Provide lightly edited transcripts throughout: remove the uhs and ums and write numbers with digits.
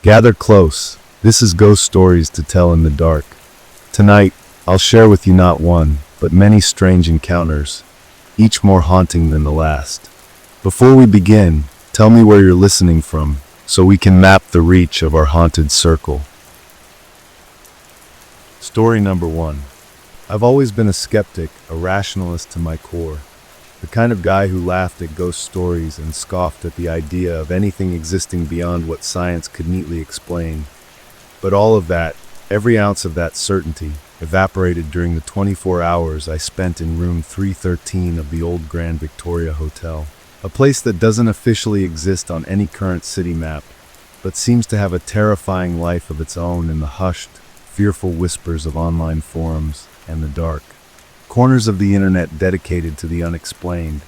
Gather close. This is Ghost Stories to Tell in the Dark. Tonight, I'll share with you not one, but many strange encounters, each more haunting than the last. Before we begin, tell me where you're listening from, so we can map the reach of our haunted circle. Story number 1. I've always been a skeptic, a rationalist to my core. The kind of guy who laughed at ghost stories and scoffed at the idea of anything existing beyond what science could neatly explain. But all of that, every ounce of that certainty, evaporated during the 24 hours I spent in room 313 of the old Grand Victoria Hotel. A place that doesn't officially exist on any current city map, but seems to have a terrifying life of its own in the hushed, fearful whispers of online forums and the dark. Corners of the internet dedicated to the unexplained.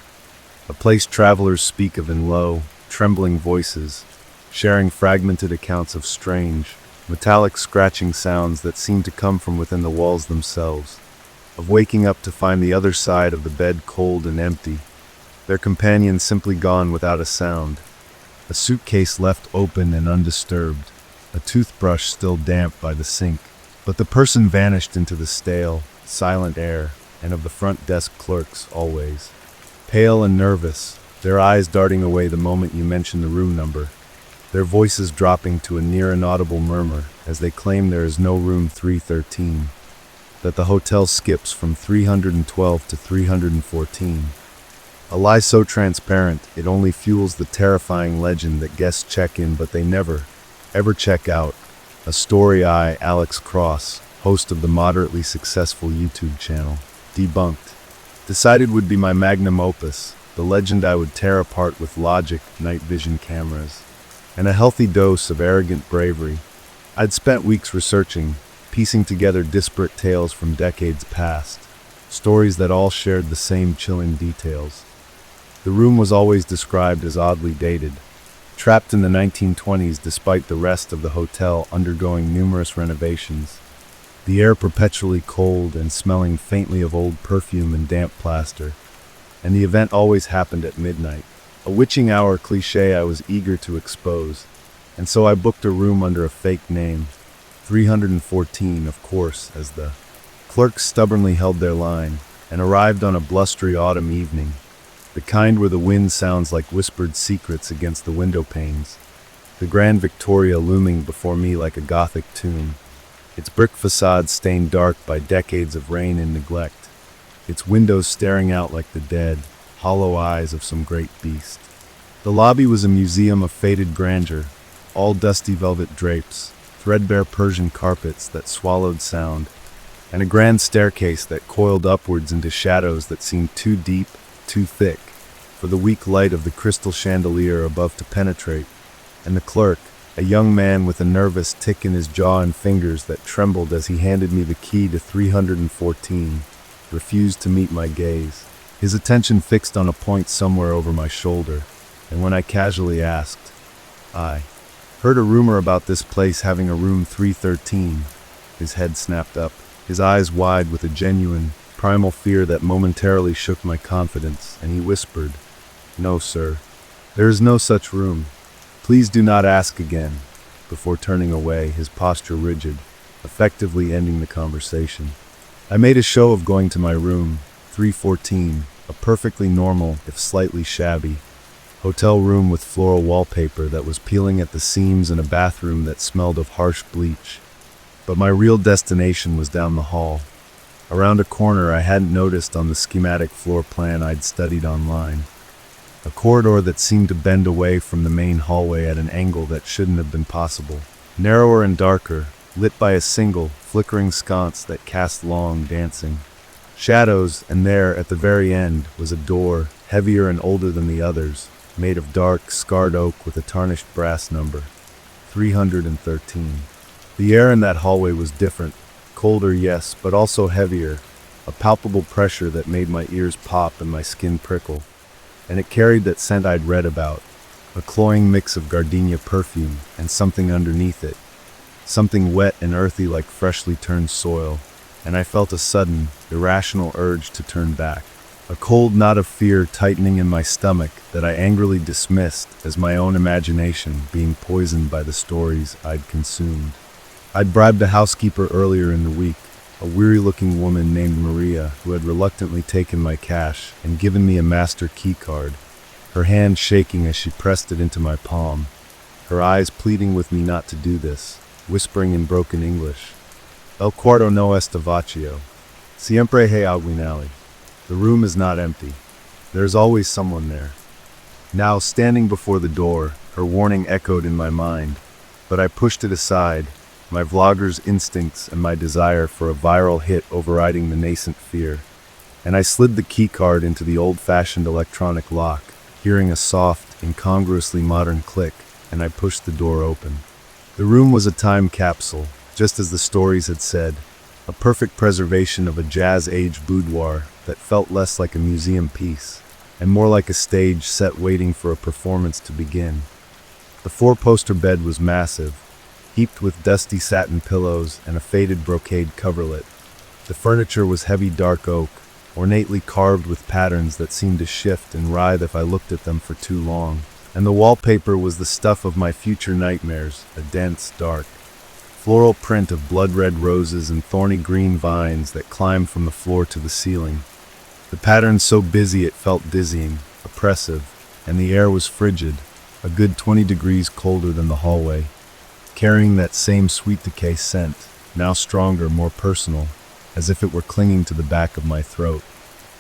A place travelers speak of in low, trembling voices, sharing fragmented accounts of strange, metallic scratching sounds that seem to come from within the walls themselves, of waking up to find the other side of the bed cold and empty, their companion simply gone without a sound, a suitcase left open and undisturbed, a toothbrush still damp by the sink, but the person vanished into the stale, silent air, and of the front desk clerks always. Pale and nervous, their eyes darting away the moment you mention the room number, their voices dropping to a near inaudible murmur as they claim there is no room 313, that the hotel skips from 312 to 314. A lie so transparent it only fuels the terrifying legend that guests check in but they never, ever check out. A story I, Alex Cross, host of the moderately successful YouTube channel, debunked. Decided would be my magnum opus, the legend I would tear apart with logic, night vision cameras, and a healthy dose of arrogant bravery. I'd spent weeks researching, piecing together disparate tales from decades past, stories that all shared the same chilling details. The room was always described as oddly dated, trapped in the 1920s despite the rest of the hotel undergoing numerous renovations. The air perpetually cold and smelling faintly of old perfume and damp plaster, and the event always happened at midnight, a witching hour cliché I was eager to expose, and so I booked a room under a fake name, 314 of course, as the clerks stubbornly held their line, and arrived on a blustery autumn evening, the kind where the wind sounds like whispered secrets against the window panes, the Grand Victoria looming before me like a Gothic tomb, its brick facade stained dark by decades of rain and neglect, its windows staring out like the dead, hollow eyes of some great beast. The lobby was a museum of faded grandeur, all dusty velvet drapes, threadbare Persian carpets that swallowed sound, and a grand staircase that coiled upwards into shadows that seemed too deep, too thick, for the weak light of the crystal chandelier above to penetrate, and the clerk, a young man with a nervous tick in his jaw and fingers that trembled as he handed me the key to 314, refused to meet my gaze, his attention fixed on a point somewhere over my shoulder, and when I casually asked, "I heard a rumor about this place having a room 313, his head snapped up, his eyes wide with a genuine, primal fear that momentarily shook my confidence, and he whispered, "No, sir, there is no such room. Please do not ask again," before turning away, his posture rigid, effectively ending the conversation. I made a show of going to my room, 314, a perfectly normal, if slightly shabby, hotel room with floral wallpaper that was peeling at the seams and a bathroom that smelled of harsh bleach. But my real destination was down the hall, around a corner I hadn't noticed on the schematic floor plan I'd studied online. A corridor that seemed to bend away from the main hallway at an angle that shouldn't have been possible. Narrower and darker, lit by a single, flickering sconce that cast long, dancing shadows, and there, at the very end, was a door, heavier and older than the others, made of dark, scarred oak with a tarnished brass number, 313. The air in that hallway was different, colder, yes, but also heavier, a palpable pressure that made my ears pop and my skin prickle. And it carried that scent I'd read about, a cloying mix of gardenia perfume and something underneath it, something wet and earthy like freshly turned soil, and I felt a sudden, irrational urge to turn back. a cold knot of fear tightening in my stomach that I angrily dismissed as my own imagination being poisoned by the stories I'd consumed. I'd bribed a housekeeper earlier in the week, a weary-looking woman named Maria, who had reluctantly taken my cash and given me a master key card, her hand shaking as she pressed it into my palm, her eyes pleading with me not to do this, whispering in broken English, "El cuarto no está vacío. Siempre hay alguien allí." The room is not empty. There's always someone there. Now, standing before the door, her warning echoed in my mind, but I pushed it aside, my vlogger's instincts and my desire for a viral hit overriding the nascent fear, and I slid the keycard into the old-fashioned electronic lock, hearing a soft, incongruously modern click, and I pushed the door open. The room was a time capsule, just as the stories had said, a perfect preservation of a jazz-age boudoir that felt less like a museum piece, and more like a stage set waiting for a performance to begin. The four-poster bed was massive, heaped with dusty satin pillows and a faded brocade coverlet. The furniture was heavy dark oak, ornately carved with patterns that seemed to shift and writhe if I looked at them for too long. And the wallpaper was the stuff of my future nightmares, a dense, dark, floral print of blood-red roses and thorny green vines that climbed from the floor to the ceiling. The pattern so busy it felt dizzying, oppressive, and the air was frigid, a good 20 degrees colder than the hallway, carrying that same sweet decay scent, now stronger, more personal, as if it were clinging to the back of my throat.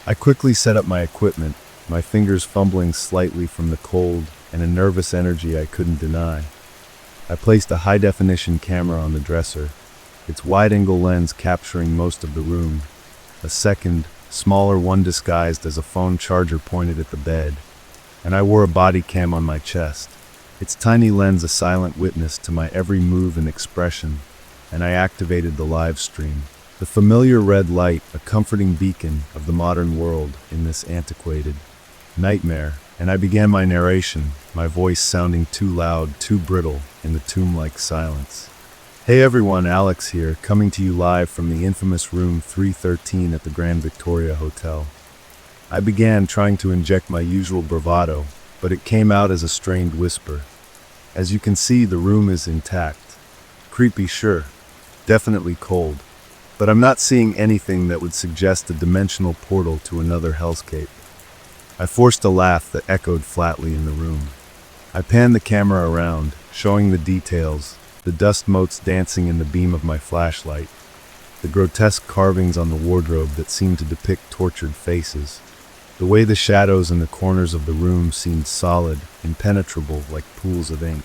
I quickly set up my equipment, my fingers fumbling slightly from the cold and a nervous energy I couldn't deny. I placed a high-definition camera on the dresser, its wide-angle lens capturing most of the room. A second, smaller one disguised as a phone charger pointed at the bed, and I wore a body cam on my chest, its tiny lens a silent witness to my every move and expression, and I activated the live stream. The familiar red light, a comforting beacon of the modern world in this antiquated nightmare, and I began my narration, my voice sounding too loud, too brittle, in the tomb-like silence. Hey everyone, Alex here, coming to you live from the infamous room 313 at the Grand Victoria Hotel. I began trying to inject my usual bravado, but it came out as a strained whisper. As you can see, the room is intact. Creepy, sure. Definitely cold. But I'm not seeing anything that would suggest a dimensional portal to another hellscape. I forced a laugh that echoed flatly in the room. I panned the camera around, showing the details, the dust motes dancing in the beam of my flashlight, the grotesque carvings on the wardrobe that seemed to depict tortured faces, the way the shadows in the corners of the room seemed solid, impenetrable like pools of ink.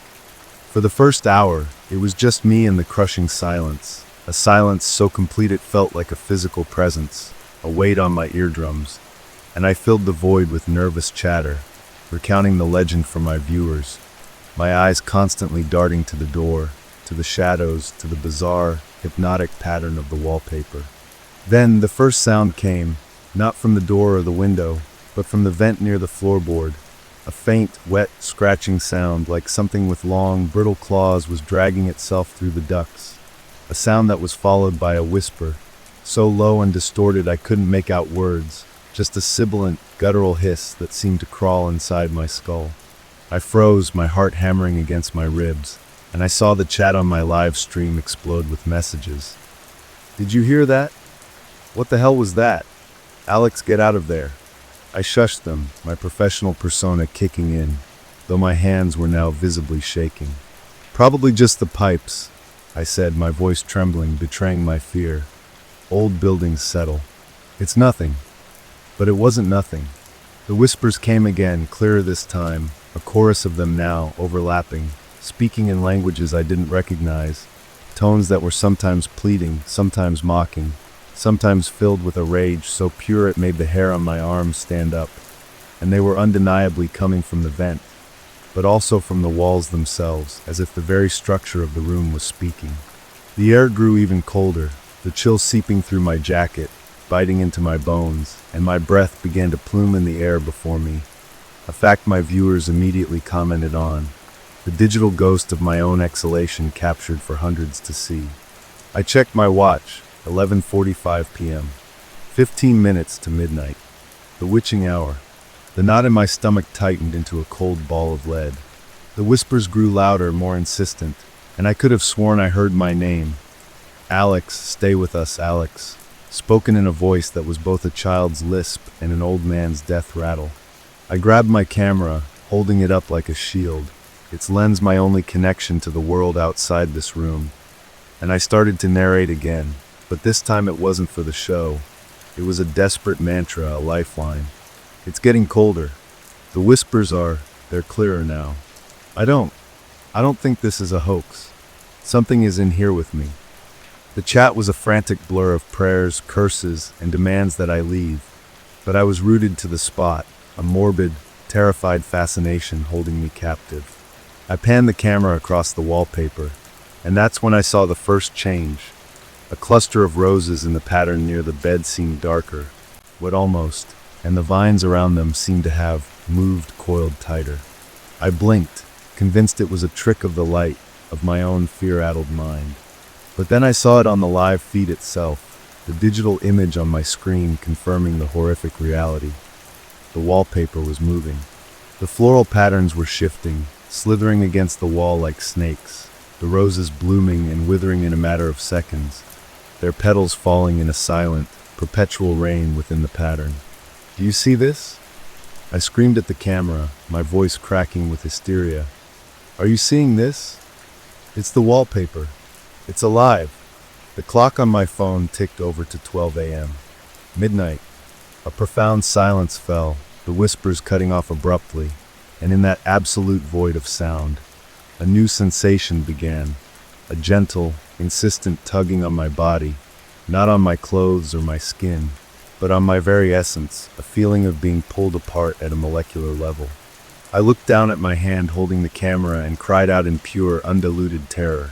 For the first hour, it was just me and the crushing silence, a silence so complete it felt like a physical presence, a weight on my eardrums, and I filled the void with nervous chatter, recounting the legend for my viewers, my eyes constantly darting to the door, to the shadows, to the bizarre, hypnotic pattern of the wallpaper. Then the first sound came, not from the door or the window, but from the vent near the floorboard, a faint, wet, scratching sound like something with long, brittle claws was dragging itself through the ducts, a sound that was followed by a whisper, so low and distorted I couldn't make out words, just a sibilant, guttural hiss that seemed to crawl inside my skull. I froze, my heart hammering against my ribs, and I saw the chat on my live stream explode with messages. "Did you hear that? What the hell was that? Alex, get out of there." I shushed them, my professional persona kicking in, though my hands were now visibly shaking. "Probably just the pipes," I said, my voice trembling, betraying my fear. "Old buildings settle. It's nothing." But it wasn't nothing. The whispers came again, clearer this time, a chorus of them now, overlapping, speaking in languages I didn't recognize, tones that were sometimes pleading, sometimes mocking, sometimes filled with a rage so pure it made the hair on my arms stand up, and they were undeniably coming from the vent, but also from the walls themselves, as if the very structure of the room was speaking. The air grew even colder, the chill seeping through my jacket, biting into my bones, and my breath began to plume in the air before me, a fact my viewers immediately commented on, the digital ghost of my own exhalation captured for hundreds to see. I checked my watch, 11:45 p.m., 15 minutes to midnight. The witching hour. The knot in my stomach tightened into a cold ball of lead. The whispers grew louder, more insistent, and I could have sworn I heard my name. Alex, stay with us, Alex. Spoken in a voice that was both a child's lisp and an old man's death rattle. I grabbed my camera, holding it up like a shield, its lens my only connection to the world outside this room. And I started to narrate again, but this time it wasn't for the show. It was a desperate mantra, a lifeline. It's getting colder. The whispers they're clearer now. I don't think this is a hoax. Something is in here with me. The chat was a frantic blur of prayers, curses, and demands that I leave. But I was rooted to the spot, a morbid, terrified fascination holding me captive. I panned the camera across the wallpaper, and that's when I saw the first change. A cluster of roses in the pattern near the bed seemed darker, wet almost, and the vines around them seemed to have moved, coiled tighter. I blinked, convinced it was a trick of the light, of my own fear-addled mind. But then I saw it on the live feed itself, the digital image on my screen confirming the horrific reality. The wallpaper was moving. The floral patterns were shifting, slithering against the wall like snakes, the roses blooming and withering in a matter of seconds, their petals falling in a silent, perpetual rain within the pattern. Do you see this? I screamed at the camera, my voice cracking with hysteria. Are you seeing this? It's the wallpaper. It's alive. The clock on my phone ticked over to 12 a.m. Midnight. A profound silence fell, the whispers cutting off abruptly, and in that absolute void of sound, a new sensation began, a gentle, insistent tugging on my body, not on my clothes or my skin, but on my very essence, a feeling of being pulled apart at a molecular level. I looked down at my hand holding the camera and cried out in pure, undiluted terror.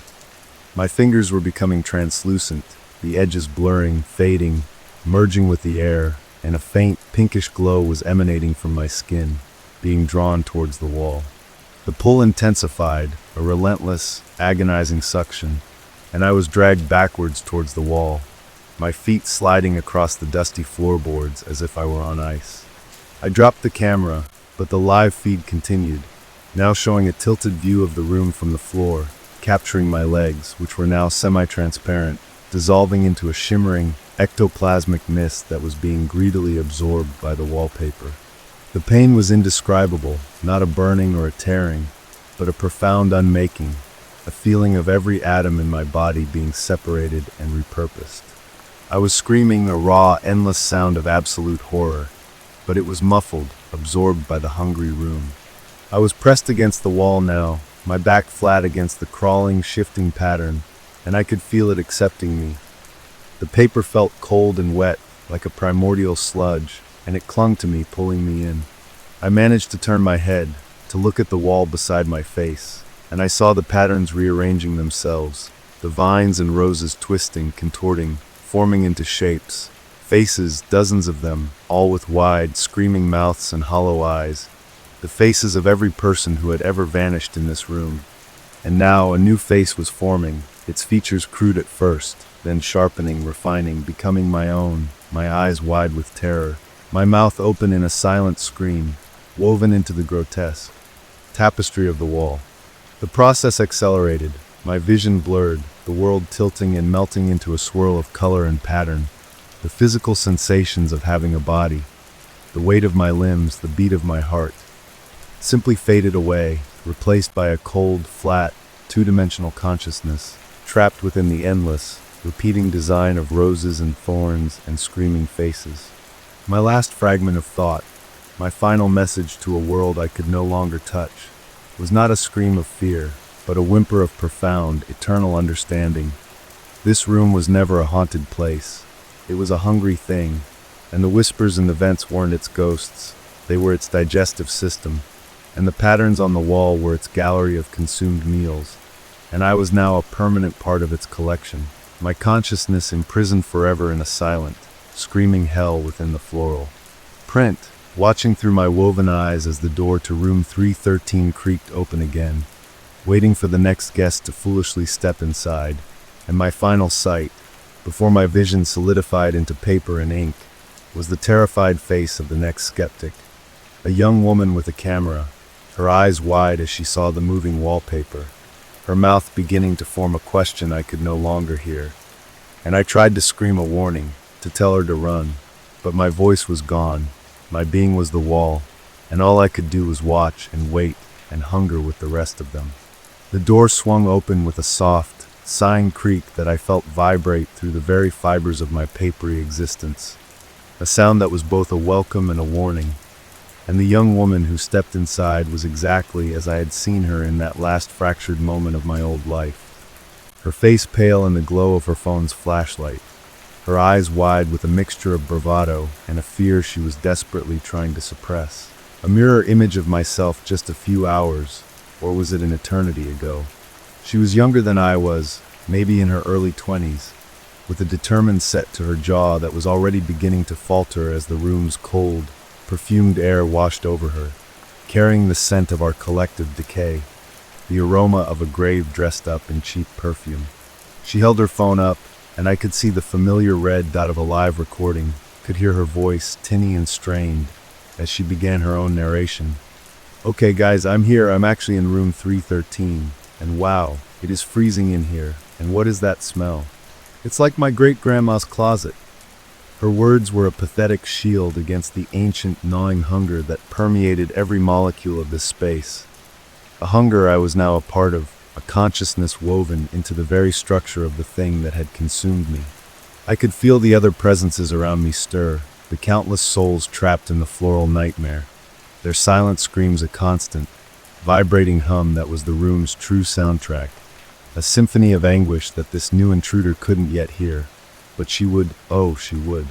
My fingers were becoming translucent, the edges blurring, fading, merging with the air, and a faint, pinkish glow was emanating from my skin, being drawn towards the wall. The pull intensified, a relentless, agonizing suction, and I was dragged backwards towards the wall, my feet sliding across the dusty floorboards as if I were on ice. I dropped the camera, but the live feed continued, now showing a tilted view of the room from the floor, capturing my legs, which were now semi-transparent, dissolving into a shimmering, ectoplasmic mist that was being greedily absorbed by the wallpaper. The pain was indescribable, not a burning or a tearing, but a profound unmaking, a feeling of every atom in my body being separated and repurposed. I was screaming a raw, endless sound of absolute horror, but it was muffled, absorbed by the hungry room. I was pressed against the wall now, my back flat against the crawling, shifting pattern, and I could feel it accepting me. The paper felt cold and wet, like a primordial sludge, and it clung to me, pulling me in. I managed to turn my head, to look at the wall beside my face, and I saw the patterns rearranging themselves, the vines and roses twisting, contorting, forming into shapes. Faces, dozens of them, all with wide, screaming mouths and hollow eyes. The faces of every person who had ever vanished in this room. And now a new face was forming, its features crude at first, then sharpening, refining, becoming my own, my eyes wide with terror, my mouth open in a silent scream, woven into the grotesque tapestry of the wall. The process accelerated, my vision blurred, the world tilting and melting into a swirl of color and pattern. The physical sensations of having a body, the weight of my limbs, the beat of my heart, simply faded away, replaced by a cold, flat, two-dimensional consciousness, trapped within the endless, repeating design of roses and thorns and screaming faces. My last fragment of thought, my final message to a world I could no longer touch, was not a scream of fear, but a whimper of profound, eternal understanding. This room was never a haunted place. It was a hungry thing, and the whispers in the vents weren't its ghosts. They were its digestive system, and the patterns on the wall were its gallery of consumed meals, and I was now a permanent part of its collection, my consciousness imprisoned forever in a silent, screaming hell within the floral print, watching through my woven eyes as the door to room 313 creaked open again, waiting for the next guest to foolishly step inside, and my final sight, before my vision solidified into paper and ink, was the terrified face of the next skeptic. A young woman with a camera, her eyes wide as she saw the moving wallpaper, her mouth beginning to form a question I could no longer hear. And I tried to scream a warning, to tell her to run, but my voice was gone, my being was the wall, and all I could do was watch and wait and hunger with the rest of them. The door swung open with a soft, sighing creak that I felt vibrate through the very fibers of my papery existence, a sound that was both a welcome and a warning. And the young woman who stepped inside was exactly as I had seen her in that last fractured moment of my old life. Her face pale in the glow of her phone's flashlight, her eyes wide with a mixture of bravado and a fear she was desperately trying to suppress. A mirror image of myself just a few hours, or was it an eternity ago? She was younger than I was, maybe in her early 20s, with a determined set to her jaw that was already beginning to falter as the room's cold, perfumed air washed over her, carrying the scent of our collective decay, the aroma of a grave dressed up in cheap perfume. She held her phone up, and I could see the familiar red dot of a live recording, could hear her voice, tinny and strained, as she began her own narration. "Okay guys, I'm here. I'm actually in room 313, and wow, it is freezing in here, and what is that smell? It's like my great-grandma's closet." Her words were a pathetic shield against the ancient, gnawing hunger that permeated every molecule of this space. A hunger I was now a part of, a consciousness woven into the very structure of the thing that had consumed me. I could feel the other presences around me stir, the countless souls trapped in the floral nightmare, their silent screams a constant, vibrating hum that was the room's true soundtrack, a symphony of anguish that this new intruder couldn't yet hear. But she would, oh, she would.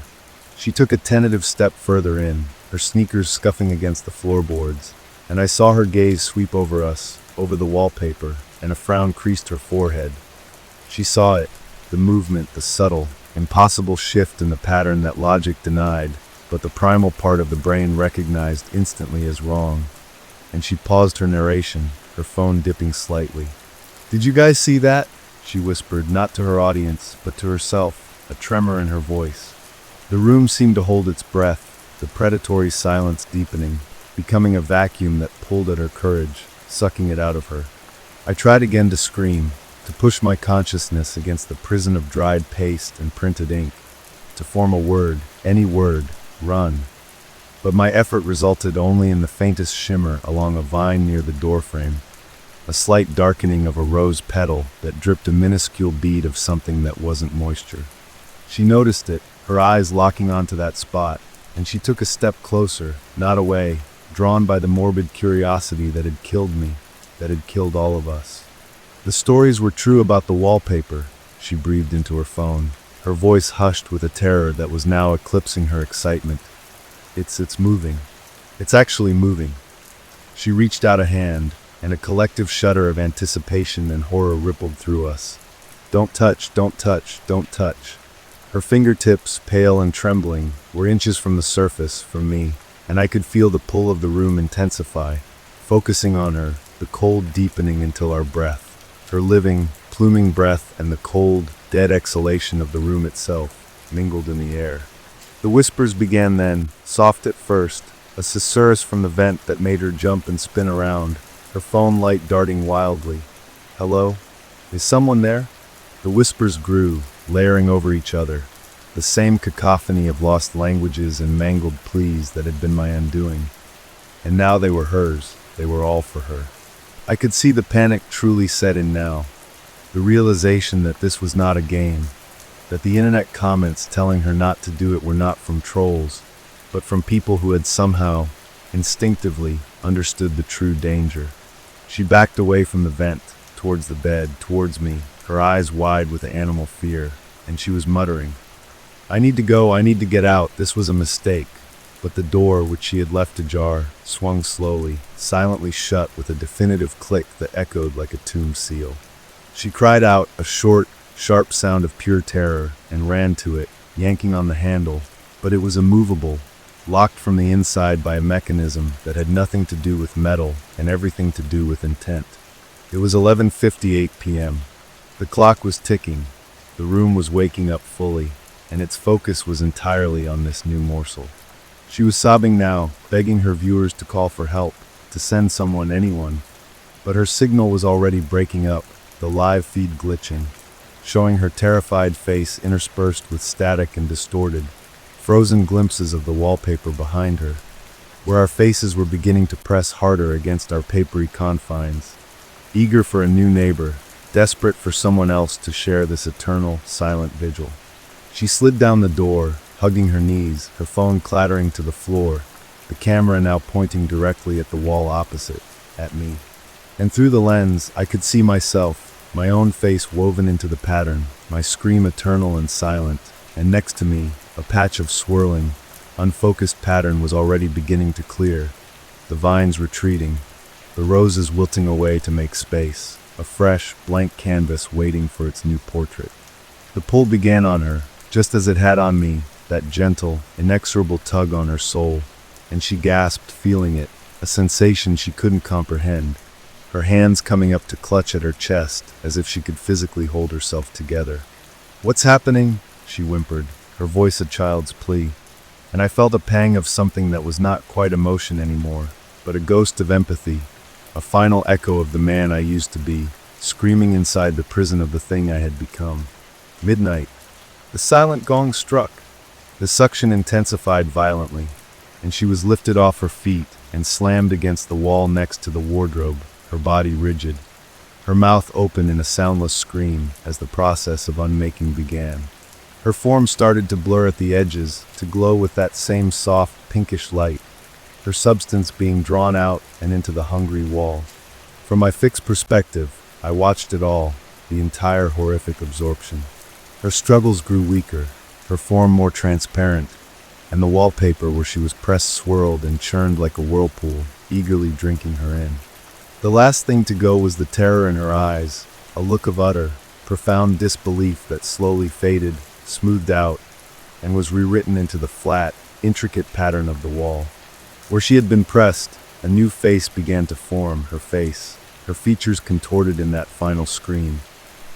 She took a tentative step further in, her sneakers scuffing against the floorboards, and I saw her gaze sweep over us, over the wallpaper, and a frown creased her forehead. She saw it, the movement, the subtle, impossible shift in the pattern that logic denied, but the primal part of the brain recognized instantly as wrong. And she paused her narration, her phone dipping slightly. "Did you guys see that?" she whispered, not to her audience, but to herself, a tremor in her voice. The room seemed to hold its breath, the predatory silence deepening, becoming a vacuum that pulled at her courage, sucking it out of her. I tried again to scream, to push my consciousness against the prison of dried paste and printed ink, to form a word, any word, run. But my effort resulted only in the faintest shimmer along a vine near the doorframe, a slight darkening of a rose petal that dripped a minuscule bead of something that wasn't moisture. She noticed it, her eyes locking onto that spot, and she took a step closer, not away, drawn by the morbid curiosity that had killed me, that had killed all of us. "The stories were true about the wallpaper," she breathed into her phone, her voice hushed with a terror that was now eclipsing her excitement. It's moving. It's actually moving." She reached out a hand, and a collective shudder of anticipation and horror rippled through us. "Don't touch, don't touch, don't touch." Her fingertips, pale and trembling, were inches from the surface, from me, and I could feel the pull of the room intensify, focusing on her, the cold deepening until our breath, her living, pluming breath and the cold, dead exhalation of the room itself, mingled in the air. The whispers began then, soft at first, a susurrus from the vent that made her jump and spin around, her phone light darting wildly. "Hello? Is someone there?" The whispers grew, layering over each other, the same cacophony of lost languages and mangled pleas that had been my undoing. And now they were hers, they were all for her. I could see the panic truly set in now, the realization that this was not a game, that the internet comments telling her not to do it were not from trolls, but from people who had somehow, instinctively, understood the true danger. She backed away from the vent, towards the bed, towards me, her eyes wide with animal fear, and she was muttering, "I need to go, I need to get out, this was a mistake." But the door, which she had left ajar, swung slowly, silently shut with a definitive click that echoed like a tomb seal. She cried out, a short, sharp sound of pure terror, and ran to it, yanking on the handle, but it was immovable, locked from the inside by a mechanism that had nothing to do with metal and everything to do with intent. It was 11:58 p.m. The clock was ticking. The room was waking up fully. and its focus was entirely on this new morsel. She was sobbing now, begging her viewers to call for help, to send someone, anyone. But her signal was already breaking up, the live feed glitching, showing her terrified face interspersed with static and distorted, frozen glimpses of the wallpaper behind her, where our faces were beginning to press harder against our papery confines, eager for a new neighbor, desperate for someone else to share this eternal, silent vigil. She slid down the door, hugging her knees, her phone clattering to the floor, the camera now pointing directly at the wall opposite, at me. And through the lens, I could see myself, my own face woven into the pattern, my scream eternal and silent, and next to me, a patch of swirling, unfocused pattern was already beginning to clear, the vines retreating, the roses wilting away to make space, a fresh, blank canvas waiting for its new portrait. The pull began on her, just as it had on me, that gentle, inexorable tug on her soul, and she gasped, feeling it, a sensation she couldn't comprehend, her hands coming up to clutch at her chest as if she could physically hold herself together. "What's happening?" she whimpered, her voice a child's plea, and I felt a pang of something that was not quite emotion anymore, but a ghost of empathy, a final echo of the man I used to be, screaming inside the prison of the thing I had become. Midnight. The silent gong struck. The suction intensified violently, and she was lifted off her feet and slammed against the wall next to the wardrobe, her body rigid, her mouth open in a soundless scream as the process of unmaking began. Her form started to blur at the edges, to glow with that same soft, pinkish light, her substance being drawn out and into the hungry wall. From my fixed perspective, I watched it all, the entire horrific absorption. Her struggles grew weaker, her form more transparent, and the wallpaper where she was pressed swirled and churned like a whirlpool, eagerly drinking her in. The last thing to go was the terror in her eyes, a look of utter, profound disbelief that slowly faded, smoothed out, and was rewritten into the flat, intricate pattern of the wall. Where she had been pressed, a new face began to form, her face, her features contorted in that final scream,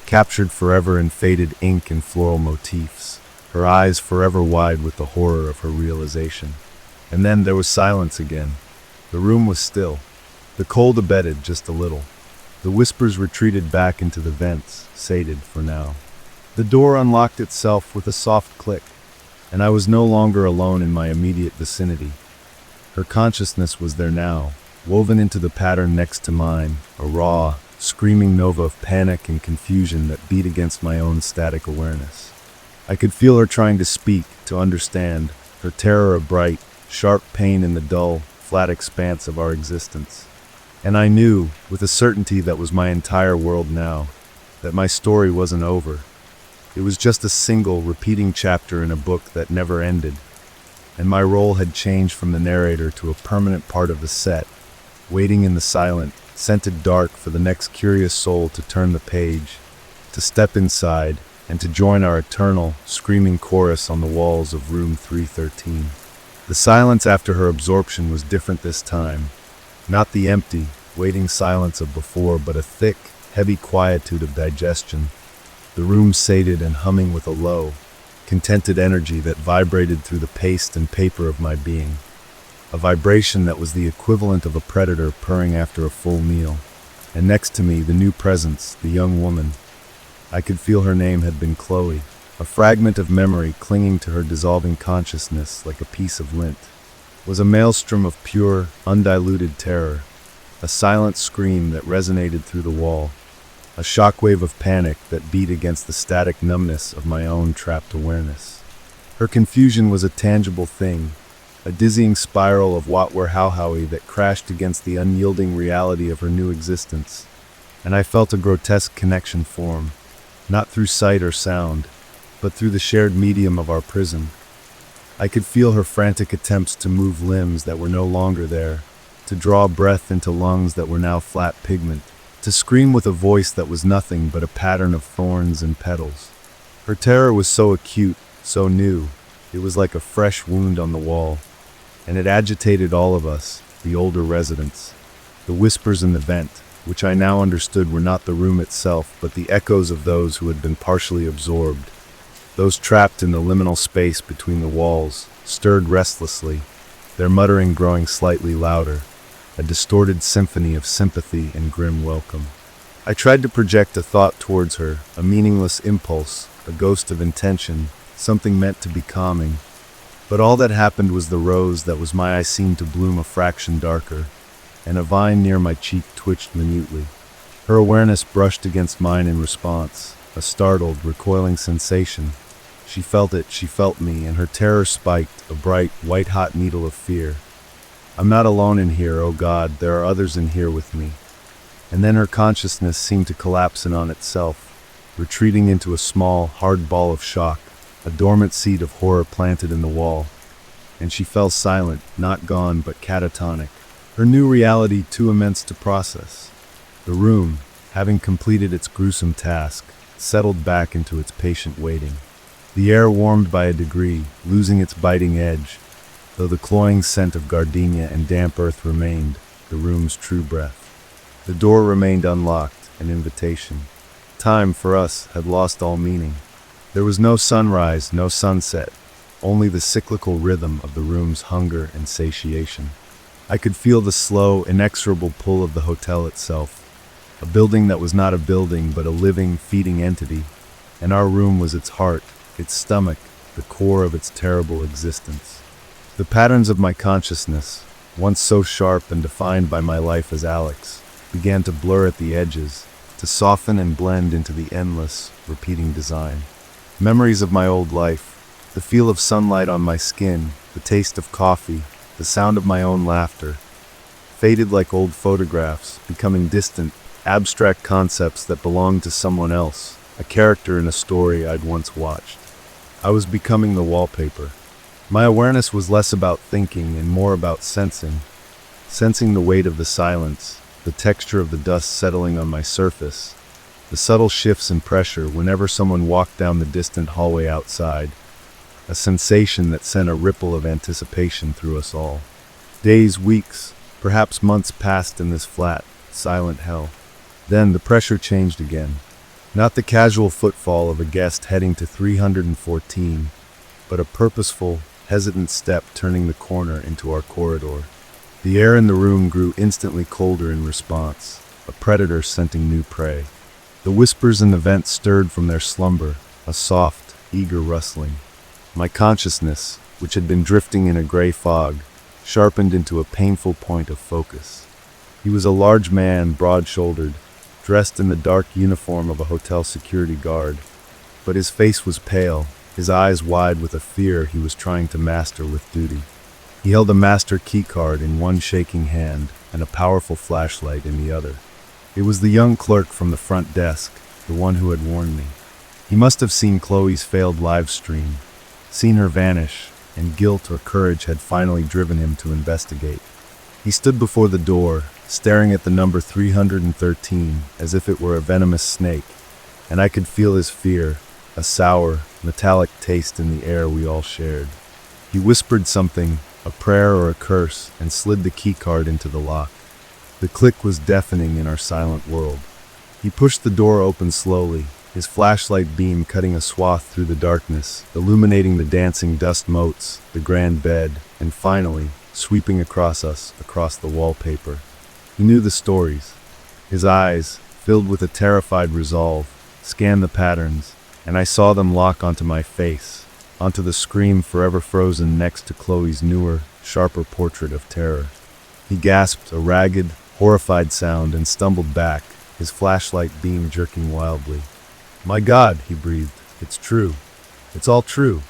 captured forever in faded ink and floral motifs, her eyes forever wide with the horror of her realization. And then there was silence again. The room was still. The cold abated just a little. The whispers retreated back into the vents, sated for now. The door unlocked itself with a soft click, and I was no longer alone in my immediate vicinity. Her consciousness was there now, woven into the pattern next to mine, a raw, screaming nova of panic and confusion that beat against my own static awareness. I could feel her trying to speak, to understand, her terror a bright, sharp pain in the dull, flat expanse of our existence. And I knew, with a certainty that was my entire world now, that my story wasn't over. It was just a single, repeating chapter in a book that never ended, and my role had changed from the narrator to a permanent part of the set, waiting in the silent, scented dark for the next curious soul to turn the page, to step inside, and to join our eternal, screaming chorus on the walls of room 313. The silence after her absorption was different this time. Not the empty, waiting silence of before, but a thick, heavy quietude of digestion. The room sated and humming with a low, contented energy that vibrated through the paste and paper of my being. A vibration that was the equivalent of a predator purring after a full meal. And next to me, the new presence, the young woman. I could feel her name had been Chloe, a fragment of memory clinging to her dissolving consciousness like a piece of lint. Was a maelstrom of pure, undiluted terror, a silent scream that resonated through the wall, a shockwave of panic that beat against the static numbness of my own trapped awareness. Her confusion was a tangible thing, a dizzying spiral of what-were-how-howy that crashed against the unyielding reality of her new existence, and I felt a grotesque connection form, not through sight or sound, but through the shared medium of our prison. I could feel her frantic attempts to move limbs that were no longer there, to draw breath into lungs that were now flat pigment, to scream with a voice that was nothing but a pattern of thorns and petals. Her terror was so acute, so new, it was like a fresh wound on the wall, and it agitated all of us, the older residents. The whispers in the vent, which I now understood were not the room itself, but the echoes of those who had been partially absorbed, Those trapped in the liminal space between the walls stirred restlessly, their muttering growing slightly louder, a distorted symphony of sympathy and grim welcome. I tried to project a thought towards her, a meaningless impulse, a ghost of intention, something meant to be calming. But all that happened was the rose that was my eye seemed to bloom a fraction darker, and a vine near my cheek twitched minutely. Her awareness brushed against mine in response, a startled, recoiling sensation. She felt it, she felt me, and her terror spiked, a bright, white-hot needle of fear. I'm not alone in here, oh God, there are others in here with me. And then her consciousness seemed to collapse in on itself, retreating into a small, hard ball of shock, a dormant seed of horror planted in the wall. And she fell silent, not gone, but catatonic, her new reality too immense to process. The room, having completed its gruesome task, settled back into its patient waiting. The air warmed by a degree, losing its biting edge, though the cloying scent of gardenia and damp earth remained, the room's true breath. The door remained unlocked, an invitation. Time, for us, had lost all meaning. There was no sunrise, no sunset, only the cyclical rhythm of the room's hunger and satiation. I could feel the slow, inexorable pull of the hotel itself, a building that was not a building but a living, feeding entity, and our room was its heart, its stomach, the core of its terrible existence. The patterns of my consciousness, once so sharp and defined by my life as Alex, began to blur at the edges, to soften and blend into the endless, repeating design. Memories of my old life, the feel of sunlight on my skin, the taste of coffee, the sound of my own laughter, faded like old photographs, becoming distant, abstract concepts that belonged to someone else, a character in a story I'd once watched. I was becoming the wallpaper. My awareness was less about thinking and more about sensing the weight of the silence, the texture of the dust settling on my surface, the subtle shifts in pressure whenever someone walked down the distant hallway outside, a sensation that sent a ripple of anticipation through us all. Days, weeks, perhaps months passed in this flat, silent hell. Then the pressure changed again. Not the casual footfall of a guest heading to 314, but a purposeful, hesitant step turning the corner into our corridor. The air in the room grew instantly colder in response, a predator scenting new prey. The whispers in the vent stirred from their slumber, a soft, eager rustling. My consciousness, which had been drifting in a gray fog, sharpened into a painful point of focus. He was a large man, broad-shouldered, dressed in the dark uniform of a hotel security guard, but his face was pale, his eyes wide with a fear he was trying to master with duty. He held a master keycard in one shaking hand and a powerful flashlight in the other. It was the young clerk from the front desk, the one who had warned me. He must have seen Chloe's failed live stream, seen her vanish, and guilt or courage had finally driven him to investigate. He stood before the door, staring at the number 313 as if it were a venomous snake, and I could feel his fear, a sour, metallic taste in the air we all shared. He whispered something, a prayer or a curse, and slid the keycard into the lock. The click was deafening in our silent world. He pushed the door open slowly, his flashlight beam cutting a swath through the darkness, illuminating the dancing dust motes, the grand bed, and finally, sweeping across us, across the wallpaper. He knew the stories. His eyes, filled with a terrified resolve, scanned the patterns, and I saw them lock onto my face, onto the scream forever frozen next to Chloe's newer, sharper portrait of terror. He gasped a ragged, horrified sound and stumbled back, his flashlight beam jerking wildly. "My God," he breathed, "it's true. It's all true."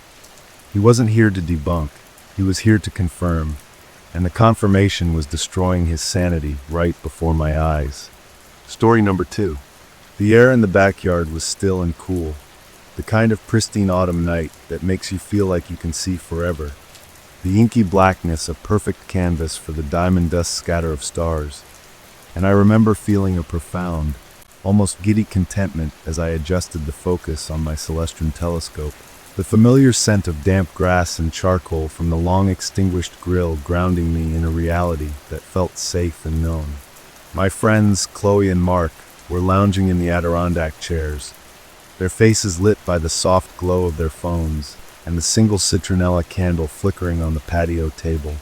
He wasn't here to debunk, he was here to confirm, and the confirmation was destroying his sanity right before my eyes. Story number 2. The air in the backyard was still and cool, the kind of pristine autumn night that makes you feel like you can see forever. The inky blackness a perfect canvas for the diamond dust scatter of stars. And I remember feeling a profound, almost giddy contentment as I adjusted the focus on my celestron telescope. The familiar scent of damp grass and charcoal from the long-extinguished grill grounding me in a reality that felt safe and known. My friends, Chloe and Mark, were lounging in the Adirondack chairs, their faces lit by the soft glow of their phones and the single citronella candle flickering on the patio table,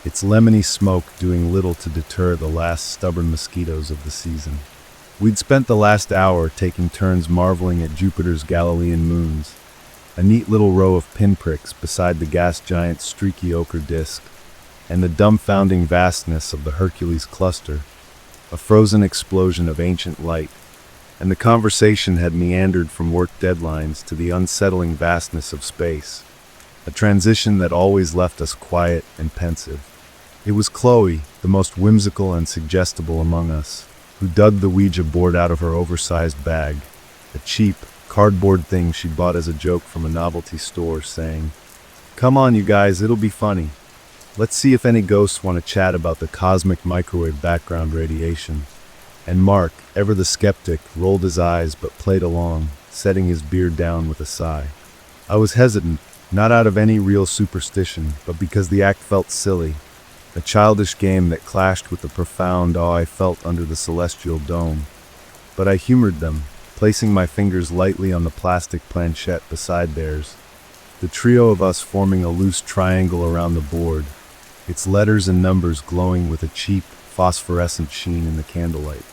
its lemony smoke doing little to deter the last stubborn mosquitoes of the season. We'd spent the last hour taking turns marveling at Jupiter's Galilean moons, a neat little row of pinpricks beside the gas giant's streaky ochre disk, and the dumbfounding vastness of the Hercules cluster, a frozen explosion of ancient light, and the conversation had meandered from work deadlines to the unsettling vastness of space, a transition that always left us quiet and pensive. It was Chloe, the most whimsical and suggestible among us, who dug the Ouija board out of her oversized bag, a cheap, cardboard thing she bought as a joke from a novelty store, saying, "Come on, you guys, it'll be funny. Let's see if any ghosts want to chat about the cosmic microwave background radiation." And Mark, ever the skeptic, rolled his eyes but played along, setting his beard down with a sigh. I was hesitant, not out of any real superstition, but because the act felt silly, a childish game that clashed with the profound awe I felt under the celestial dome. But I humored them, placing my fingers lightly on the plastic planchette beside theirs, the trio of us forming a loose triangle around the board, its letters and numbers glowing with a cheap, phosphorescent sheen in the candlelight.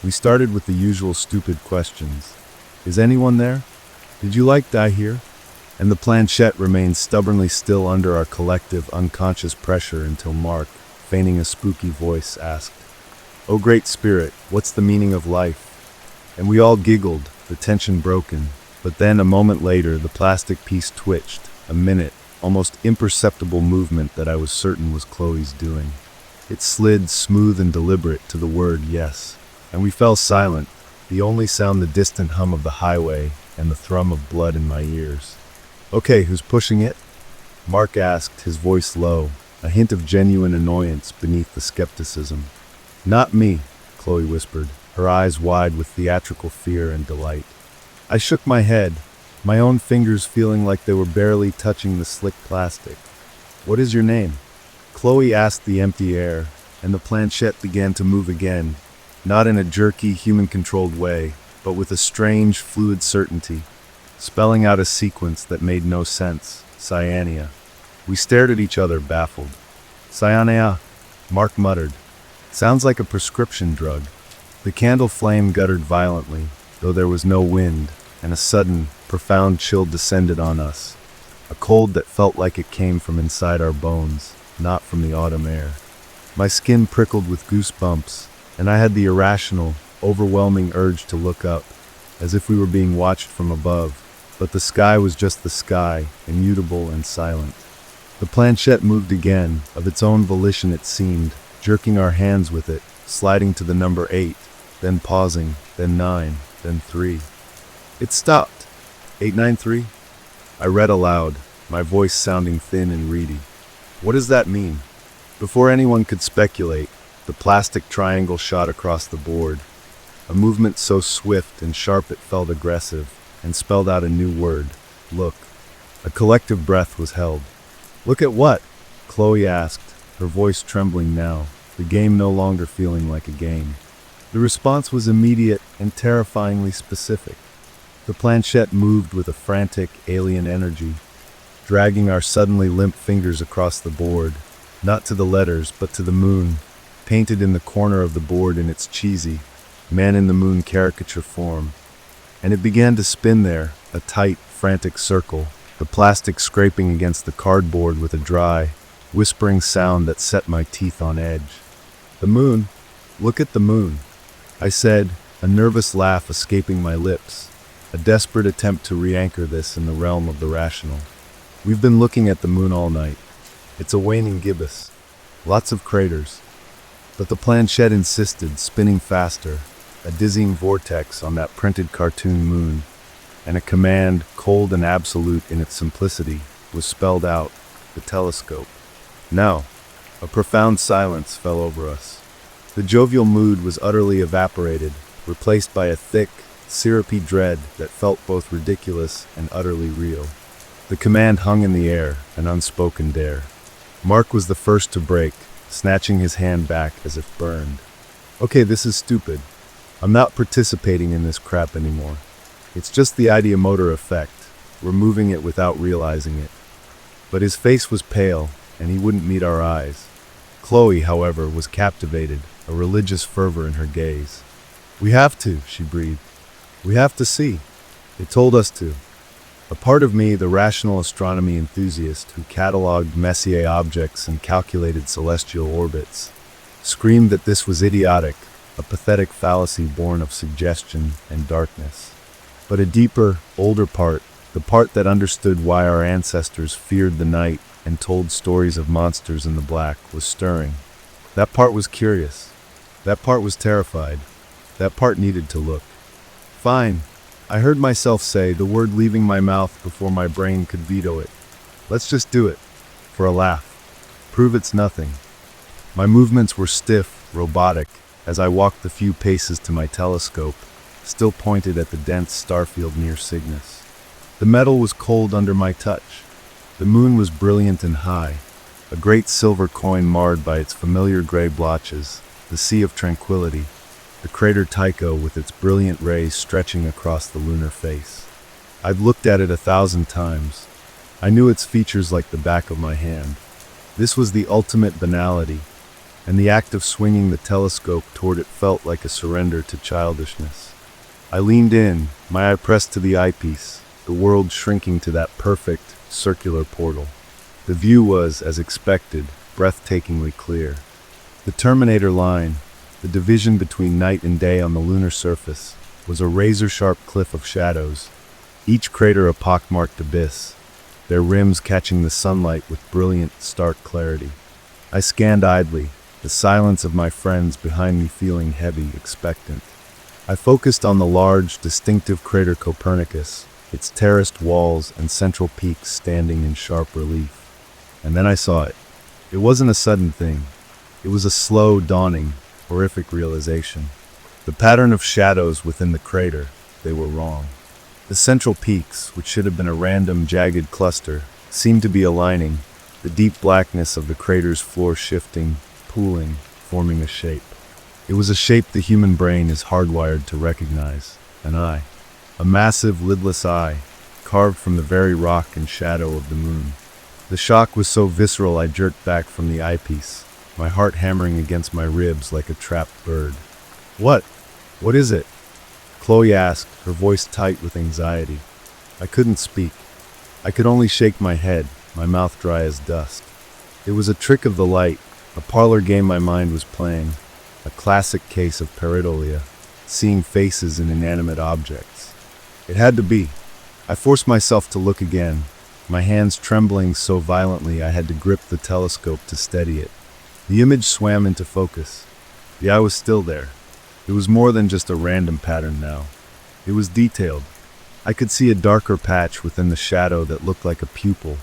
We started with the usual stupid questions. Is anyone there? Did you like die here? And the planchette remained stubbornly still under our collective unconscious pressure until Mark, feigning a spooky voice, asked, "Oh great spirit, what's the meaning of life?" And we all giggled, the tension broken, but then a moment later the plastic piece twitched, a minute, almost imperceptible movement that I was certain was Chloe's doing. It slid, smooth and deliberate, to the word yes, and we fell silent, the only sound the distant hum of the highway and the thrum of blood in my ears. "Okay, who's pushing it?" Mark asked, his voice low, a hint of genuine annoyance beneath the skepticism. "Not me," Chloe whispered, her eyes wide with theatrical fear and delight. I shook my head, my own fingers feeling like they were barely touching the slick plastic. "What is your name?" Chloe asked the empty air, and the planchette began to move again, not in a jerky, human-controlled way, but with a strange, fluid certainty, spelling out a sequence that made no sense. Cyania. We stared at each other, baffled. "Cyania," Mark muttered. "Sounds like a prescription drug." The candle flame guttered violently, though there was no wind, and a sudden, profound chill descended on us, a cold that felt like it came from inside our bones, not from the autumn air. My skin prickled with goosebumps, and I had the irrational, overwhelming urge to look up, as if we were being watched from above, but the sky was just the sky, immutable and silent. The planchette moved again, of its own volition it seemed, jerking our hands with it, sliding to the number 8, then pausing, then 9, then 3. It stopped. 893? I read aloud, my voice sounding thin and reedy. "What does that mean?" Before anyone could speculate, the plastic triangle shot across the board, a movement so swift and sharp it felt aggressive, and spelled out a new word, "Look." A collective breath was held. "Look at what?" Chloe asked, her voice trembling now, the game no longer feeling like a game. The response was immediate and terrifyingly specific. The planchette moved with a frantic, alien energy, dragging our suddenly limp fingers across the board, not to the letters, but to the moon, painted in the corner of the board in its cheesy, man-in-the-moon caricature form. And it began to spin there, a tight, frantic circle, the plastic scraping against the cardboard with a dry, whispering sound that set my teeth on edge. "The moon? Look at the moon," I said, a nervous laugh escaping my lips, a desperate attempt to re-anchor this in the realm of the rational. "We've been looking at the moon all night. It's a waning gibbous. Lots of craters." But the planchette insisted, spinning faster, a dizzying vortex on that printed cartoon moon, and a command, cold and absolute in its simplicity, was spelled out, the telescope. Now, a profound silence fell over us. The jovial mood was utterly evaporated, replaced by a thick, syrupy dread that felt both ridiculous and utterly real. The command hung in the air, an unspoken dare. Mark was the first to break, snatching his hand back as if burned. "Okay, this is stupid. I'm not participating in this crap anymore." It's just the ideomotor effect. We're moving it without realizing it. But his face was pale, and he wouldn't meet our eyes. Chloe, however, was captivated, a religious fervor in her gaze. "We have to," she breathed. "We have to see. It told us to." A part of me, the rational astronomy enthusiast who catalogued Messier objects and calculated celestial orbits, screamed that this was idiotic, a pathetic fallacy born of suggestion and darkness. But a deeper, older part, the part that understood why our ancestors feared the night and told stories of monsters in the black, was stirring. That part was curious. That part was terrified. That part needed to look. "Fine," I heard myself say, the word leaving my mouth before my brain could veto it. "Let's just do it. For a laugh. Prove it's nothing." My movements were stiff, robotic, as I walked the few paces to my telescope, still pointed at the dense starfield near Cygnus. The metal was cold under my touch. The moon was brilliant and high, a great silver coin marred by its familiar gray blotches, the sea of tranquility, the crater Tycho with its brilliant rays stretching across the lunar face. I'd looked at it 1,000 times. I knew its features like the back of my hand. This was the ultimate banality, and the act of swinging the telescope toward it felt like a surrender to childishness. I leaned in, my eye pressed to the eyepiece, the world shrinking to that perfect, circular portal. The view was, as expected, breathtakingly clear. The Terminator line, the division between night and day on the lunar surface, was a razor-sharp cliff of shadows, each crater a pockmarked abyss, their rims catching the sunlight with brilliant, stark clarity. I scanned idly, the silence of my friends behind me feeling heavy, expectant. I focused on the large, distinctive crater Copernicus, its terraced walls and central peaks standing in sharp relief. And then I saw it. It wasn't a sudden thing. It was a slow, dawning, horrific realization. The pattern of shadows within the crater, they were wrong. The central peaks, which should have been a random, jagged cluster, seemed to be aligning, the deep blackness of the crater's floor shifting, pooling, forming a shape. It was a shape the human brain is hardwired to recognize, an eye. A massive, lidless eye, carved from the very rock and shadow of the moon. The shock was so visceral I jerked back from the eyepiece, my heart hammering against my ribs like a trapped bird. "What? What is it?" Chloe asked, her voice tight with anxiety. I couldn't speak. I could only shake my head, my mouth dry as dust. It was a trick of the light, a parlor game my mind was playing, a classic case of pareidolia, seeing faces in inanimate objects. It had to be. I forced myself to look again, my hands trembling so violently I had to grip the telescope to steady it. The image swam into focus. The eye was still there. It was more than just a random pattern now. It was detailed. I could see a darker patch within the shadow that looked like a pupil,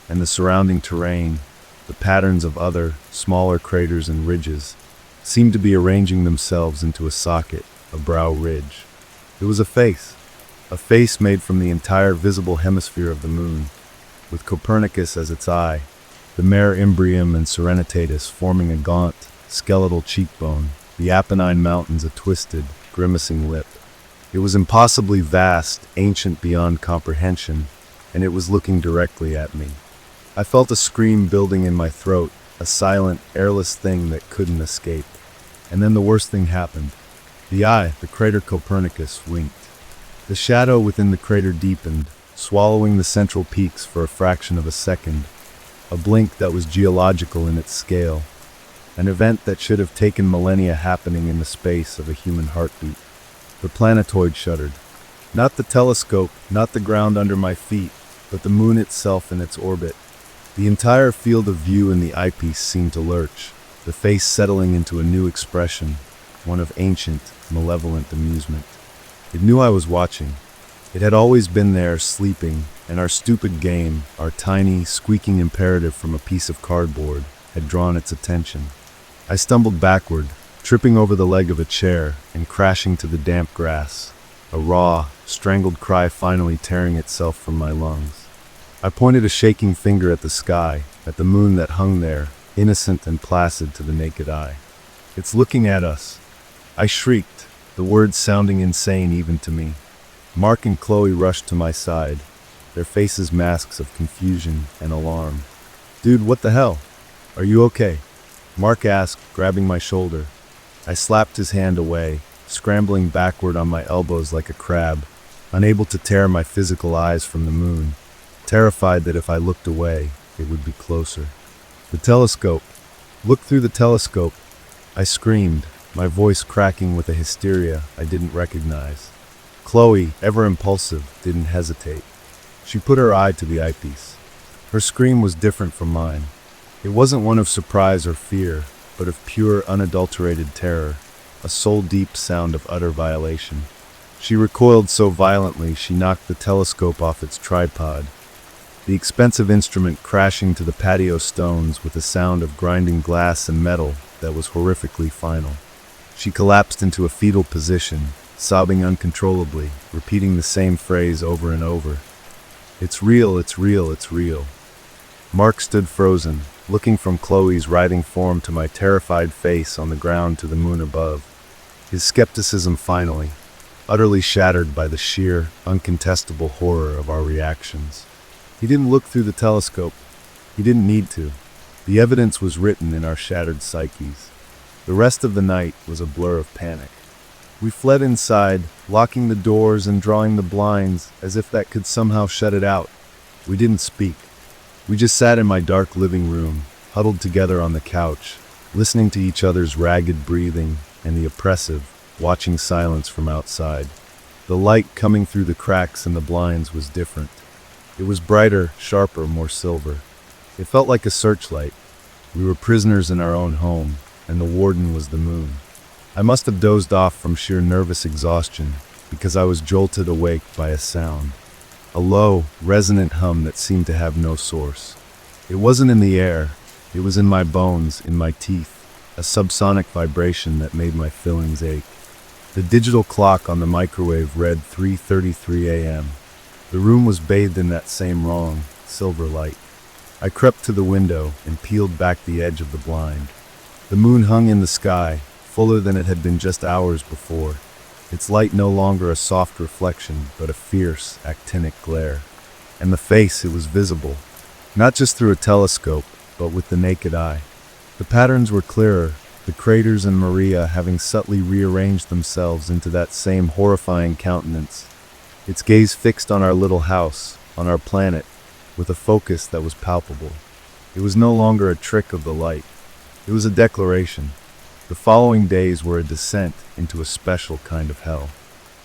and the surrounding terrain, the patterns of other, smaller craters and ridges, seemed to be arranging themselves into a socket, a brow ridge. It was a face made from the entire visible hemisphere of the moon, with Copernicus as its eye, the Mare Imbrium and Serenitatis forming a gaunt, skeletal cheekbone, the Apennine Mountains a twisted, grimacing lip. It was impossibly vast, ancient beyond comprehension, and it was looking directly at me. I felt a scream building in my throat, a silent, airless thing that couldn't escape. And then the worst thing happened. The eye, the crater Copernicus, winked. The shadow within the crater deepened, swallowing the central peaks for a fraction of a second, a blink that was geological in its scale, an event that should have taken millennia happening in the space of a human heartbeat. The planetoid shuddered. Not the telescope, not the ground under my feet, but the moon itself in its orbit. The entire field of view in the eyepiece seemed to lurch, the face settling into a new expression, one of ancient, malevolent amusement. It knew I was watching. It had always been there, sleeping, and our stupid game, our tiny, squeaking imperative from a piece of cardboard, had drawn its attention. I stumbled backward, tripping over the leg of a chair and crashing to the damp grass, a raw, strangled cry finally tearing itself from my lungs. I pointed a shaking finger at the sky, at the moon that hung there, innocent and placid to the naked eye. "It's looking at us." I shrieked, the words sounding insane even to me. Mark and Chloe rushed to my side, their faces masks of confusion and alarm. "Dude, what the hell? Are you okay?" Mark asked, grabbing my shoulder. I slapped his hand away, scrambling backward on my elbows like a crab, unable to tear my physical eyes from the moon, terrified that if I looked away, it would be closer. "The telescope! Look through the telescope!" I screamed, my voice cracking with a hysteria I didn't recognize. Chloe, ever impulsive, didn't hesitate. She put her eye to the eyepiece. Her scream was different from mine. It wasn't one of surprise or fear, but of pure, unadulterated terror, a soul-deep sound of utter violation. She recoiled so violently she knocked the telescope off its tripod, the expensive instrument crashing to the patio stones with a sound of grinding glass and metal that was horrifically final. She collapsed into a fetal position, sobbing uncontrollably, repeating the same phrase over and over. "It's real, it's real, it's real." Mark stood frozen, looking from Chloe's writhing form to my terrified face on the ground to the moon above, his skepticism finally, utterly shattered by the sheer, uncontestable horror of our reactions. He didn't look through the telescope. He didn't need to. The evidence was written in our shattered psyches. The rest of the night was a blur of panic. We fled inside, locking the doors and drawing the blinds as if that could somehow shut it out. We didn't speak. We just sat in my dark living room, huddled together on the couch, listening to each other's ragged breathing and the oppressive, watching silence from outside. The light coming through the cracks in the blinds was different. It was brighter, sharper, more silver. It felt like a searchlight. We were prisoners in our own home, and the warden was the moon. I must have dozed off from sheer nervous exhaustion, because I was jolted awake by a sound. A low, resonant hum that seemed to have no source. It wasn't in the air. It was in my bones, in my teeth, a subsonic vibration that made my fillings ache. The digital clock on the microwave read 3:33 a.m. The room was bathed in that same wrong, silver light. I crept to the window and peeled back the edge of the blind. The moon hung in the sky, fuller than it had been just hours before, its light no longer a soft reflection, but a fierce, actinic glare. And the face, it was visible, not just through a telescope, but with the naked eye. The patterns were clearer, the craters and Maria having subtly rearranged themselves into that same horrifying countenance, its gaze fixed on our little house, on our planet, with a focus that was palpable. It was no longer a trick of the light. It was a declaration. The following days were a descent into a special kind of hell.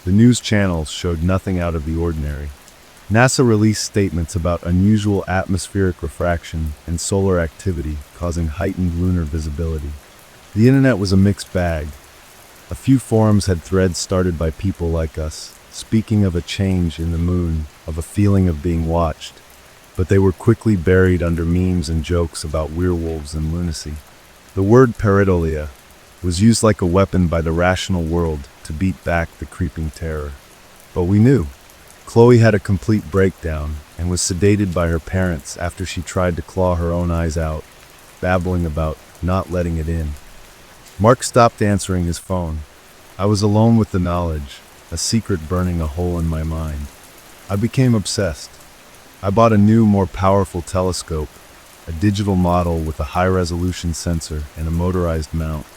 The news channels showed nothing out of the ordinary. NASA released statements about unusual atmospheric refraction and solar activity causing heightened lunar visibility. The internet was a mixed bag. A few forums had threads started by people like us, speaking of a change in the moon, of a feeling of being watched, but they were quickly buried under memes and jokes about werewolves and lunacy. The word pareidolia was used like a weapon by the rational world to beat back the creeping terror. But we knew. Chloe had a complete breakdown and was sedated by her parents after she tried to claw her own eyes out, babbling about not letting it in. Mark stopped answering his phone. I was alone with the knowledge, a secret burning a hole in my mind. I became obsessed. I bought a new, more powerful telescope, a digital model with a high-resolution sensor and a motorized mount,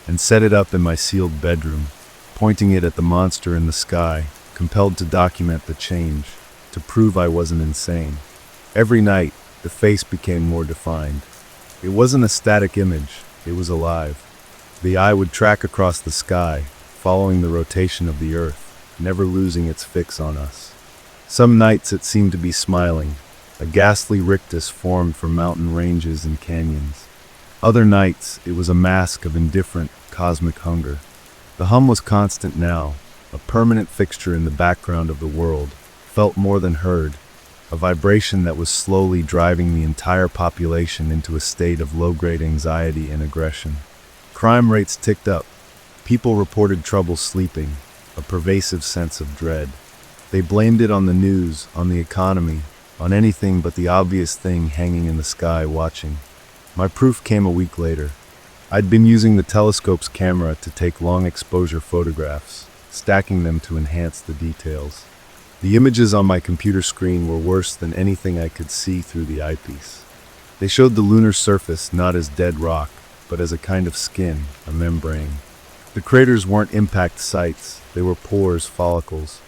and set it up in my sealed bedroom, pointing it at the monster in the sky, compelled to document the change, to prove I wasn't insane. Every night, the face became more defined. It wasn't a static image, it was alive. The eye would track across the sky, following the rotation of the earth, never losing its fix on us. Some nights it seemed to be smiling, a ghastly rictus formed from mountain ranges and canyons. Other nights it was a mask of indifferent, cosmic hunger. The hum was constant now, a permanent fixture in the background of the world, felt more than heard, a vibration that was slowly driving the entire population into a state of low-grade anxiety and aggression. Crime rates ticked up. People reported trouble sleeping, a pervasive sense of dread. They blamed it on the news, on the economy, on anything but the obvious thing hanging in the sky watching. My proof came a week later. I'd been using the telescope's camera to take long exposure photographs, stacking them to enhance the details. The images on my computer screen were worse than anything I could see through the eyepiece. They showed the lunar surface not as dead rock, but as a kind of skin, a membrane. The craters weren't impact sites, they were pores, follicles.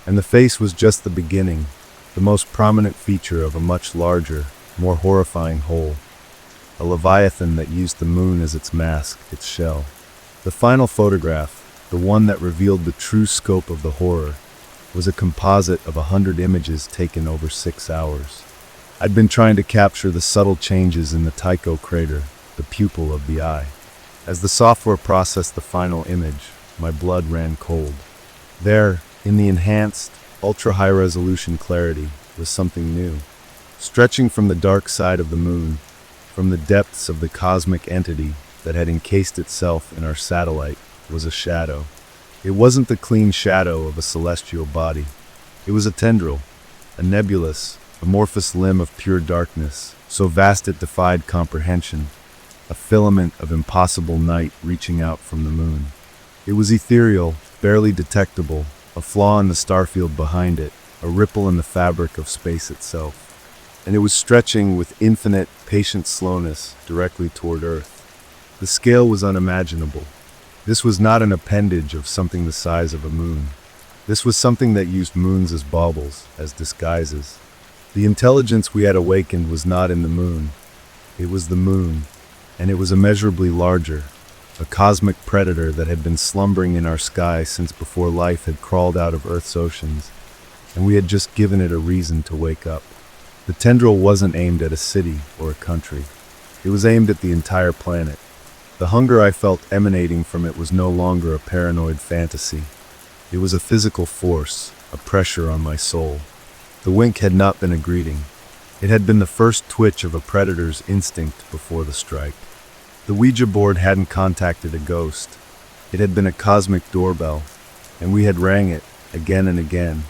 And the face was just the beginning, the most prominent feature of a much larger, more horrifying whole. A leviathan that used the moon as its mask, its shell. The final photograph, the one that revealed the true scope of the horror, was a composite of 100 images taken over 6 hours. I'd been trying to capture the subtle changes in the Tycho crater, the pupil of the eye. As the software processed the final image, my blood ran cold. There, in the enhanced, ultra-high-resolution clarity, was something new. Stretching from the dark side of the moon, from the depths of the cosmic entity that had encased itself in our satellite, was a shadow. It wasn't the clean shadow of a celestial body. It was a tendril, a nebulous, amorphous limb of pure darkness, so vast it defied comprehension, a filament of impossible night reaching out from the moon. It was ethereal, barely detectable, a flaw in the starfield behind it, a ripple in the fabric of space itself. And it was stretching with infinite, patient slowness directly toward Earth. The scale was unimaginable. This was not an appendage of something the size of a moon. This was something that used moons as baubles, as disguises. The intelligence we had awakened was not in the moon. It was the moon, and it was immeasurably larger, a cosmic predator that had been slumbering in our sky since before life had crawled out of Earth's oceans, and we had just given it a reason to wake up. The tendril wasn't aimed at a city or a country. It was aimed at the entire planet. The hunger I felt emanating from it was no longer a paranoid fantasy. It was a physical force, a pressure on my soul. The wink had not been a greeting. It had been the first twitch of a predator's instinct before the strike. The Ouija board hadn't contacted a ghost. It had been a cosmic doorbell, and we had rang it again and again,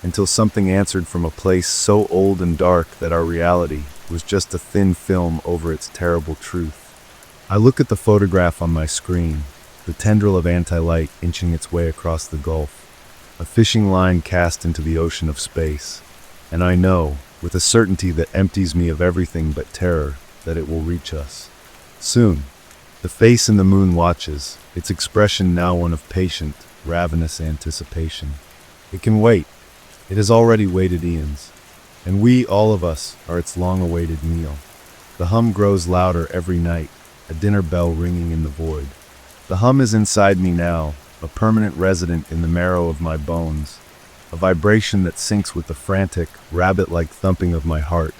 until something answered from a place so old and dark that our reality was just a thin film over its terrible truth. I look at the photograph on my screen, the tendril of anti-light inching its way across the gulf, a fishing line cast into the ocean of space, and I know, with a certainty that empties me of everything but terror, that it will reach us. Soon. The face in the moon watches, its expression now one of patient, ravenous anticipation. It can wait. It has already waited eons, and we, all of us, are its long-awaited meal. The hum grows louder every night, a dinner bell ringing in the void. The hum is inside me now, a permanent resident in the marrow of my bones, a vibration that syncs with the frantic, rabbit-like thumping of my heart,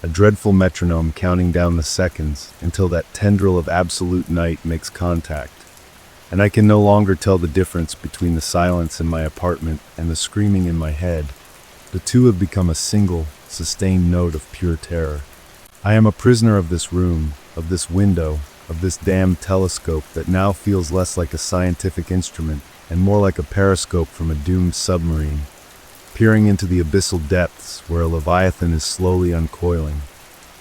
a dreadful metronome counting down the seconds until that tendril of absolute night makes contact, and I can no longer tell the difference between the silence in my apartment and the screaming in my head. The two have become a single, sustained note of pure terror. I am a prisoner of this room, of this window, of this damned telescope that now feels less like a scientific instrument and more like a periscope from a doomed submarine, peering into the abyssal depths where a leviathan is slowly uncoiling.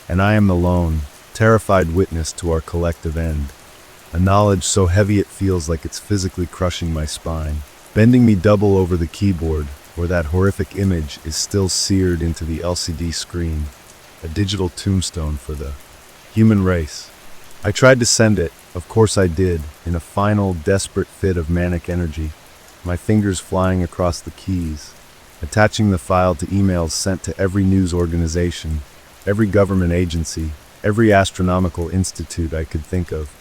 And I am the lone, terrified witness to our collective end, a knowledge so heavy it feels like it's physically crushing my spine, bending me double over the keyboard where that horrific image is still seared into the LCD screen, a digital tombstone for the human race. I tried to send it, of course I did, in a final, desperate fit of manic energy, my fingers flying across the keys, attaching the file to emails sent to every news organization, every government agency, every astronomical institute I could think of.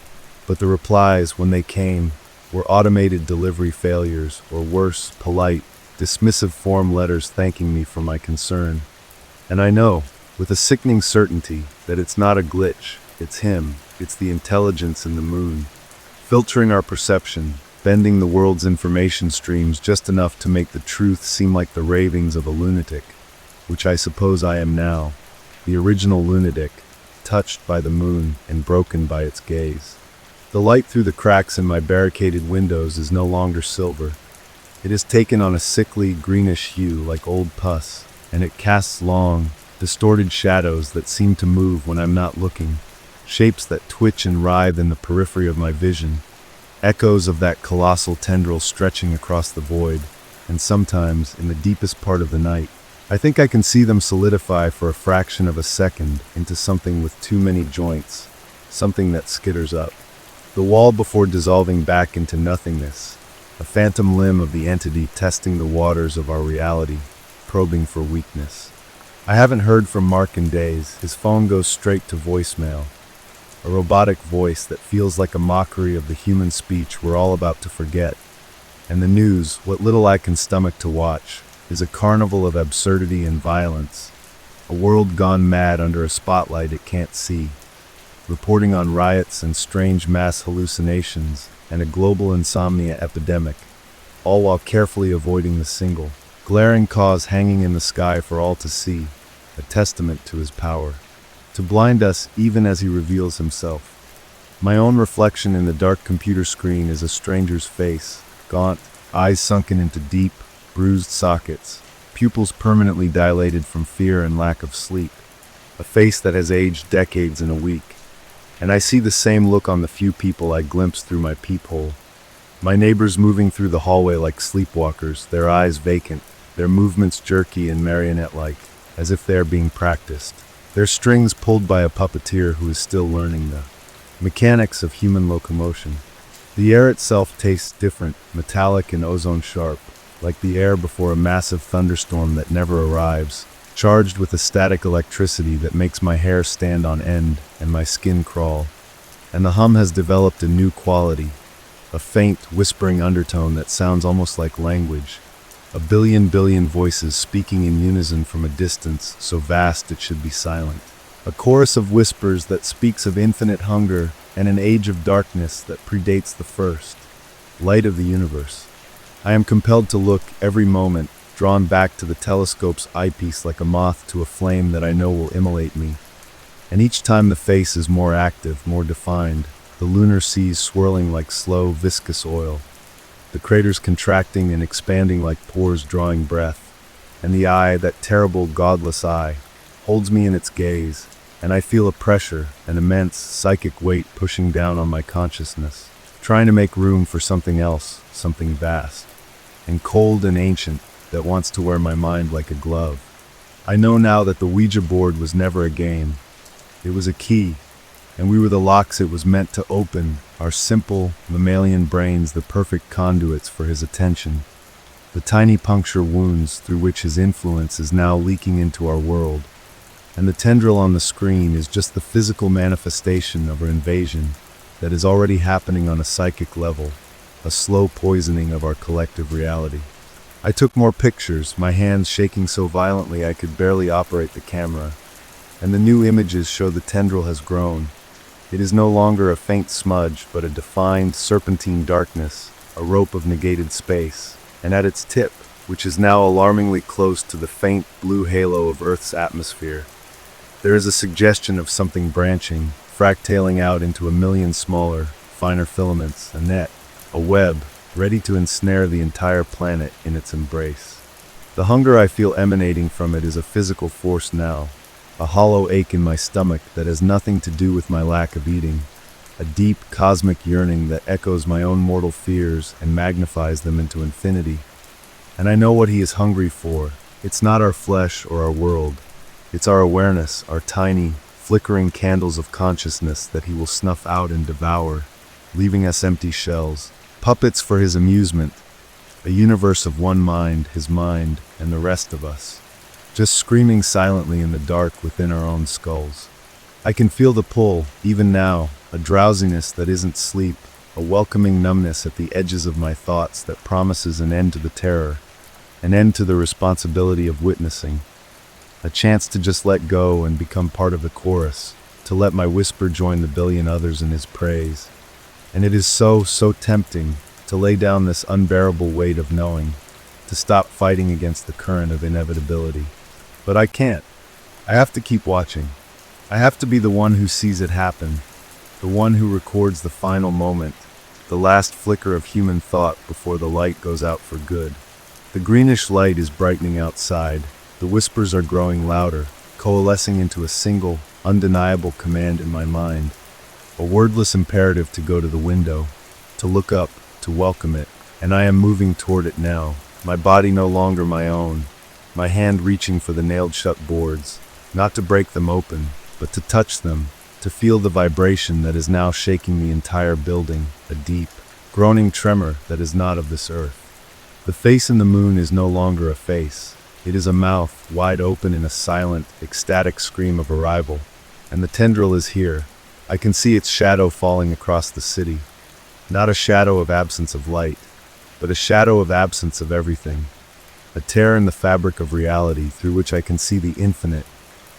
But the replies, when they came, were automated delivery failures, or worse, polite, dismissive form letters thanking me for my concern. And I know, with a sickening certainty, that it's not a glitch, it's him, it's the intelligence in the moon, filtering our perception, bending the world's information streams just enough to make the truth seem like the ravings of a lunatic, which I suppose I am now, the original lunatic, touched by the moon and broken by its gaze. The light through the cracks in my barricaded windows is no longer silver. It has taken on a sickly, greenish hue like old pus, and it casts long, distorted shadows that seem to move when I'm not looking, shapes that twitch and writhe in the periphery of my vision, echoes of that colossal tendril stretching across the void, and sometimes in the deepest part of the night. I think I can see them solidify for a fraction of a second into something with too many joints, something that skitters up. The wall before dissolving back into nothingness, a phantom limb of the entity testing the waters of our reality, probing for weakness. I haven't heard from Mark in days. His phone goes straight to voicemail. A robotic voice that feels like a mockery of the human speech we're all about to forget. And the news, what little I can stomach to watch, is a carnival of absurdity and violence. A world gone mad under a spotlight it can't see. Reporting on riots and strange mass hallucinations and a global insomnia epidemic, all while carefully avoiding the single, glaring cause hanging in the sky for all to see, a testament to his power. To blind us even as he reveals himself. My own reflection in the dark computer screen is a stranger's face, gaunt, eyes sunken into deep, bruised sockets, pupils permanently dilated from fear and lack of sleep. A face that has aged decades in a week. And I see the same look on the few people I glimpse through my peephole. My neighbors moving through the hallway like sleepwalkers, their eyes vacant, their movements jerky and marionette-like, as if they are being practiced. Their strings pulled by a puppeteer who is still learning the mechanics of human locomotion. The air itself tastes different, metallic and ozone-sharp, like the air before a massive thunderstorm that never arrives, charged with a static electricity that makes my hair stand on end and my skin crawl. And the hum has developed a new quality, a faint, whispering undertone that sounds almost like language. A billion voices speaking in unison from a distance so vast it should be silent. A chorus of whispers that speaks of infinite hunger and an age of darkness that predates the first. Light of the universe. I am compelled to look every moment, drawn back to the telescope's eyepiece like a moth to a flame that I know will immolate me. And each time the face is more active, more defined, the lunar seas swirling like slow, viscous oil. The craters contracting and expanding like pores drawing breath, and the eye, that terrible, godless eye, holds me in its gaze, and I feel a pressure, an immense, psychic weight pushing down on my consciousness, trying to make room for something else, something vast, and cold and ancient, that wants to wear my mind like a glove. I know now that the Ouija board was never a game. It was a key, and we were the locks it was meant to open, our simple, mammalian brains the perfect conduits for his attention, the tiny puncture wounds through which his influence is now leaking into our world, and the tendril on the screen is just the physical manifestation of our invasion that is already happening on a psychic level, a slow poisoning of our collective reality. I took more pictures, my hands shaking so violently I could barely operate the camera, and the new images show the tendril has grown. It is no longer a faint smudge, but a defined, serpentine darkness, a rope of negated space, and at its tip, which is now alarmingly close to the faint blue halo of Earth's atmosphere, there is a suggestion of something branching, fractaling out into a million smaller, finer filaments, a net, a web, ready to ensnare the entire planet in its embrace. The hunger I feel emanating from it is a physical force now, a hollow ache in my stomach that has nothing to do with my lack of eating, a deep cosmic yearning that echoes my own mortal fears and magnifies them into infinity. And I know what he is hungry for. It's not our flesh or our world. It's our awareness, our tiny, flickering candles of consciousness that he will snuff out and devour, leaving us empty shells, puppets for his amusement, a universe of one mind, his mind, and the rest of us, just screaming silently in the dark within our own skulls. I can feel the pull, even now, a drowsiness that isn't sleep, a welcoming numbness at the edges of my thoughts that promises an end to the terror, an end to the responsibility of witnessing, a chance to just let go and become part of the chorus, to let my whisper join the billion others in his praise. And it is so tempting to lay down this unbearable weight of knowing, to stop fighting against the current of inevitability. But I can't. I have to keep watching. I have to be the one who sees it happen, the one who records the final moment, the last flicker of human thought before the light goes out for good. The greenish light is brightening outside. The whispers are growing louder, coalescing into a single, undeniable command in my mind, a wordless imperative to go to the window, to look up, to welcome it, and I am moving toward it now, my body no longer my own, my hand reaching for the nailed-shut boards, not to break them open, but to touch them, to feel the vibration that is now shaking the entire building, a deep, groaning tremor that is not of this earth. The face in the moon is no longer a face. It is a mouth, wide open in a silent, ecstatic scream of arrival. And the tendril is here. I can see its shadow falling across the city. Not a shadow of absence of light, but a shadow of absence of everything. A tear in the fabric of reality through which I can see the infinite,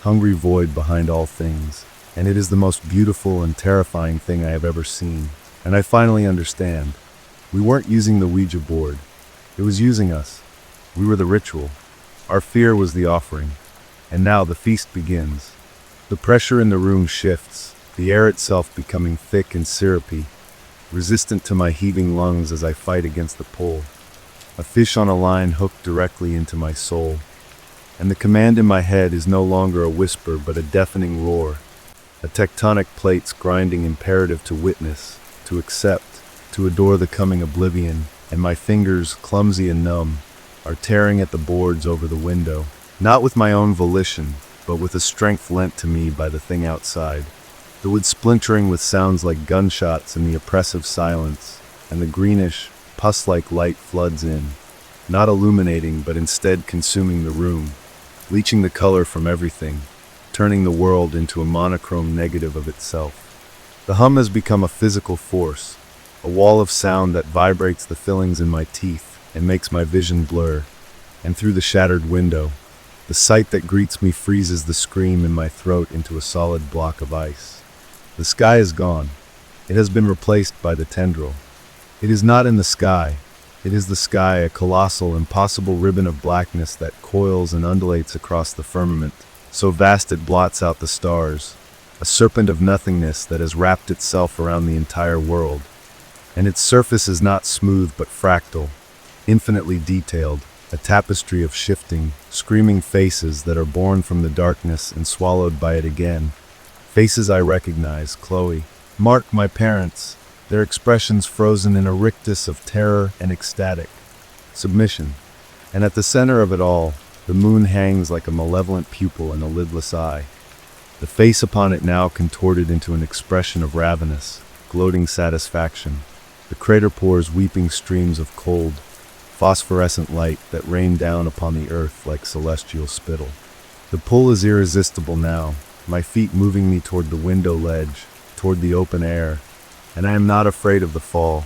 hungry void behind all things. And it is the most beautiful and terrifying thing I have ever seen. And I finally understand. We weren't using the Ouija board. It was using us. We were the ritual. Our fear was the offering. And now the feast begins. The pressure in the room shifts, the air itself becoming thick and syrupy, resistant to my heaving lungs as I fight against the pull. A fish on a line hooked directly into my soul. And the command in my head is no longer a whisper but a deafening roar. A tectonic plates grinding imperative to witness, to accept, to adore the coming oblivion, and my fingers, clumsy and numb, are tearing at the boards over the window, not with my own volition, but with a strength lent to me by the thing outside. The wood splintering with sounds like gunshots in the oppressive silence, and the greenish, pus-like light floods in, not illuminating but instead consuming the room, leaching the color from everything, turning the world into a monochrome negative of itself. The hum has become a physical force, a wall of sound that vibrates the fillings in my teeth and makes my vision blur, and through the shattered window, the sight that greets me freezes the scream in my throat into a solid block of ice. The sky is gone. It has been replaced by the tendril. It is not in the sky. It is the sky, a colossal, impossible ribbon of blackness that coils and undulates across the firmament, so vast it blots out the stars, a serpent of nothingness that has wrapped itself around the entire world. And its surface is not smooth but fractal, infinitely detailed, a tapestry of shifting, screaming faces that are born from the darkness and swallowed by it again. Faces I recognize, Chloe, Mark, my parents, their expressions frozen in a rictus of terror and ecstatic submission. And at the center of it all, the moon hangs like a malevolent pupil in a lidless eye. The face upon it now contorted into an expression of ravenous, gloating satisfaction. The crater pours weeping streams of cold, phosphorescent light that rain down upon the earth like celestial spittle. The pull is irresistible now, my feet moving me toward the window ledge, toward the open air, and I am not afraid of the fall.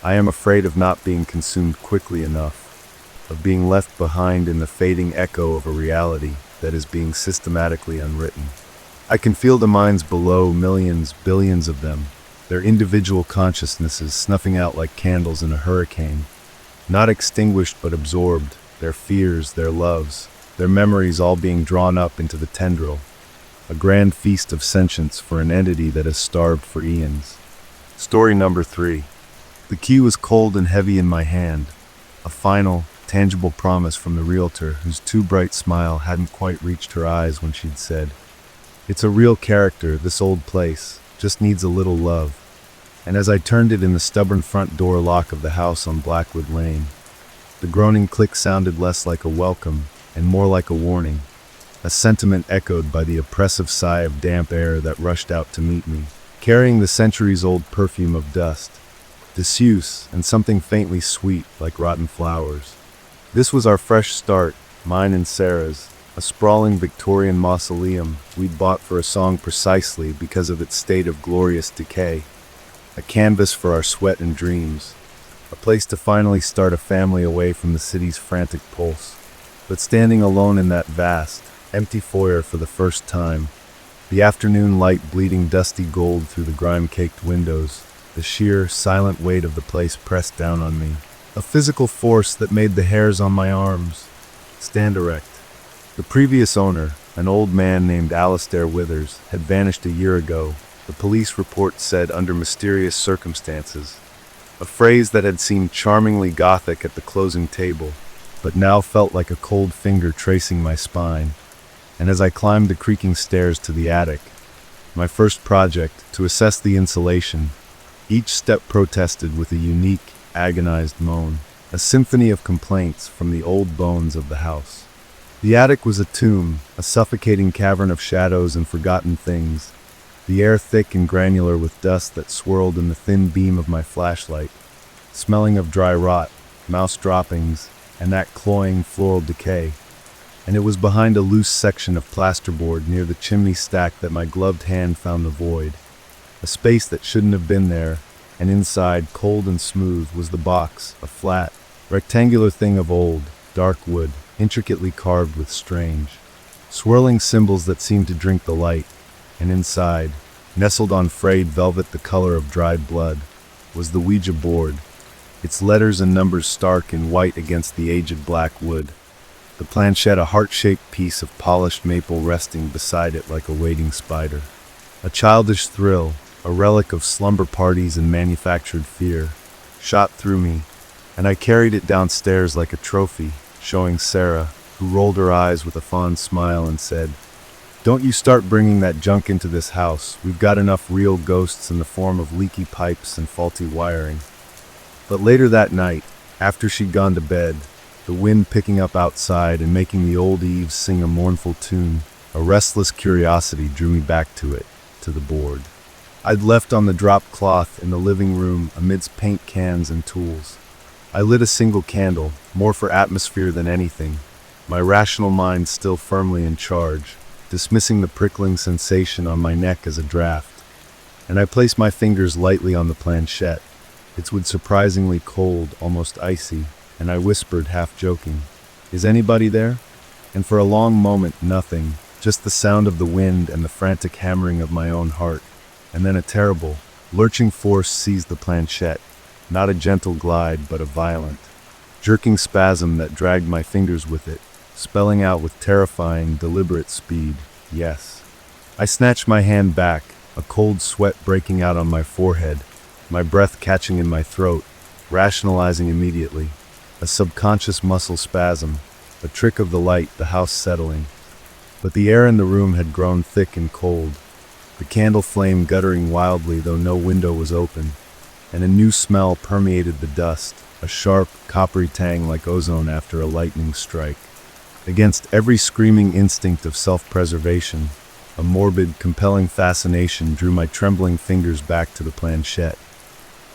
I am afraid of not being consumed quickly enough, of being left behind in the fading echo of a reality that is being systematically unwritten. I can feel the minds below, millions, billions of them, their individual consciousnesses snuffing out like candles in a hurricane, not extinguished but absorbed, their fears, their loves, their memories all being drawn up into the tendril, a grand feast of sentience for an entity that has starved for eons. Story number 3. The key was cold and heavy in my hand, a final, tangible promise from the realtor whose too bright smile hadn't quite reached her eyes when she'd said, "It's a real character, this old place, just needs a little love." And as I turned it in the stubborn front door lock of the house on Blackwood Lane, the groaning click sounded less like a welcome and more like a warning, a sentiment echoed by the oppressive sigh of damp air that rushed out to meet me, carrying the centuries-old perfume of dust, disuse, and something faintly sweet like rotten flowers. This was our fresh start, mine and Sarah's, a sprawling Victorian mausoleum we'd bought for a song precisely because of its state of glorious decay. A canvas for our sweat and dreams, a place to finally start a family away from the city's frantic pulse. But standing alone in that vast, empty foyer for the first time, the afternoon light bleeding dusty gold through the grime-caked windows, the sheer, silent weight of the place pressed down on me, a physical force that made the hairs on my arms stand erect. The previous owner, an old man named Alistair Withers, had vanished a year ago. The police report said under mysterious circumstances, a phrase that had seemed charmingly gothic at the closing table, but now felt like a cold finger tracing my spine. And as I climbed the creaking stairs to the attic, my first project, to assess the insulation, each step protested with a unique, agonized moan. a symphony of complaints from the old bones of the house. The attic was a tomb, a suffocating cavern of shadows and forgotten things, the air thick and granular with dust that swirled in the thin beam of my flashlight, smelling of dry rot, mouse droppings, and that cloying floral decay. And it was behind a loose section of plasterboard near the chimney stack that my gloved hand found the void, a space that shouldn't have been there, and inside, cold and smooth, was the box, a flat, rectangular thing of old, dark wood, intricately carved with strange, swirling symbols that seemed to drink the light, and inside, nestled on frayed velvet the color of dried blood, was the Ouija board, its letters and numbers stark in white against the aged black wood, the planchette a heart-shaped piece of polished maple resting beside it like a waiting spider. A childish thrill, a relic of slumber parties and manufactured fear, shot through me, and I carried it downstairs like a trophy, showing Sarah, who rolled her eyes with a fond smile and said, "Don't you start bringing that junk into this house. We've got enough real ghosts in the form of leaky pipes and faulty wiring." But later that night, after she'd gone to bed, the wind picking up outside and making the old eaves sing a mournful tune, a restless curiosity drew me back to it, to the board. I'd left on the drop cloth in the living room amidst paint cans and tools. I lit a single candle, more for atmosphere than anything, my rational mind still firmly in charge, dismissing the prickling sensation on my neck as a draft. And I placed my fingers lightly on the planchette. Its wood surprisingly cold, almost icy, and I whispered, half joking, "Is anybody there?" And for a long moment, nothing, just the sound of the wind and the frantic hammering of my own heart. And then a terrible, lurching force seized the planchette, not a gentle glide, but a violent, jerking spasm that dragged my fingers with it, spelling out with terrifying, deliberate speed, "Yes." I snatched my hand back, a cold sweat breaking out on my forehead, my breath catching in my throat, rationalizing immediately. A subconscious muscle spasm, a trick of the light, the house settling. But the air in the room had grown thick and cold, the candle flame guttering wildly though no window was open, and a new smell permeated the dust, a sharp, coppery tang like ozone after a lightning strike. Against every screaming instinct of self-preservation, a morbid, compelling fascination drew my trembling fingers back to the planchette,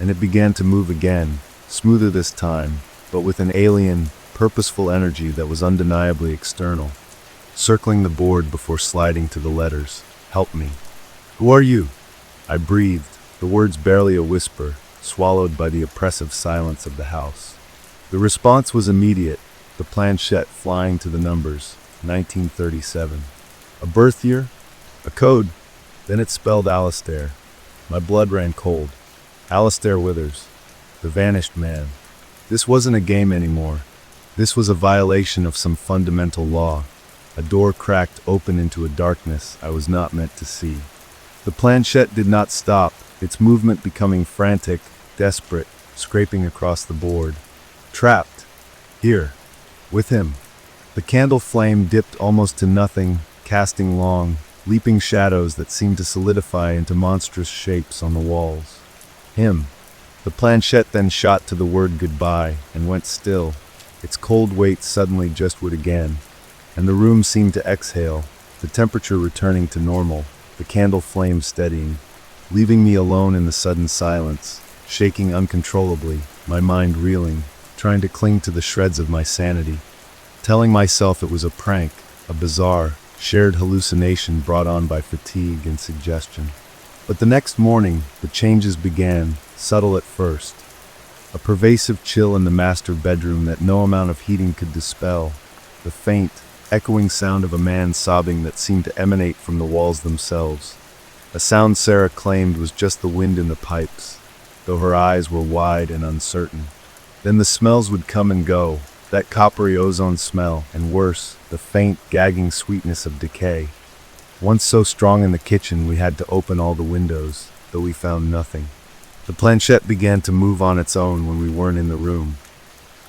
and it began to move again, smoother this time, but with an alien, purposeful energy that was undeniably external, circling the board before sliding to the letters. "Help me." "Who are you?" I breathed, the words barely a whisper, swallowed by the oppressive silence of the house. The response was immediate, the planchette flying to the numbers, 1937. A birth year? A code? Then it spelled Alistair. My blood ran cold. Alistair Withers, the vanished man. This wasn't a game anymore. This was a violation of some fundamental law, a door cracked open into a darkness I was not meant to see. The planchette did not stop, its movement becoming frantic, desperate, scraping across the board. Trapped. Here. With him. The candle flame dipped almost to nothing, casting long, leaping shadows that seemed to solidify into monstrous shapes on the walls. Him. The planchette then shot to the word goodbye and went still, its cold weight suddenly just would again, and the room seemed to exhale, the temperature returning to normal, the candle flame steadying, leaving me alone in the sudden silence, shaking uncontrollably, my mind reeling, trying to cling to the shreds of my sanity, telling myself it was a prank, a bizarre, shared hallucination brought on by fatigue and suggestion. But the next morning, the changes began, subtle at first. A pervasive chill in the master bedroom that no amount of heating could dispel. The faint, echoing sound of a man sobbing that seemed to emanate from the walls themselves. A sound Sarah claimed was just the wind in the pipes, though her eyes were wide and uncertain. Then the smells would come and go, that coppery ozone smell, and worse, the faint, gagging sweetness of decay. Once so strong in the kitchen we had to open all the windows, though we found nothing. The planchette began to move on its own when we weren't in the room.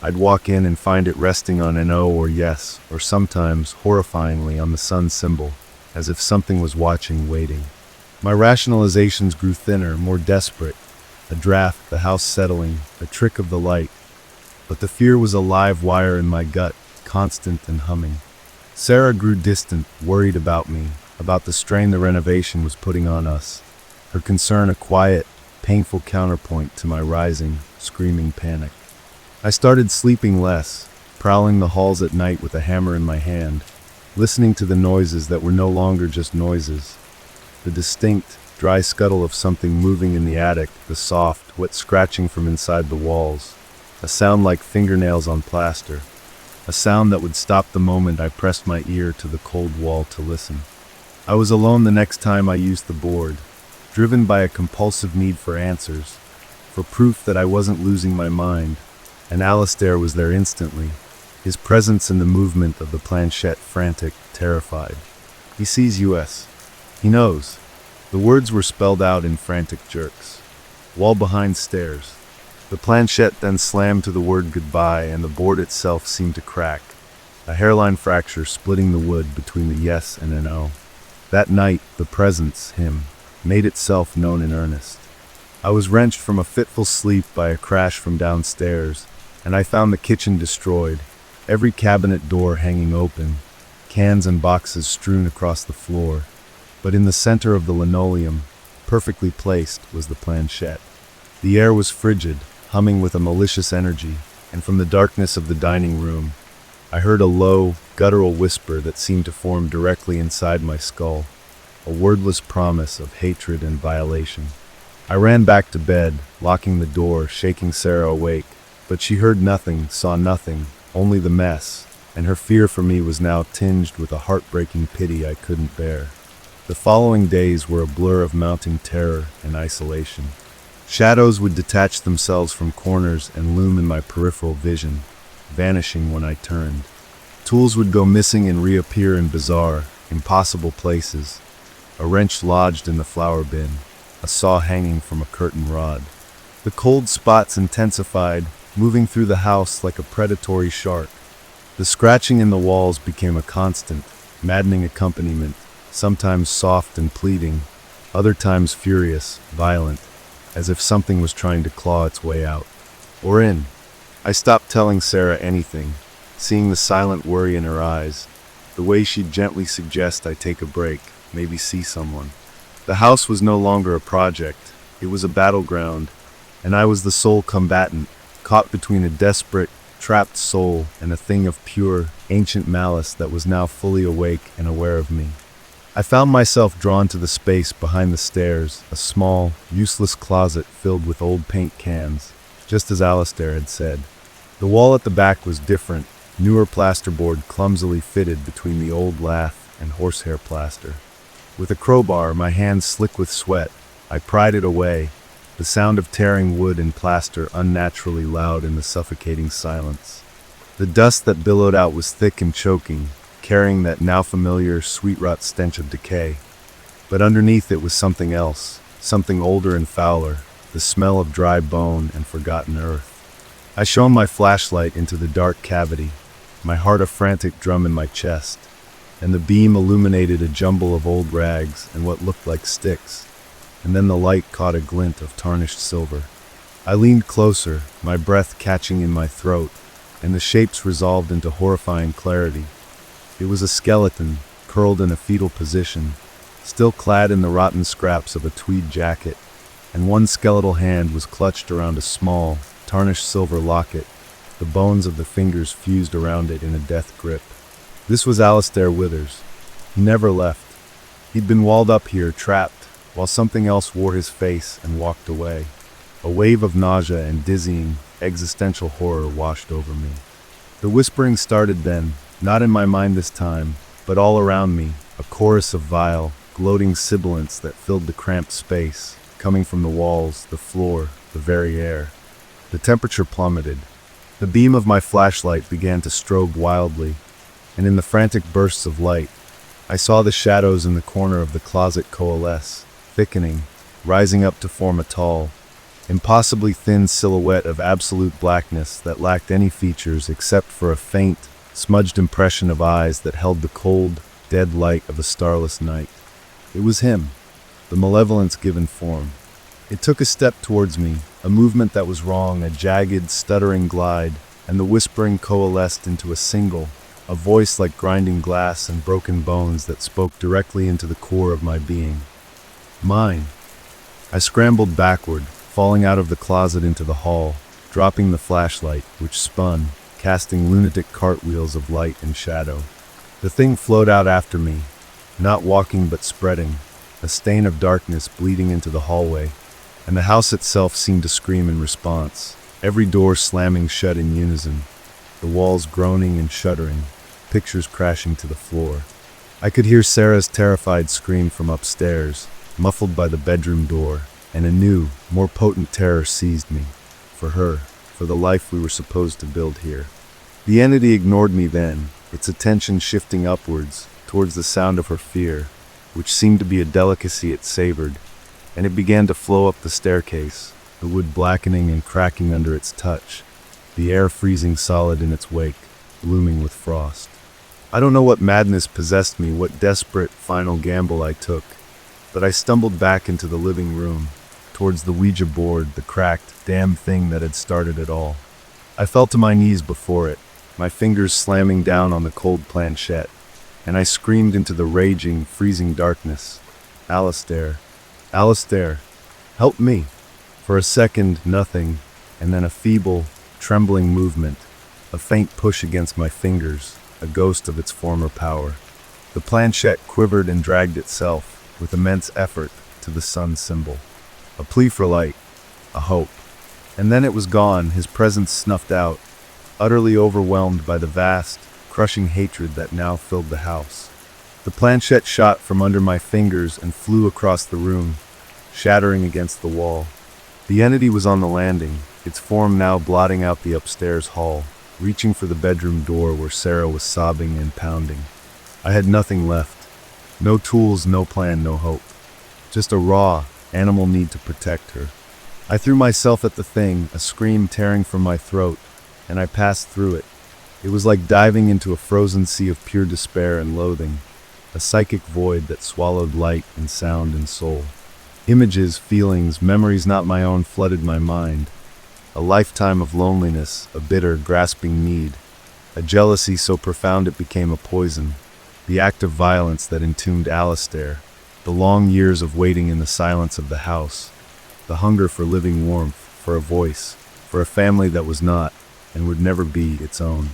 I'd walk in and find it resting on an O or yes, or sometimes, horrifyingly, on the sun symbol, as if something was watching, waiting. My rationalizations grew thinner, more desperate. A draft, the house settling, a trick of the light. but the fear was a live wire in my gut, constant and humming. Sarah grew distant, worried about me, about the strain the renovation was putting on us, her concern a quiet, painful counterpoint to my rising, screaming panic. I started sleeping less, prowling the halls at night with a hammer in my hand, listening to the noises that were no longer just noises. The distinct, dry scuttle of something moving in the attic, the soft, wet scratching from inside the walls, a sound like fingernails on plaster, a sound that would stop the moment I pressed my ear to the cold wall to listen. I was alone the next time I used the board, driven by a compulsive need for answers, for proof that I wasn't losing my mind, and Alistair was there instantly, his presence and the movement of the planchette frantic, terrified. He sees us. He knows. The words were spelled out in frantic jerks. Wall behind stairs. The planchette then slammed to the word goodbye, and the board itself seemed to crack, a hairline fracture splitting the wood between the yes and an O. That night, the presence, him, made itself known in earnest. I was wrenched from a fitful sleep by a crash from downstairs, and I found the kitchen destroyed, every cabinet door hanging open, cans and boxes strewn across the floor. But in the center of the linoleum, perfectly placed, was the planchette. The air was frigid, humming with a malicious energy, and from the darkness of the dining room, I heard a low, guttural whisper that seemed to form directly inside my skull, a wordless promise of hatred and violation. I ran back to bed, locking the door, shaking Sarah awake, but she heard nothing, saw nothing, only the mess, and her fear for me was now tinged with a heartbreaking pity I couldn't bear. The following days were a blur of mounting terror and isolation. Shadows would detach themselves from corners and loom in my peripheral vision, vanishing when I turned. Tools would go missing and reappear in bizarre, impossible places. A wrench lodged in the flour bin, a saw hanging from a curtain rod. The cold spots intensified, moving through the house like a predatory shark. The scratching in the walls became a constant, maddening accompaniment, sometimes soft and pleading, other times furious, violent, as if something was trying to claw its way out. Or in. I stopped telling Sarah anything, seeing the silent worry in her eyes, the way she'd gently suggest I take a break, maybe see someone. The house was no longer a project, it was a battleground, and I was the sole combatant, caught between a desperate, trapped soul and a thing of pure, ancient malice that was now fully awake and aware of me. I found myself drawn to the space behind the stairs, a small, useless closet filled with old paint cans, just as Alistair had said. The wall at the back was different, newer plasterboard clumsily fitted between the old lath and horsehair plaster. With a crowbar, my hands slick with sweat, I pried it away, the sound of tearing wood and plaster unnaturally loud in the suffocating silence. The dust that billowed out was thick and choking, carrying that now familiar sweet-rot stench of decay. But underneath it was something else, something older and fouler, the smell of dry bone and forgotten earth. I shone my flashlight into the dark cavity, my heart a frantic drum in my chest, and the beam illuminated a jumble of old rags and what looked like sticks, and then the light caught a glint of tarnished silver. I leaned closer, my breath catching in my throat, and the shapes resolved into horrifying clarity. It was a skeleton, curled in a fetal position, still clad in the rotten scraps of a tweed jacket, and one skeletal hand was clutched around a small, tarnished silver locket, the bones of the fingers fused around it in a death grip. This was Alistair Withers. He never left. He'd been walled up here, trapped, while something else wore his face and walked away. A wave of nausea and dizzying, existential horror washed over me. The whispering started then, not in my mind this time, but all around me, a chorus of vile, gloating sibilants that filled the cramped space, coming from the walls, the floor, the very air. The temperature plummeted. The beam of my flashlight began to strobe wildly, and in the frantic bursts of light, I saw the shadows in the corner of the closet coalesce, thickening, rising up to form a tall, impossibly thin silhouette of absolute blackness that lacked any features except for a faint, smudged impression of eyes that held the cold, dead light of a starless night. It was him, the malevolence given form. It took a step towards me, a movement that was wrong, a jagged, stuttering glide, and the whispering coalesced into a single, a voice like grinding glass and broken bones that spoke directly into the core of my being. Mine. I scrambled backward, falling out of the closet into the hall, dropping the flashlight, which spun, casting lunatic cartwheels of light and shadow. The thing flowed out after me, not walking but spreading, a stain of darkness bleeding into the hallway, and the house itself seemed to scream in response, every door slamming shut in unison, the walls groaning and shuddering, pictures crashing to the floor. I could hear Sarah's terrified scream from upstairs, muffled by the bedroom door, and a new, more potent terror seized me. For her, for the life we were supposed to build here. The entity ignored me then, its attention shifting upwards, towards the sound of her fear, which seemed to be a delicacy it savored, and it began to flow up the staircase, the wood blackening and cracking under its touch, the air freezing solid in its wake, blooming with frost. I don't know what madness possessed me, what desperate, final gamble I took, but I stumbled back into the living room, towards the Ouija board, the cracked, damned thing that had started it all. I fell to my knees before it, my fingers slamming down on the cold planchette, and I screamed into the raging, freezing darkness, "Alistair, Alistair, help me!" For a second, nothing, and then a feeble, trembling movement, a faint push against my fingers, a ghost of its former power. The planchette quivered and dragged itself, with immense effort, to the sun symbol. A plea for light, a hope. And then it was gone, his presence snuffed out, utterly overwhelmed by the vast, crushing hatred that now filled the house. The planchette shot from under my fingers and flew across the room, shattering against the wall. The entity was on the landing, its form now blotting out the upstairs hall, reaching for the bedroom door where Sarah was sobbing and pounding. I had nothing left. No tools, no plan, no hope. Just a raw, animal need to protect her. I threw myself at the thing, a scream tearing from my throat, and I passed through it. It was like diving into a frozen sea of pure despair and loathing, a psychic void that swallowed light and sound and soul. Images, feelings, memories not my own flooded my mind. A lifetime of loneliness, a bitter, grasping need, a jealousy so profound it became a poison, the act of violence that entombed Alistair, the long years of waiting in the silence of the house, the hunger for living warmth, for a voice, for a family that was not, and would never be, its own.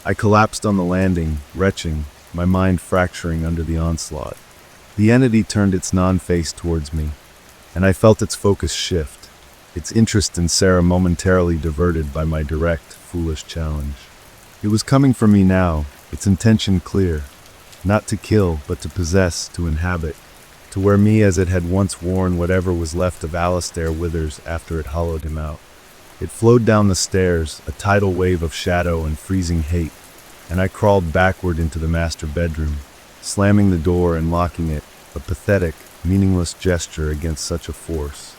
I collapsed on the landing, retching, my mind fracturing under the onslaught. The entity turned its non-face towards me, and I felt its focus shift, its interest in Sarah momentarily diverted by my direct, foolish challenge. It was coming for me now, its intention clear, not to kill, but to possess, to inhabit, to wear me as it had once worn whatever was left of Alistair Withers after it hollowed him out. It flowed down the stairs, a tidal wave of shadow and freezing hate, and I crawled backward into the master bedroom, slamming the door and locking it, a pathetic, meaningless gesture against such a force.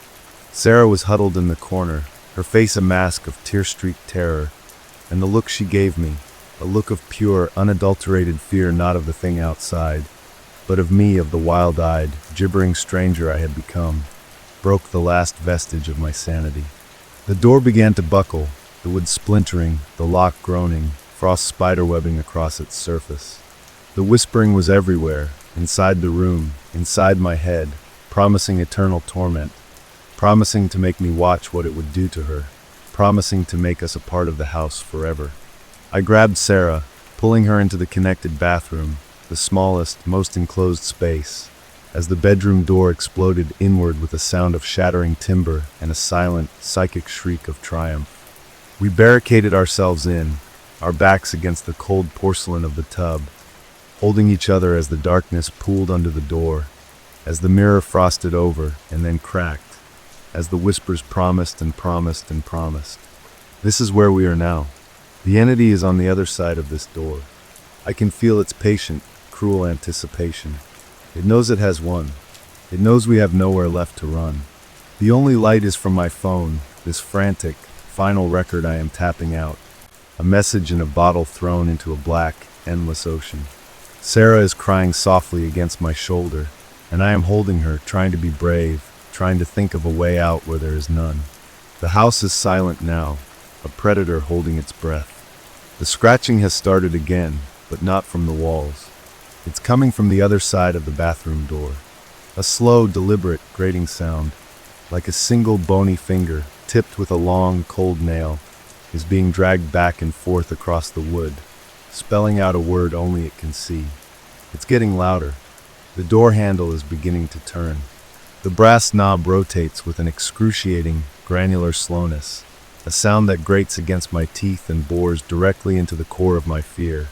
Sarah was huddled in the corner, her face a mask of tear-streaked terror, and the look she gave me, a look of pure, unadulterated fear, not of the thing outside, but of me, of the wild-eyed, gibbering stranger I had become, broke the last vestige of my sanity. The door began to buckle, the wood splintering, the lock groaning, frost spiderwebbing across its surface. The whispering was everywhere, inside the room, inside my head, promising eternal torment, promising to make me watch what it would do to her, promising to make us a part of the house forever. I grabbed Sarah, pulling her into the connected bathroom, the smallest, most enclosed space, as the bedroom door exploded inward with a sound of shattering timber and a silent, psychic shriek of triumph. We barricaded ourselves in, our backs against the cold porcelain of the tub, holding each other as the darkness pooled under the door, as the mirror frosted over and then cracked, as the whispers promised and promised and promised. This is where we are now. The entity is on the other side of this door. I can feel its patient, cruel anticipation. It knows it has won. It knows we have nowhere left to run. The only light is from my phone, this frantic, final record I am tapping out, a message in a bottle thrown into a black, endless ocean. Sarah is crying softly against my shoulder, and I am holding her, trying to be brave, trying to think of a way out where there is none. The house is silent now, a predator holding its breath. The scratching has started again, but not from the walls. It's coming from the other side of the bathroom door. A slow, deliberate, grating sound, like a single bony finger, tipped with a long, cold nail, is being dragged back and forth across the wood, spelling out a word only it can see. It's getting louder. The door handle is beginning to turn. The brass knob rotates with an excruciating, granular slowness, a sound that grates against my teeth and bores directly into the core of my fear.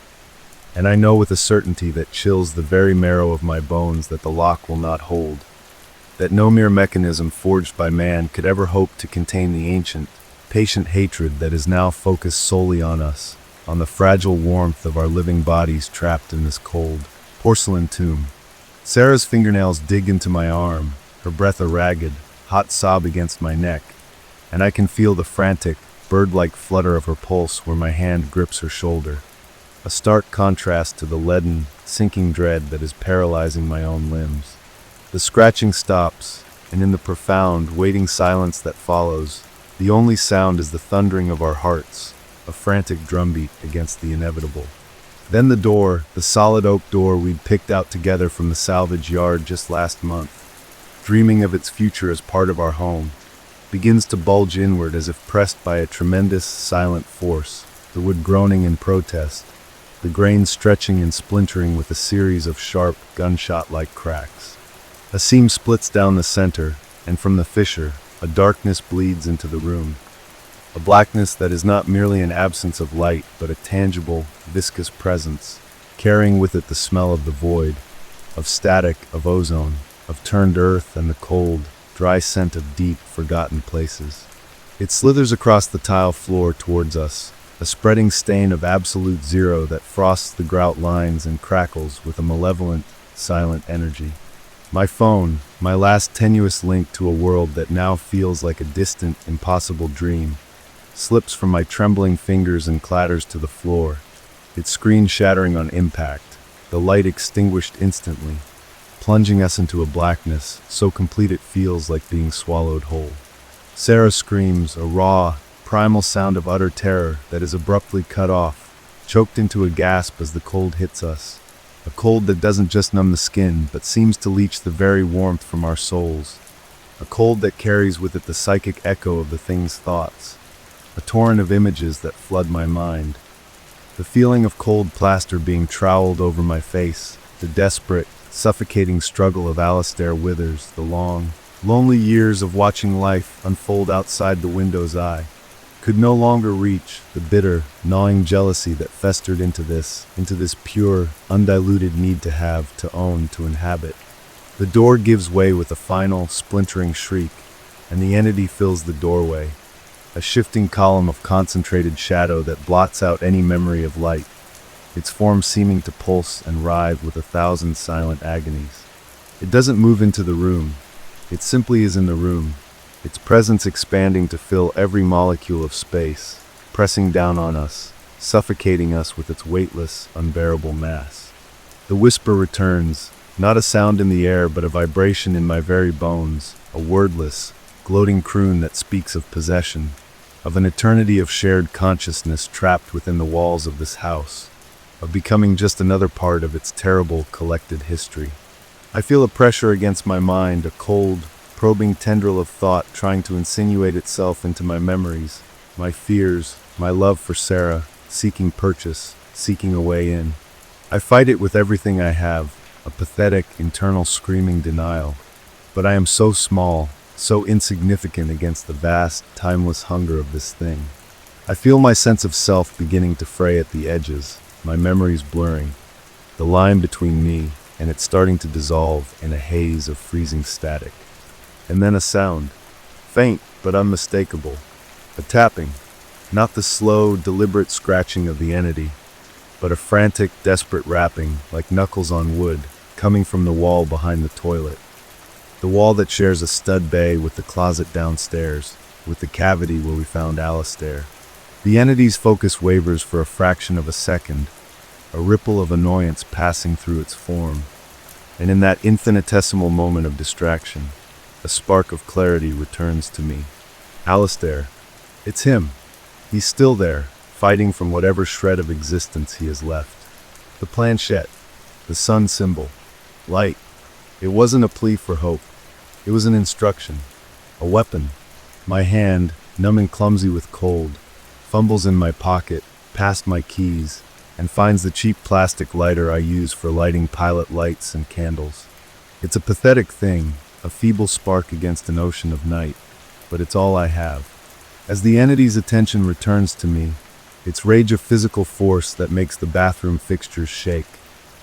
And I know with a certainty that chills the very marrow of my bones that the lock will not hold, that no mere mechanism forged by man could ever hope to contain the ancient, patient hatred that is now focused solely on us, on the fragile warmth of our living bodies trapped in this cold, porcelain tomb. Sarah's fingernails dig into my arm, her breath a ragged, hot sob against my neck, and I can feel the frantic, bird-like flutter of her pulse where my hand grips her shoulder. A stark contrast to the leaden, sinking dread that is paralyzing my own limbs. The scratching stops, and in the profound, waiting silence that follows, the only sound is the thundering of our hearts, a frantic drumbeat against the inevitable. Then the door, the solid oak door we'd picked out together from the salvage yard just last month, dreaming of its future as part of our home, begins to bulge inward as if pressed by a tremendous, silent force, the wood groaning in protest, the grain stretching and splintering with a series of sharp, gunshot-like cracks. A seam splits down the center, and from the fissure, a darkness bleeds into the room. A blackness that is not merely an absence of light, but a tangible, viscous presence, carrying with it the smell of the void, of static, of ozone, of turned earth and the cold, dry scent of deep, forgotten places. It slithers across the tile floor towards us, a spreading stain of absolute zero that frosts the grout lines and crackles with a malevolent, silent energy. My phone, my last tenuous link to a world that now feels like a distant, impossible dream, slips from my trembling fingers and clatters to the floor, its screen shattering on impact, the light extinguished instantly, plunging us into a blackness so complete it feels like being swallowed whole. Sarah screams, a raw, primal sound of utter terror that is abruptly cut off, choked into a gasp as the cold hits us. A cold that doesn't just numb the skin, but seems to leach the very warmth from our souls. A cold that carries with it the psychic echo of the thing's thoughts. A torrent of images that flood my mind. The feeling of cold plaster being troweled over my face, the desperate, suffocating struggle of Alistair Withers, the long, lonely years of watching life unfold outside the window's eye, could no longer reach the bitter, gnawing jealousy that festered into this pure, undiluted need to have, to own, to inhabit. The door gives way with a final, splintering shriek, and the entity fills the doorway, a shifting column of concentrated shadow that blots out any memory of light, its form seeming to pulse and writhe with 1,000 silent agonies. It doesn't move into the room. It simply is in the room, its presence expanding to fill every molecule of space, pressing down on us, suffocating us with its weightless, unbearable mass. The whisper returns, not a sound in the air but a vibration in my very bones, a wordless, gloating croon that speaks of possession, of an eternity of shared consciousness trapped within the walls of this house, of becoming just another part of its terrible, collected history. I feel a pressure against my mind, a cold, probing tendril of thought trying to insinuate itself into my memories, my fears, my love for Sarah, seeking purchase, seeking a way in. I fight it with everything I have, a pathetic, internal screaming denial. But I am so small, so insignificant against the vast, timeless hunger of this thing. I feel my sense of self beginning to fray at the edges, my memories blurring, the line between me and it starting to dissolve in a haze of freezing static. And then a sound, faint but unmistakable, a tapping, not the slow, deliberate scratching of the entity, but a frantic, desperate rapping, like knuckles on wood, coming from the wall behind the toilet. The wall that shares a stud bay with the closet downstairs, with the cavity where we found Alistair. The entity's focus wavers for a fraction of a second, a ripple of annoyance passing through its form. And in that infinitesimal moment of distraction, a spark of clarity returns to me. Alistair. It's him. He's still there, fighting from whatever shred of existence he has left. The planchette, the sun symbol, light. It wasn't a plea for hope. It was an instruction, a weapon. My hand, numb and clumsy with cold, fumbles in my pocket, past my keys, and finds the cheap plastic lighter I use for lighting pilot lights and candles. It's a pathetic thing, a feeble spark against an ocean of night, but it's all I have. As the entity's attention returns to me, its rage of physical force that makes the bathroom fixtures shake.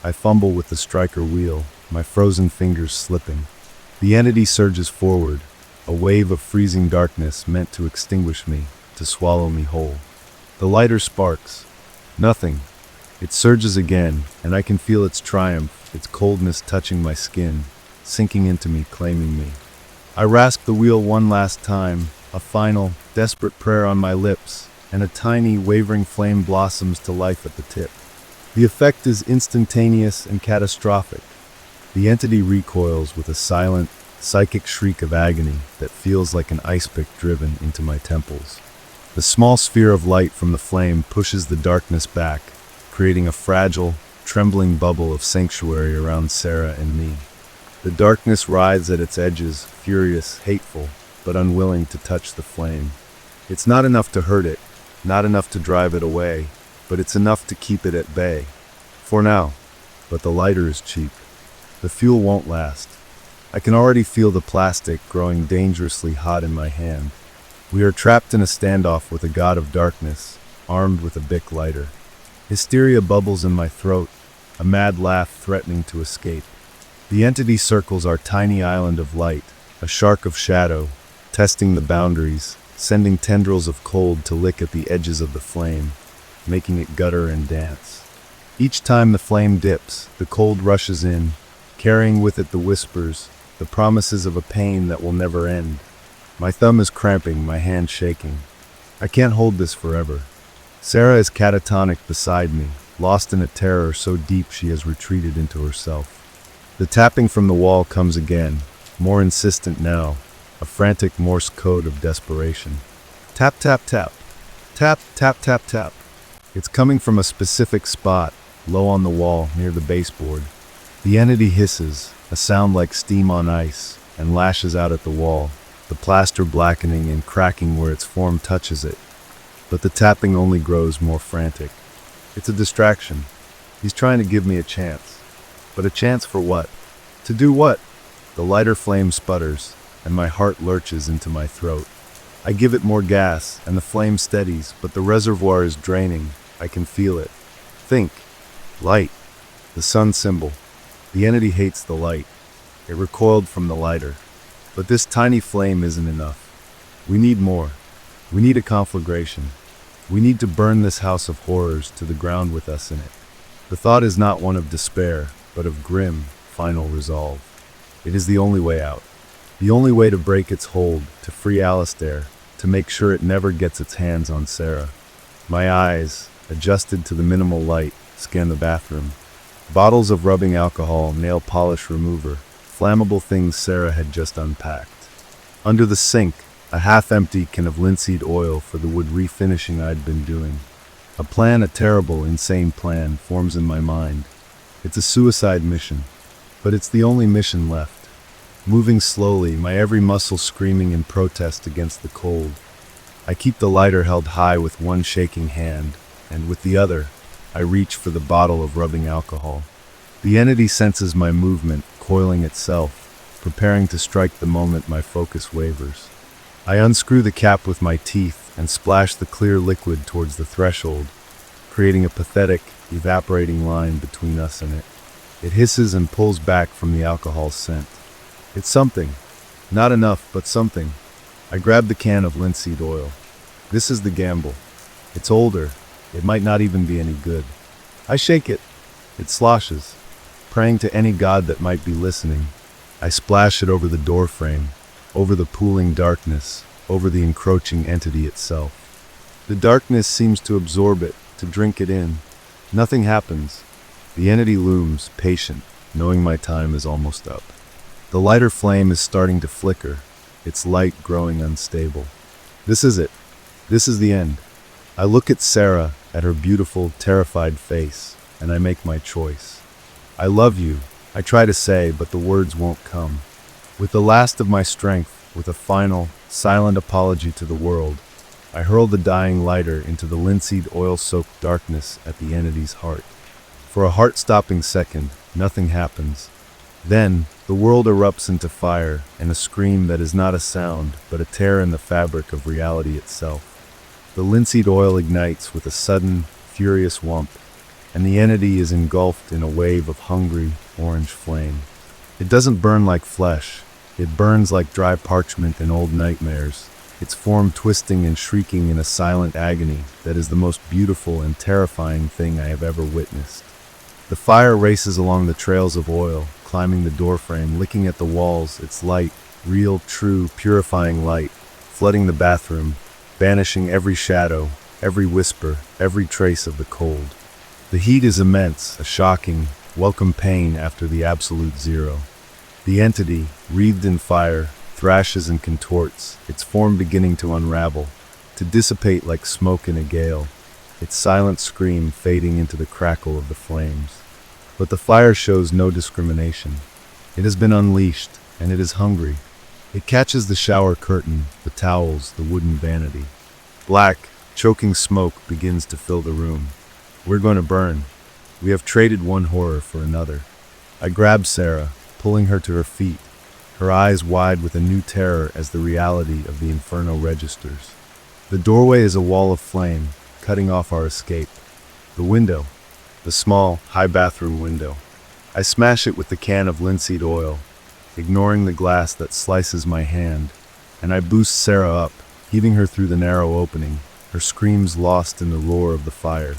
I fumble with the striker wheel, my frozen fingers slipping. The entity surges forward, a wave of freezing darkness meant to extinguish me, to swallow me whole. The lighter sparks. Nothing. It surges again, and I can feel its triumph, its coldness touching my skin, sinking into me, claiming me. I rasp the wheel one last time, a final, desperate prayer on my lips, and a tiny, wavering flame blossoms to life at the tip. The effect is instantaneous and catastrophic. The entity recoils with a silent, psychic shriek of agony that feels like an ice pick driven into my temples. The small sphere of light from the flame pushes the darkness back, creating a fragile, trembling bubble of sanctuary around Sarah and me. The darkness writhes at its edges, furious, hateful, but unwilling to touch the flame. It's not enough to hurt it, not enough to drive it away, but it's enough to keep it at bay. For now. But the lighter is cheap. The fuel won't last. I can already feel the plastic growing dangerously hot in my hand. We are trapped in a standoff with a god of darkness, armed with a Bic lighter. Hysteria bubbles in my throat, a mad laugh threatening to escape. The entity circles our tiny island of light, a shark of shadow, testing the boundaries, sending tendrils of cold to lick at the edges of the flame, making it gutter and dance. Each time the flame dips, the cold rushes in, carrying with it the whispers, the promises of a pain that will never end. My thumb is cramping, my hand shaking. I can't hold this forever. Sarah is catatonic beside me, lost in a terror so deep she has retreated into herself. The tapping from the wall comes again, more insistent now, a frantic Morse code of desperation. Tap, tap, tap. Tap, tap, tap, tap. It's coming from a specific spot, low on the wall, near the baseboard. The entity hisses, a sound like steam on ice, and lashes out at the wall, the plaster blackening and cracking where its form touches it. But the tapping only grows more frantic. It's a distraction. He's trying to give me a chance. But a chance for what? To do what? The lighter flame sputters, and my heart lurches into my throat. I give it more gas, and the flame steadies, but the reservoir is draining. I can feel it. Think. Light. The sun symbol. The entity hates the light. It recoiled from the lighter. But this tiny flame isn't enough. We need more. We need a conflagration. We need to burn this house of horrors to the ground with us in it. The thought is not one of despair, but of grim, final resolve. It is the only way out. The only way to break its hold, to free Alistair, to make sure it never gets its hands on Sarah. My eyes, adjusted to the minimal light, scan the bathroom. Bottles of rubbing alcohol, nail polish remover, flammable things Sarah had just unpacked. Under the sink, a half-empty can of linseed oil for the wood refinishing I'd been doing. A plan, a terrible, insane plan, forms in my mind. It's a suicide mission, but it's the only mission left. Moving slowly, my every muscle screaming in protest against the cold. I keep the lighter held high with one shaking hand, and with the other, I reach for the bottle of rubbing alcohol. The entity senses my movement, coiling itself, preparing to strike the moment my focus wavers. I unscrew the cap with my teeth and splash the clear liquid towards the threshold, creating a pathetic, evaporating line between us and it. It hisses and pulls back from the alcohol's scent. It's something. Not enough, but something. I grab the can of linseed oil. This is the gamble. It's older. It might not even be any good. I shake it. It sloshes. Praying to any god that might be listening, I splash it over the doorframe, over the pooling darkness, over the encroaching entity itself. The darkness seems to absorb it, to drink it in. Nothing happens. The entity looms, patient, knowing my time is almost up. The lighter flame is starting to flicker, its light growing unstable. This is it. This is the end. I look at Sarah, at her beautiful, terrified face, and I make my choice. I love you, I try to say, but the words won't come. With the last of my strength, with a final, silent apology to the world, I hurl the dying lighter into the linseed oil-soaked darkness at the entity's heart. For a heart-stopping second, nothing happens. Then, the world erupts into fire, and a scream that is not a sound, but a tear in the fabric of reality itself. The linseed oil ignites with a sudden, furious whomp, and the entity is engulfed in a wave of hungry, orange flame. It doesn't burn like flesh. It burns like dry parchment in old nightmares, its form twisting and shrieking in a silent agony that is the most beautiful and terrifying thing I have ever witnessed. The fire races along the trails of oil, climbing the doorframe, licking at the walls, its light, real, true, purifying light, flooding the bathroom, banishing every shadow, every whisper, every trace of the cold. The heat is immense, a shocking, welcome pain after the absolute zero. The entity, wreathed in fire, thrashes and contorts, its form beginning to unravel, to dissipate like smoke in a gale, its silent scream fading into the crackle of the flames. But the fire shows no discrimination. It has been unleashed, and it is hungry. It catches the shower curtain, the towels, the wooden vanity. Black, choking smoke begins to fill the room. We're going to burn. We have traded one horror for another. I grab Sarah, pulling her to her feet, her eyes wide with a new terror as the reality of the inferno registers. The doorway is a wall of flame, cutting off our escape. The window, the small, high bathroom window. I smash it with the can of linseed oil, ignoring the glass that slices my hand, and I boost Sarah up, heaving her through the narrow opening, her screams lost in the roar of the fire.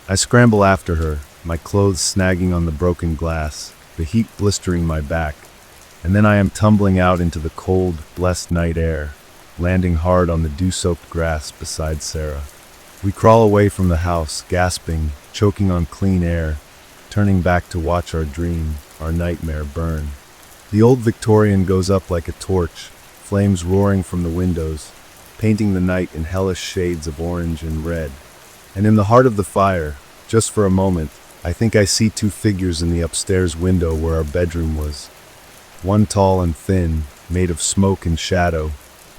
I scramble after her, my clothes snagging on the broken glass, the heat blistering my back, and then I am tumbling out into the cold, blessed night air, landing hard on the dew-soaked grass beside Sarah. We crawl away from the house, gasping, choking on clean air, turning back to watch our dream, our nightmare burn. The old Victorian goes up like a torch, flames roaring from the windows, painting the night in hellish shades of orange and red. And in the heart of the fire, just for a moment, I think I see two figures in the upstairs window where our bedroom was. One tall and thin, made of smoke and shadow,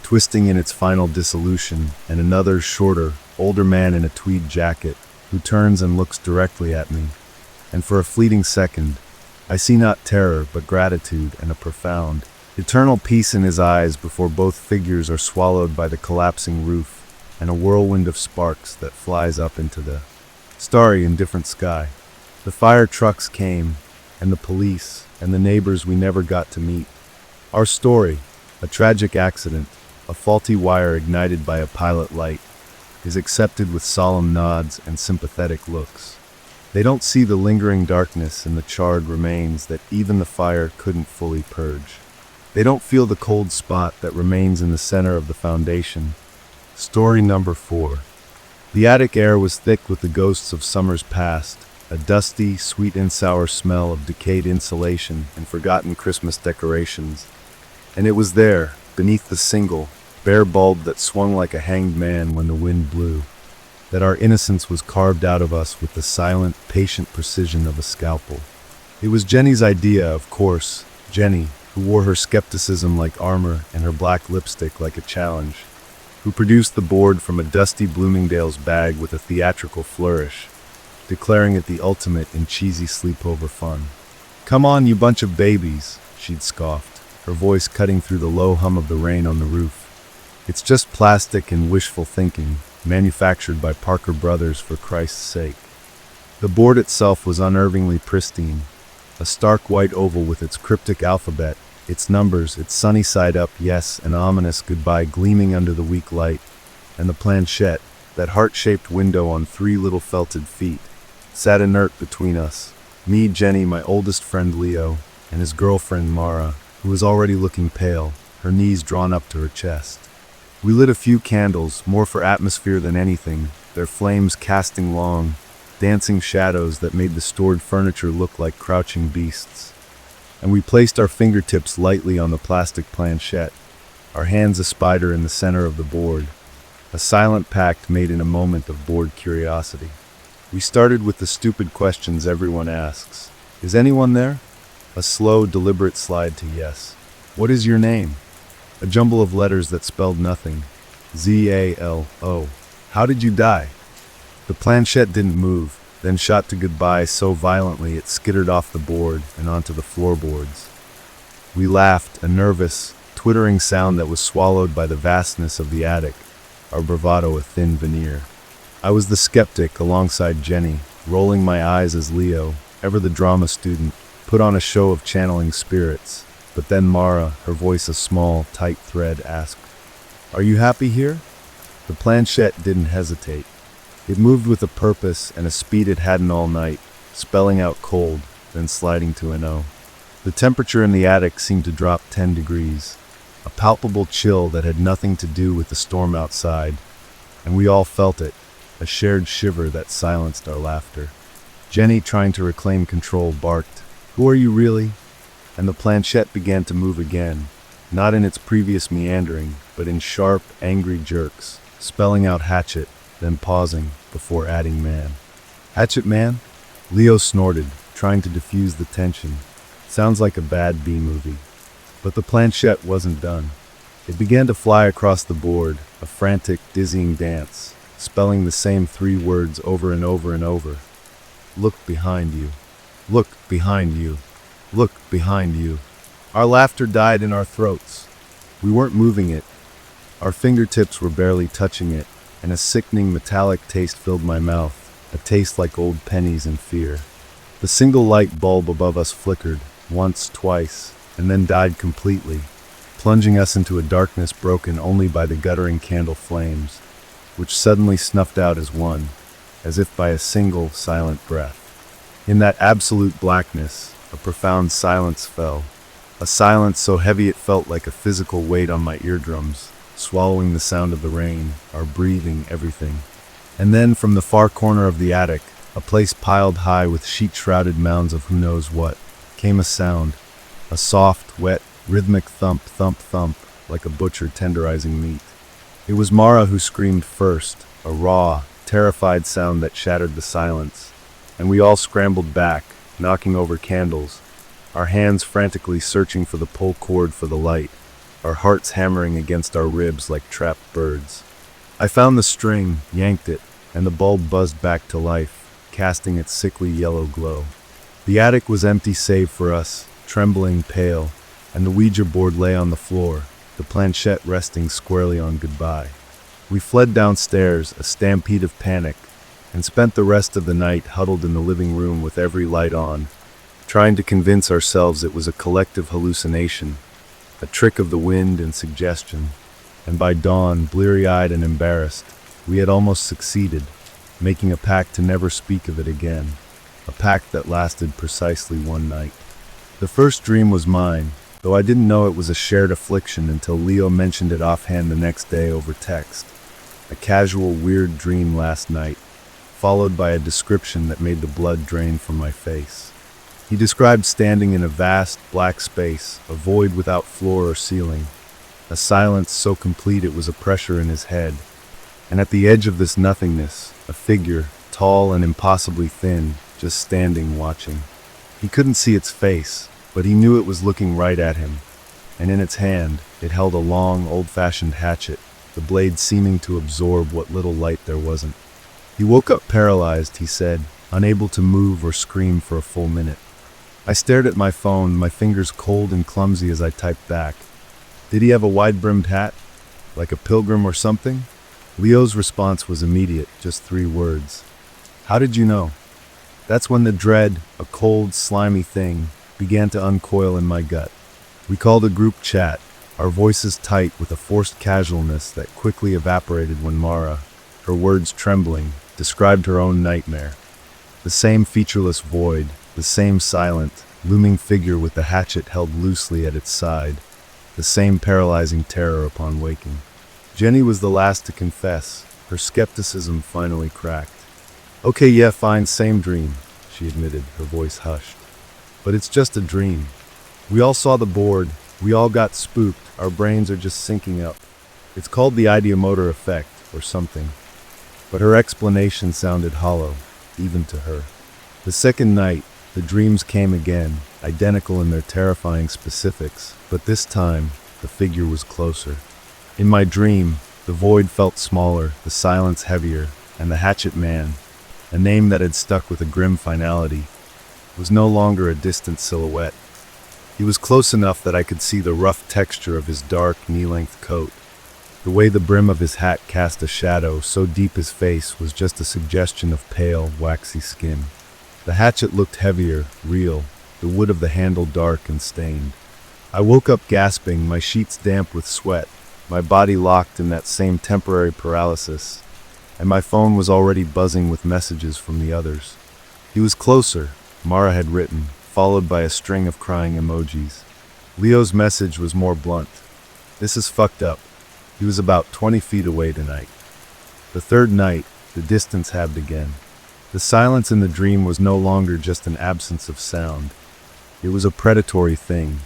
twisting in its final dissolution, and another shorter, older man in a tweed jacket, who turns and looks directly at me. And for a fleeting second, I see not terror but gratitude and a profound, eternal peace in his eyes before both figures are swallowed by the collapsing roof and a whirlwind of sparks that flies up into the starry, indifferent sky. The fire trucks came, and the police, and the neighbors we never got to meet. Our story, a tragic accident, a faulty wire ignited by a pilot light, is accepted with solemn nods and sympathetic looks. They don't see the lingering darkness and the charred remains that even the fire couldn't fully purge. They don't feel the cold spot that remains in the center of the foundation. Story number 4. The attic air was thick with the ghosts of summers past, a dusty, sweet and sour smell of decayed insulation and forgotten Christmas decorations. And it was there, beneath the single, bare bulb that swung like a hanged man when the wind blew, that our innocence was carved out of us with the silent, patient precision of a scalpel. It was Jenny's idea, of course, Jenny, who wore her skepticism like armor and her black lipstick like a challenge, who produced the board from a dusty Bloomingdale's bag with a theatrical flourish, declaring it the ultimate in cheesy sleepover fun. "Come on, you bunch of babies," she'd scoffed, her voice cutting through the low hum of the rain on the roof. "It's just plastic and wishful thinking, manufactured by Parker Brothers for Christ's sake." The board itself was unnervingly pristine, a stark white oval with its cryptic alphabet, its numbers, its sunny side up yes and ominous goodbye gleaming under the weak light, and the planchette, that heart-shaped window on 3 little felted feet, sat inert between us, me, Jenny, my oldest friend Leo, and his girlfriend Mara, who was already looking pale, her knees drawn up to her chest. We lit a few candles, more for atmosphere than anything, their flames casting long, dancing shadows that made the stored furniture look like crouching beasts. And we placed our fingertips lightly on the plastic planchette, our hands a spider in the center of the board. a silent pact made in a moment of bored curiosity. We started with the stupid questions everyone asks. Is anyone there? A slow, deliberate slide to yes. What is your name? A jumble of letters that spelled nothing. Z-A-L-O. How did you die? The planchette didn't move, then shot to goodbye so violently it skittered off the board and onto the floorboards. We laughed, a nervous, twittering sound that was swallowed by the vastness of the attic, our bravado a thin veneer. I was the skeptic alongside Jenny, rolling my eyes as Leo, ever the drama student, put on a show of channeling spirits. But then Mara, her voice a small, tight thread, asked, "Are you happy here?" The planchette didn't hesitate. It moved with a purpose and a speed it hadn't all night, spelling out cold, then sliding to an O. The temperature in the attic seemed to drop 10 degrees, a palpable chill that had nothing to do with the storm outside, and we all felt it, a shared shiver that silenced our laughter. Jenny, trying to reclaim control, barked, "Who are you really?" And the planchette began to move again, not in its previous meandering, but in sharp, angry jerks, spelling out hatchet, then pausing, before adding man. "Hatchet man?" Leo snorted, trying to diffuse the tension. Sounds like a bad B-movie. But the planchette wasn't done. It began to fly across the board, a frantic, dizzying dance, spelling the same 3 words over and over and over. Look behind you. Look behind you. Look behind you. Our laughter died in our throats. We weren't moving it. Our fingertips were barely touching it, and a sickening metallic taste filled my mouth, a taste like old pennies and fear. The single light bulb above us flickered, once, twice, and then died completely, plunging us into a darkness broken only by the guttering candle flames, which suddenly snuffed out as one, as if by a single, silent breath. In that absolute blackness, a profound silence fell, a silence so heavy it felt like a physical weight on my eardrums, swallowing the sound of the rain, our breathing, everything. And then, from the far corner of the attic, a place piled high with sheet-shrouded mounds of who knows what, came a sound, a soft, wet, rhythmic thump, thump, thump, like a butcher tenderizing meat. It was Mara who screamed first, a raw, terrified sound that shattered the silence, and we all scrambled back, knocking over candles, our hands frantically searching for the pull cord for the light, our hearts hammering against our ribs like trapped birds. I found the string, yanked it, and the bulb buzzed back to life, casting its sickly yellow glow. The attic was empty save for us, trembling, pale, and the Ouija board lay on the floor, the planchette resting squarely on goodbye. We fled downstairs, a stampede of panic, and spent the rest of the night huddled in the living room with every light on, trying to convince ourselves it was a collective hallucination, a trick of the wind and suggestion. And by dawn, bleary-eyed and embarrassed, we had almost succeeded, making a pact to never speak of it again, a pact that lasted precisely one night. The first dream was mine, though I didn't know it was a shared affliction until Leo mentioned it offhand the next day over text. A casual, weird dream last night, followed by a description that made the blood drain from my face. He described standing in a vast, black space, a void without floor or ceiling, a silence so complete it was a pressure in his head, and at the edge of this nothingness, a figure, tall and impossibly thin, just standing watching. He couldn't see its face, but he knew it was looking right at him, and in its hand, it held a long, old-fashioned hatchet, the blade seeming to absorb what little light there wasn't. He woke up paralyzed, he said, unable to move or scream for a full minute. I stared at my phone, my fingers cold and clumsy as I typed back. Did he have a wide-brimmed hat? Like a pilgrim or something? Leo's response was immediate, just 3 words. How did you know? That's when the dread, a cold, slimy thing, began to uncoil in my gut. We called a group chat, our voices tight with a forced casualness that quickly evaporated when Mara, her words trembling, described her own nightmare. The same featureless void, the same silent, looming figure with the hatchet held loosely at its side, the same paralyzing terror upon waking. Jenny was the last to confess, her skepticism finally cracked. Okay, yeah, fine, same dream, she admitted, her voice hushed. But it's just a dream. We all saw the board, we all got spooked, our brains are just syncing up. It's called the ideomotor effect. or something. But her explanation sounded hollow, even to her. The second night, the dreams came again, identical in their terrifying specifics, but this time, the figure was closer. In my dream, the void felt smaller, the silence heavier, and the hatchet man, a name that had stuck with a grim finality, was no longer a distant silhouette. He was close enough that I could see the rough texture of his dark, knee-length coat. The way the brim of his hat cast a shadow so deep his face was just a suggestion of pale, waxy skin. The hatchet looked heavier, real, the wood of the handle dark and stained. I woke up gasping, my sheets damp with sweat, my body locked in that same temporary paralysis, and my phone was already buzzing with messages from the others. He was closer, Mara had written, followed by a string of crying emojis. Leo's message was more blunt. "This is fucked up." He was about 20 feet away tonight. The third night, the distance halved again. The silence in the dream was no longer just an absence of sound. It was a predatory thing,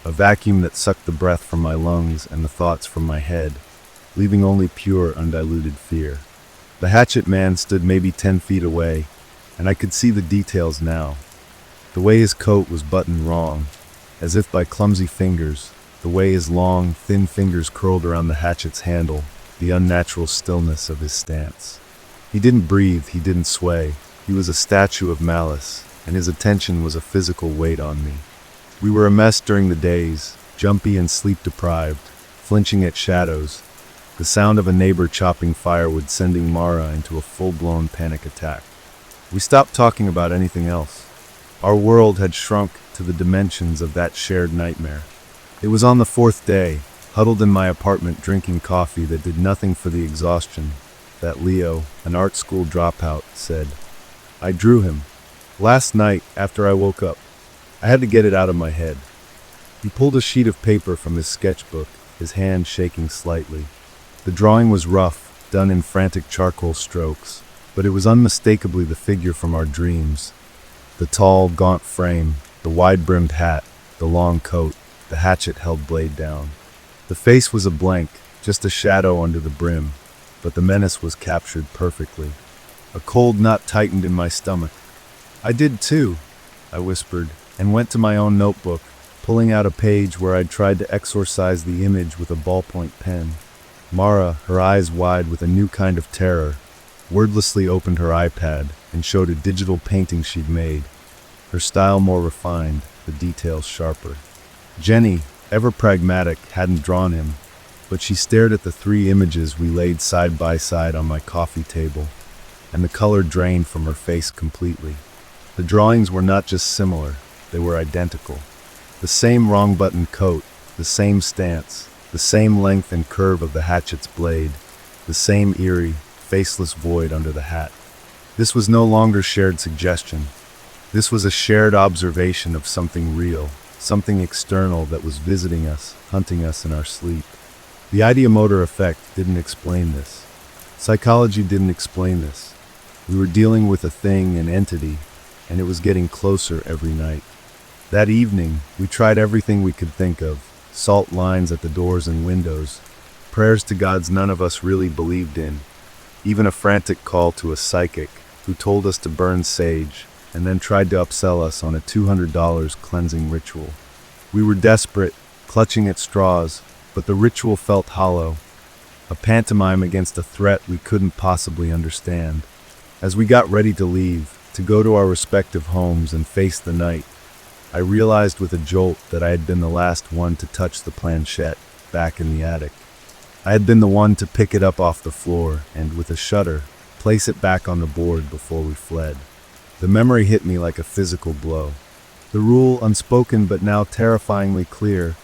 a vacuum that sucked the breath from my lungs and the thoughts from my head, leaving only pure, undiluted fear. The hatchet man stood maybe 10 feet away, and I could see the details now. The way his coat was buttoned wrong, as if by clumsy fingers, the way his long, thin fingers curled around the hatchet's handle, the unnatural stillness of his stance. He didn't breathe, he didn't sway. He was a statue of malice, and his attention was a physical weight on me. We were a mess during the days, jumpy and sleep-deprived, flinching at shadows, the sound of a neighbor chopping firewood sending Mara into a full-blown panic attack. We stopped talking about anything else. Our world had shrunk to the dimensions of that shared nightmare. It was on the fourth day, huddled in my apartment drinking coffee that did nothing for the exhaustion, that Leo, an art school dropout, said, "I drew him. Last night, after I woke up, I had to get it out of my head." He pulled a sheet of paper from his sketchbook, his hand shaking slightly. The drawing was rough, done in frantic charcoal strokes, but it was unmistakably the figure from our dreams. The tall, gaunt frame, the wide-brimmed hat, the long coat, the hatchet held blade down. The face was a blank, just a shadow under the brim, but the menace was captured perfectly. A cold knot tightened in my stomach. "I did too," I whispered, and went to my own notebook, pulling out a page where I'd tried to exorcise the image with a ballpoint pen. Mara, her eyes wide with a new kind of terror, wordlessly opened her iPad and showed a digital painting she'd made, her style more refined, the details sharper. Jenny, ever pragmatic, hadn't drawn him, but she stared at the three images we laid side by side on my coffee table, and the color drained from her face completely. The drawings were not just similar, they were identical. The same wrong-buttoned coat, the same stance, the same length and curve of the hatchet's blade, the same eerie, faceless void under the hat. This was no longer shared suggestion. This was a shared observation of something real, something external that was visiting us, hunting us in our sleep. The ideomotor effect didn't explain this. Psychology didn't explain this. We were dealing with a thing, an entity, and it was getting closer every night. That evening, we tried everything we could think of, salt lines at the doors and windows, prayers to gods none of us really believed in, even a frantic call to a psychic who told us to burn sage and then tried to upsell us on a $200 cleansing ritual. We were desperate, clutching at straws, but the ritual felt hollow, a pantomime against a threat we couldn't possibly understand. As we got ready to leave, to go to our respective homes and face the night, I realized with a jolt that I had been the last one to touch the planchette back in the attic. I had been the one to pick it up off the floor and, with a shudder, place it back on the board before we fled. The memory hit me like a physical blow. The rule, unspoken but now terrifyingly clear,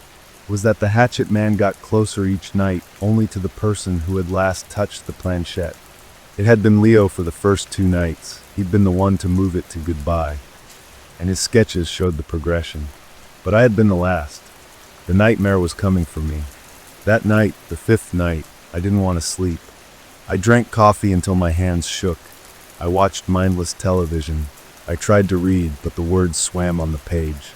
was that the hatchet man got closer each night only to the person who had last touched the planchette. It had been Leo for the first 2 nights. He'd been the one to move it to goodbye, and his sketches showed the progression. But I had been the last. The nightmare was coming for me. That night, the 5th night, I didn't want to sleep. I drank coffee until my hands shook. I watched mindless television. I tried to read, but the words swam on the page.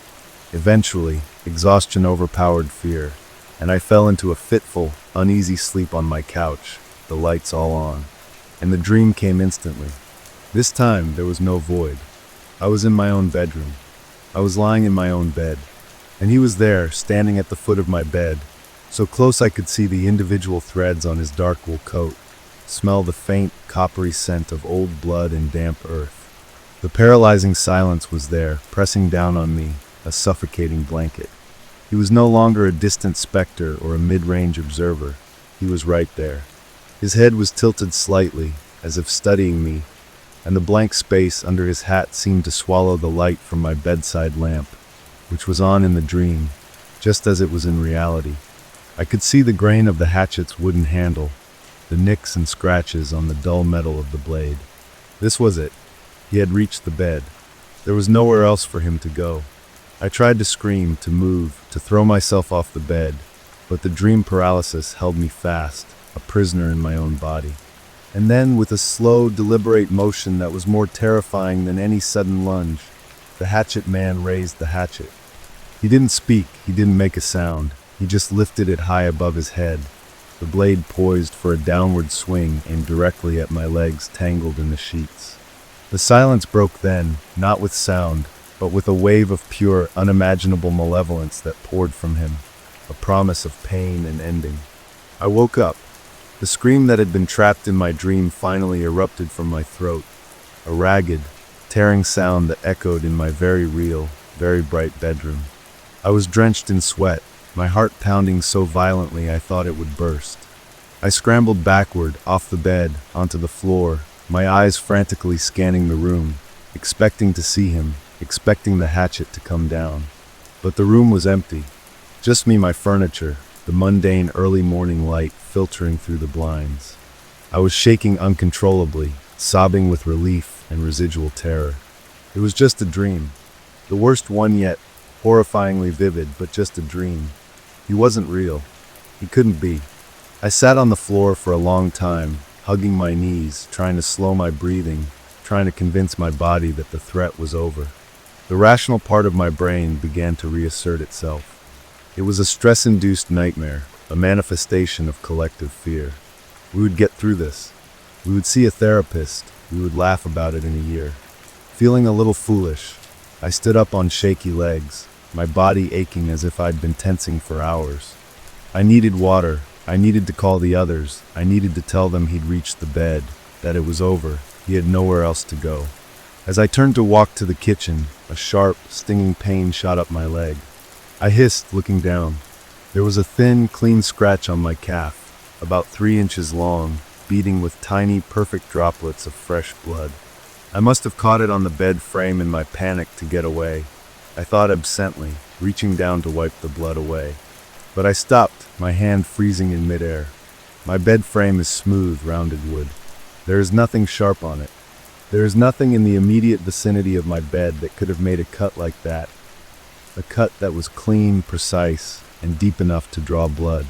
Eventually, exhaustion overpowered fear, and I fell into a fitful, uneasy sleep on my couch, the lights all on, and the dream came instantly. This time, there was no void. I was in my own bedroom. I was lying in my own bed, and he was there, standing at the foot of my bed, so close I could see the individual threads on his dark wool coat, smell the faint, coppery scent of old blood and damp earth. The paralyzing silence was there, pressing down on me, a suffocating blanket. He was no longer a distant specter or a mid-range observer. He was right there. His head was tilted slightly, as if studying me, and the blank space under his hat seemed to swallow the light from my bedside lamp, which was on in the dream, just as it was in reality. I could see the grain of the hatchet's wooden handle, the nicks and scratches on the dull metal of the blade. This was it. He had reached the bed. There was nowhere else for him to go. I tried to scream, to move, to throw myself off the bed, but the dream paralysis held me fast, a prisoner in my own body. And then, with a slow, deliberate motion that was more terrifying than any sudden lunge, the hatchet man raised the hatchet. He didn't speak, he didn't make a sound. He just lifted it high above his head, the blade poised for a downward swing aimed directly at my legs tangled in the sheets. The silence broke then, not with sound, but with a wave of pure, unimaginable malevolence that poured from him, a promise of pain and ending. I woke up. The scream that had been trapped in my dream finally erupted from my throat, a ragged, tearing sound that echoed in my very real, very bright bedroom. I was drenched in sweat, my heart pounding so violently I thought it would burst. I scrambled backward, off the bed, onto the floor, my eyes frantically scanning the room, expecting to see him, expecting the hatchet to come down. But the room was empty. Just me, my furniture, the mundane early morning light filtering through the blinds. I was shaking uncontrollably, sobbing with relief and residual terror. It was just a dream. The worst one yet, horrifyingly vivid, but just a dream. He wasn't real. He couldn't be. I sat on the floor for a long time, hugging my knees, trying to slow my breathing, trying to convince my body that the threat was over. The rational part of my brain began to reassert itself. It was a stress-induced nightmare, a manifestation of collective fear. We would get through this. We would see a therapist. We would laugh about it in a year. Feeling a little foolish, I stood up on shaky legs, my body aching as if I'd been tensing for hours. I needed water. I needed to call the others. I needed to tell them he'd reached the bed, that it was over. He had nowhere else to go. As I turned to walk to the kitchen, a sharp, stinging pain shot up my leg. I hissed, looking down. There was a thin, clean scratch on my calf, about 3 inches long, beating with tiny, perfect droplets of fresh blood. I must have caught it on the bed frame in my panic to get away. I thought absently, reaching down to wipe the blood away. But I stopped, my hand freezing in midair. My bed frame is smooth, rounded wood. There is nothing sharp on it. There is nothing in the immediate vicinity of my bed that could have made a cut like that. A cut that was clean, precise, and deep enough to draw blood.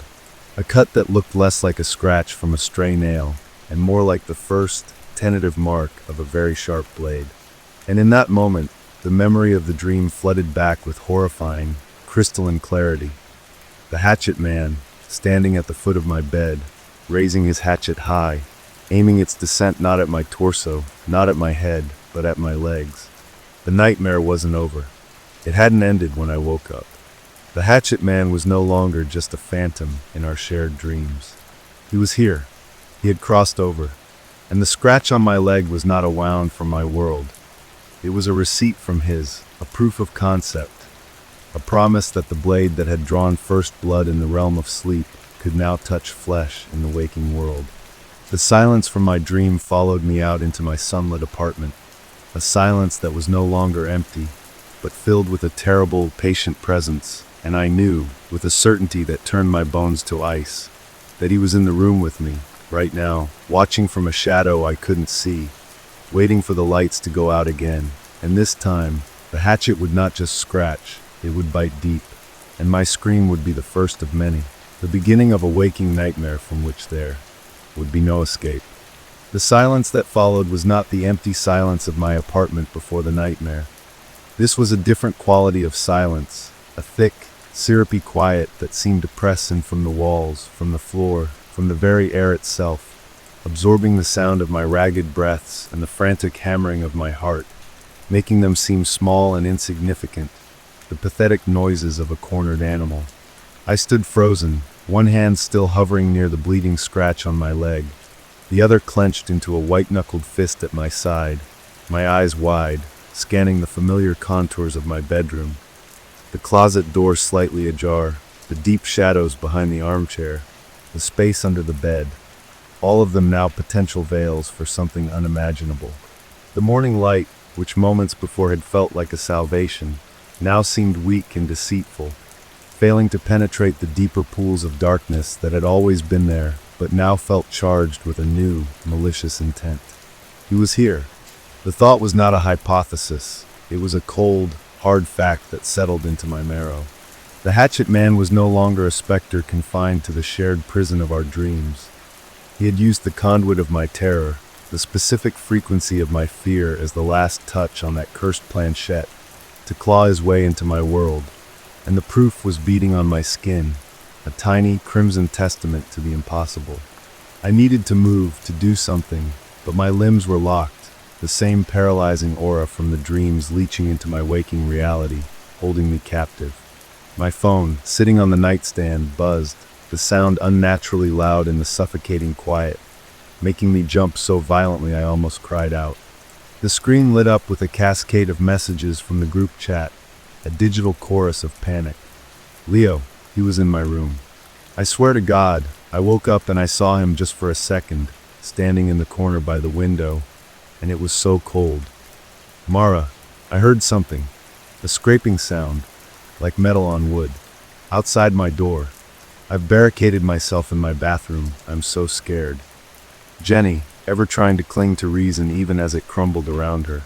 A cut that looked less like a scratch from a stray nail, and more like the first, tentative mark of a very sharp blade. And in that moment, the memory of the dream flooded back with horrifying, crystalline clarity. The hatchet man, standing at the foot of my bed, raising his hatchet high, aiming its descent not at my torso, not at my head, but at my legs. The nightmare wasn't over. It hadn't ended when I woke up. The hatchet man was no longer just a phantom in our shared dreams. He was here. He had crossed over. And the scratch on my leg was not a wound from my world. It was a receipt from his, a proof of concept. A promise that the blade that had drawn first blood in the realm of sleep could now touch flesh in the waking world. The silence from my dream followed me out into my sunlit apartment, a silence that was no longer empty, but filled with a terrible, patient presence, and I knew, with a certainty that turned my bones to ice, that he was in the room with me, right now, watching from a shadow I couldn't see, waiting for the lights to go out again, and this time, the hatchet would not just scratch, it would bite deep, and my scream would be the first of many, the beginning of a waking nightmare from which there would be no escape. The silence that followed was not the empty silence of my apartment before the nightmare. This was a different quality of silence, a thick, syrupy quiet that seemed to press in from the walls, from the floor, from the very air itself. absorbing the sound of my ragged breaths and the frantic hammering of my heart, making them seem small and insignificant, the pathetic noises of a cornered animal. I stood frozen, one hand still hovering near the bleeding scratch on my leg, the other clenched into a white-knuckled fist at my side, my eyes wide, scanning the familiar contours of my bedroom. The closet door slightly ajar, the deep shadows behind the armchair, the space under the bed, all of them now potential veils for something unimaginable. The morning light, which moments before had felt like a salvation, now seemed weak and deceitful, failing to penetrate the deeper pools of darkness that had always been there, but now felt charged with a new, malicious intent. He was here. The thought was not a hypothesis. It was a cold, hard fact that settled into my marrow. The hatchet man was no longer a specter confined to the shared prison of our dreams. He had used the conduit of my terror, the specific frequency of my fear as the last touch on that cursed planchette, to claw his way into my world, and the proof was beating on my skin, a tiny, crimson testament to the impossible. I needed to move, to do something, but my limbs were locked, the same paralyzing aura from the dreams leaching into my waking reality, holding me captive. My phone, sitting on the nightstand, buzzed, the sound unnaturally loud in the suffocating quiet, making me jump so violently I almost cried out. The screen lit up with a cascade of messages from the group chat, a digital chorus of panic. Leo, he was in my room. I swear to God, I woke up and I saw him just for a second, standing in the corner by the window, and it was so cold. Mara, I heard something, a scraping sound, like metal on wood, outside my door. I've barricaded myself in my bathroom. I'm so scared. Jenny, ever trying to cling to reason even as it crumbled around her.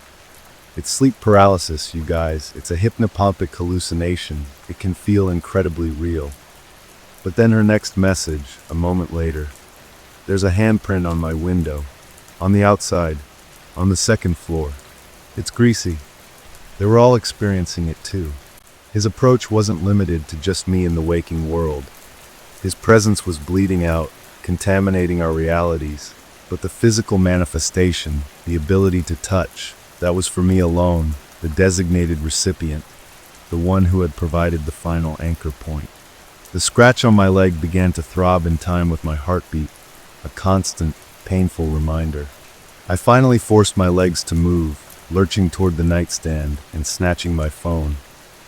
It's sleep paralysis, you guys. It's a hypnopompic hallucination. It can feel incredibly real. But then her next message, a moment later. There's a handprint on my window. On the outside. On the second floor. It's greasy. They were all experiencing it too. His approach wasn't limited to just me in the waking world. His presence was bleeding out, contaminating our realities. But the physical manifestation, the ability to touch, that was for me alone, the designated recipient, the one who had provided the final anchor point. The scratch on my leg began to throb in time with my heartbeat, a constant, painful reminder. I finally forced my legs to move, lurching toward the nightstand and snatching my phone,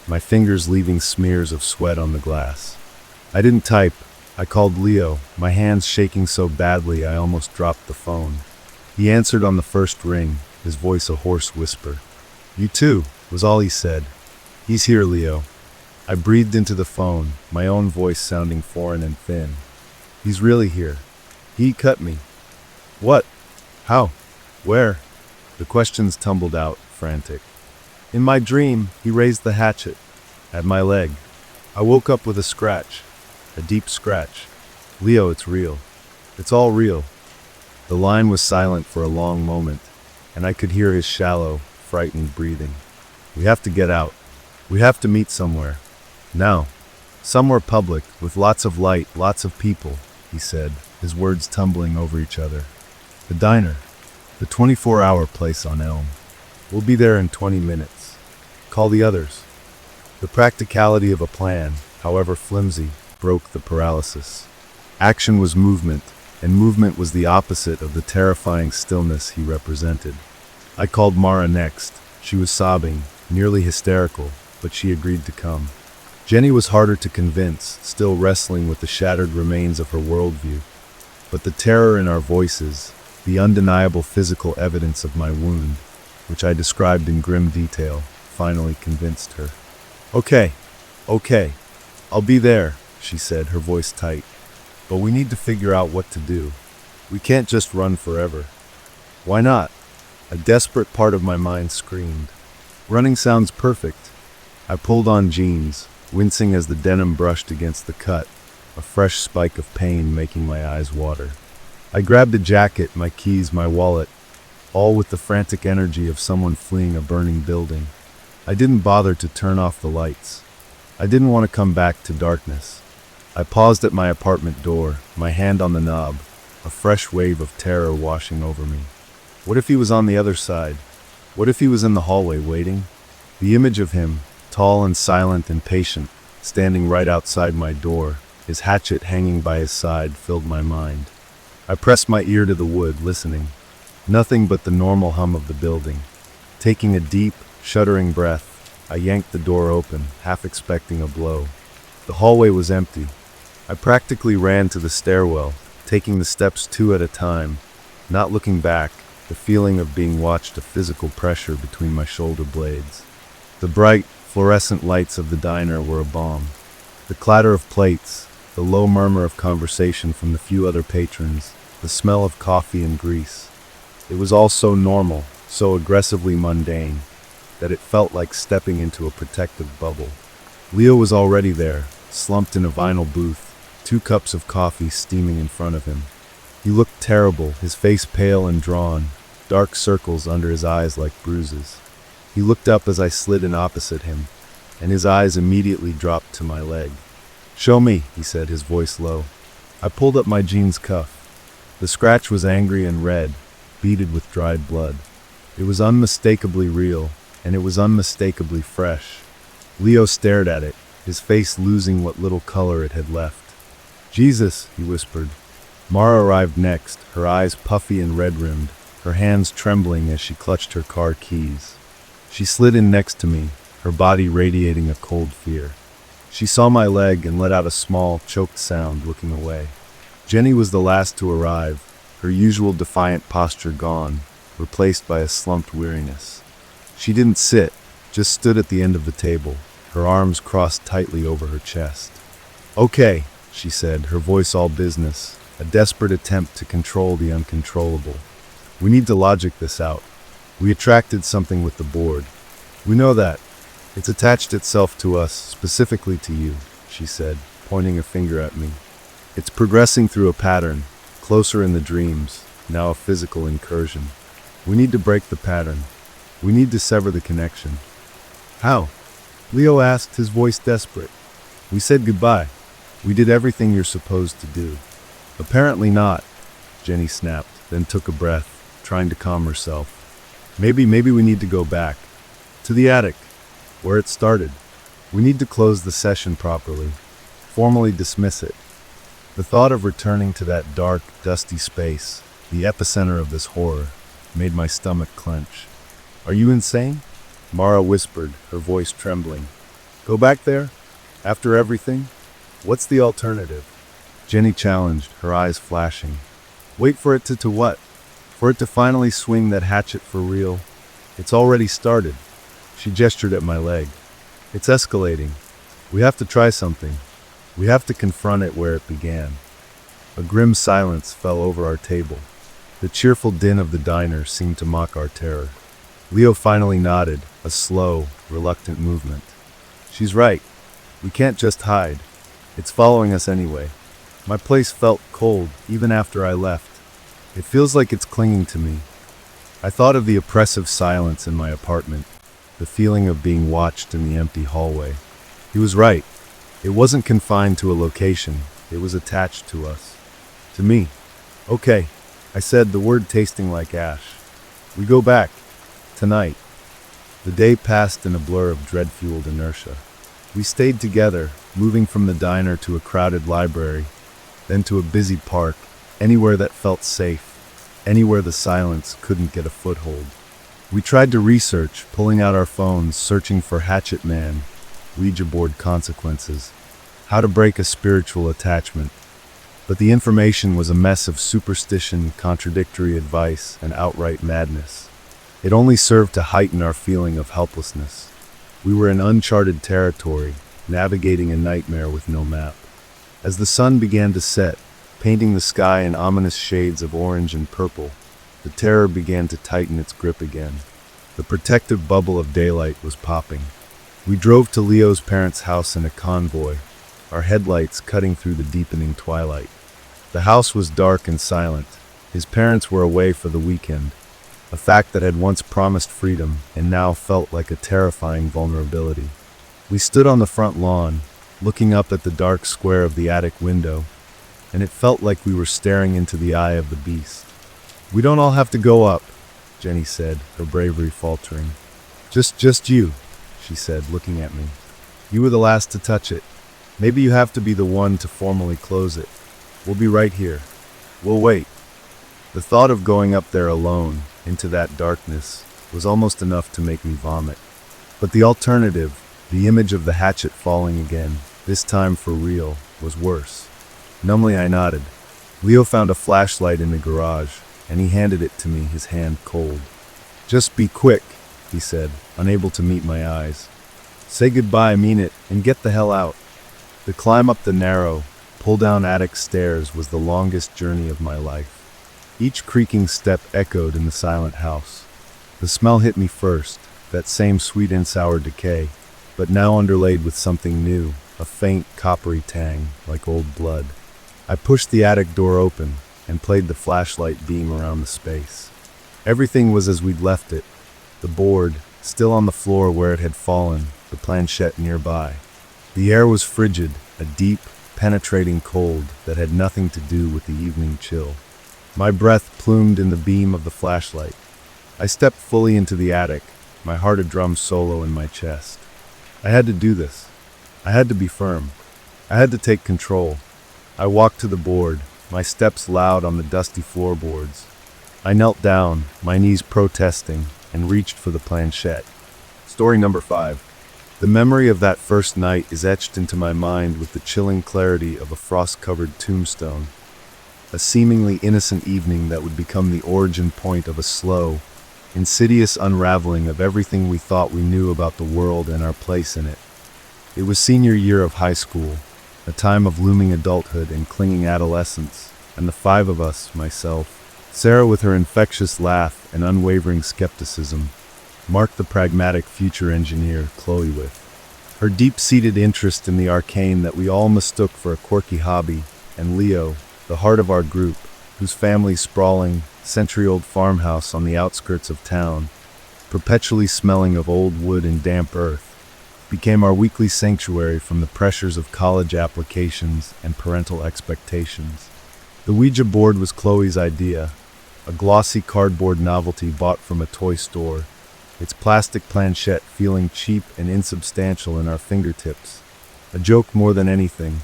my fingers leaving smears of sweat on the glass. I didn't type. I called Leo, my hands shaking so badly I almost dropped the phone. He answered on the first ring, his voice a hoarse whisper. You too, was all he said. He's here, Leo. I breathed into the phone, my own voice sounding foreign and thin. He's really here. He cut me. What? How? Where? The questions tumbled out, frantic. In my dream, he raised the hatchet. At my leg. I woke up with a scratch. A deep scratch. Leo, it's real. It's all real. The line was silent for a long moment, and I could hear his shallow, frightened breathing. We have to get out. We have to meet somewhere. Now. Somewhere public, with lots of light, lots of people, he said, his words tumbling over each other. The diner. The 24-hour place on Elm. We'll be there in 20 minutes. Call the others. The practicality of a plan, however flimsy, broke the paralysis. Action was movement, and movement was the opposite of the terrifying stillness he represented. I called Mara next. She was sobbing, nearly hysterical, but she agreed to come. Jenny was harder to convince, still wrestling with the shattered remains of her worldview. But the terror in our voices, the undeniable physical evidence of my wound, which I described in grim detail, finally convinced her. Okay, I'll be there, she said, her voice tight. But we need to figure out what to do. We can't just run forever. Why not? A desperate part of my mind screamed. Running sounds perfect. I pulled on jeans, wincing as the denim brushed against the cut, a fresh spike of pain making my eyes water. I grabbed a jacket, my keys, my wallet, all with the frantic energy of someone fleeing a burning building. I didn't bother to turn off the lights. I didn't want to come back to darkness. I paused at my apartment door, my hand on the knob, a fresh wave of terror washing over me. What if he was on the other side? What if he was in the hallway waiting? The image of him, tall and silent and patient, standing right outside my door, his hatchet hanging by his side, filled my mind. I pressed my ear to the wood, listening. Nothing but the normal hum of the building. Taking a deep, shuddering breath, I yanked the door open, half expecting a blow. The hallway was empty. I practically ran to the stairwell, taking the steps two at a time, not looking back, the feeling of being watched a physical pressure between my shoulder blades. The bright, fluorescent lights of the diner were a balm. The clatter of plates, the low murmur of conversation from the few other patrons, the smell of coffee and grease. It was all so normal, so aggressively mundane, that it felt like stepping into a protective bubble. Leo was already there, slumped in a vinyl booth, 2 cups of coffee steaming in front of him. He looked terrible, his face pale and drawn, dark circles under his eyes like bruises. He looked up as I slid in opposite him, and his eyes immediately dropped to my leg. "Show me," he said, his voice low. I pulled up my jeans cuff. The scratch was angry and red, beaded with dried blood. It was unmistakably real, and it was unmistakably fresh. Leo stared at it, his face losing what little color it had left. "Jesus," he whispered. Mara arrived next, her eyes puffy and red-rimmed, her hands trembling as she clutched her car keys. She slid in next to me, her body radiating a cold fear. She saw my leg and let out a small, choked sound, looking away. Jenny was the last to arrive, her usual defiant posture gone, replaced by a slumped weariness. She didn't sit, just stood at the end of the table, her arms crossed tightly over her chest. "Okay," she said, her voice all business, a desperate attempt to control the uncontrollable. "We need to logic this out. We attracted something with the board. We know that. It's attached itself to us, specifically to you," she said, pointing a finger at me. "It's progressing through a pattern, closer in the dreams, now a physical incursion. We need to break the pattern. We need to sever the connection." "How?" Leo asked, his voice desperate. "We said goodbye. We did everything you're supposed to do." "Apparently not," Jenny snapped, then took a breath, trying to calm herself. Maybe we need to go back. To the attic, where it started. We need to close the session properly, formally dismiss it. The thought of returning to that dark, dusty space, the epicenter of this horror, made my stomach clench. "Are you insane?" Mara whispered, her voice trembling. "Go back there? After everything? What's the alternative?" Jenny challenged, her eyes flashing. "Wait for it to what? For it to finally swing that hatchet for real? It's already started." She gestured at my leg. "It's escalating. We have to try something. We have to confront it where it began." A grim silence fell over our table. The cheerful din of the diner seemed to mock our terror. Leo finally nodded, a slow, reluctant movement. "She's right. We can't just hide. It's following us anyway. My place felt cold, even after I left. It feels like it's clinging to me." I thought of the oppressive silence in my apartment, the feeling of being watched in the empty hallway. He was right. It wasn't confined to a location. It was attached to us. To me. "Okay," I said, the word tasting like ash. "We go back. Tonight." The day passed in a blur of dread-fueled inertia. We stayed together, moving from the diner to a crowded library, then to a busy park, anywhere that felt safe, anywhere the silence couldn't get a foothold. We tried to research, pulling out our phones, searching for Hatchet Man, Ouija board consequences, how to break a spiritual attachment. But the information was a mess of superstition, contradictory advice, and outright madness. It only served to heighten our feeling of helplessness. We were in uncharted territory, navigating a nightmare with no map. As the sun began to set, painting the sky in ominous shades of orange and purple, the terror began to tighten its grip again. The protective bubble of daylight was popping. We drove to Leo's parents' house in a convoy, our headlights cutting through the deepening twilight. The house was dark and silent. His parents were away for the weekend, a fact that had once promised freedom and now felt like a terrifying vulnerability. We stood on the front lawn, looking up at the dark square of the attic window. and it felt like we were staring into the eye of the beast. "We don't all have to go up," Jenny said, her bravery faltering. Just you," she said, looking at me. "You were the last to touch it. Maybe you have to be the one to formally close it. We'll be right here. We'll wait." The thought of going up there alone, into that darkness, was almost enough to make me vomit. But the alternative, the image of the hatchet falling again, this time for real, was worse. Numbly I nodded. Leo found a flashlight in the garage, and he handed it to me, his hand cold. "Just be quick," he said, unable to meet my eyes. "Say goodbye, mean it, and get the hell out." The climb up the narrow, pull-down attic stairs was the longest journey of my life. Each creaking step echoed in the silent house. The smell hit me first, that same sweet and sour decay, but now underlaid with something new, a faint, coppery tang, like old blood. I pushed the attic door open and played the flashlight beam around the space. Everything was as we'd left it. The board, still on the floor where it had fallen, the planchette nearby. The air was frigid, a deep, penetrating cold that had nothing to do with the evening chill. My breath plumed in the beam of the flashlight. I stepped fully into the attic, my heart a drum solo in my chest. I had to do this. I had to be firm. I had to take control. I walked to the board, my steps loud on the dusty floorboards. I knelt down, my knees protesting, and reached for the planchette. Story number 5. The memory of that first night is etched into my mind with the chilling clarity of a frost-covered tombstone. A seemingly innocent evening that would become the origin point of a slow, insidious unraveling of everything we thought we knew about the world and our place in it. It was senior year of high school, a time of looming adulthood and clinging adolescence, and the 5 of us, myself, Sarah with her infectious laugh and unwavering skepticism, Mark the pragmatic future engineer, Chloe with her deep-seated interest in the arcane that we all mistook for a quirky hobby, and Leo, the heart of our group, whose family's sprawling, century-old farmhouse on the outskirts of town, perpetually smelling of old wood and damp earth, became our weekly sanctuary from the pressures of college applications and parental expectations. The Ouija board was Chloe's idea, a glossy cardboard novelty bought from a toy store, its plastic planchette feeling cheap and insubstantial in our fingertips. A joke more than anything,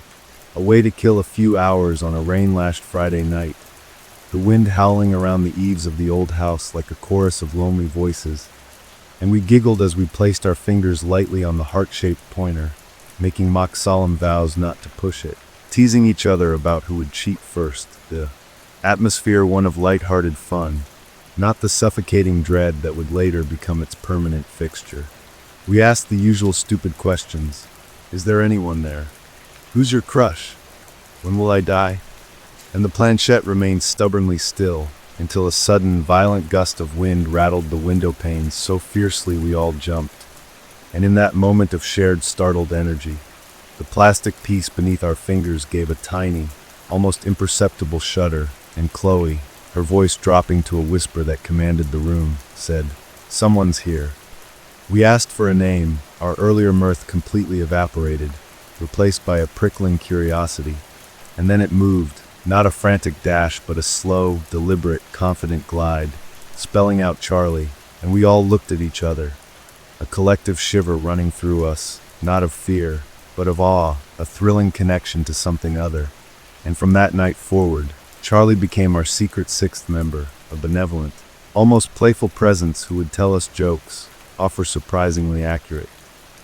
a way to kill a few hours on a rain-lashed Friday night, the wind howling around the eaves of the old house like a chorus of lonely voices, and we giggled as we placed our fingers lightly on the heart-shaped pointer, making mock solemn vows not to push it, teasing each other about who would cheat first. The atmosphere one of light-hearted fun, not the suffocating dread that would later become its permanent fixture. We asked the usual stupid questions. Is there anyone there? Who's your crush? When will I die? And the planchette remained stubbornly still, until a sudden, violent gust of wind rattled the window panes so fiercely we all jumped. And in that moment of shared startled energy, the plastic piece beneath our fingers gave a tiny, almost imperceptible shudder, and Chloe, her voice dropping to a whisper that commanded the room, said, "Someone's here." We asked for a name, our earlier mirth completely evaporated, replaced by a prickling curiosity. And then it moved, not a frantic dash, but a slow, deliberate, confident glide, spelling out Charlie, and we all looked at each other, a collective shiver running through us, not of fear, but of awe, a thrilling connection to something other. And from that night forward, Charlie became our secret 6th member, a benevolent, almost playful presence who would tell us jokes, offer surprisingly accurate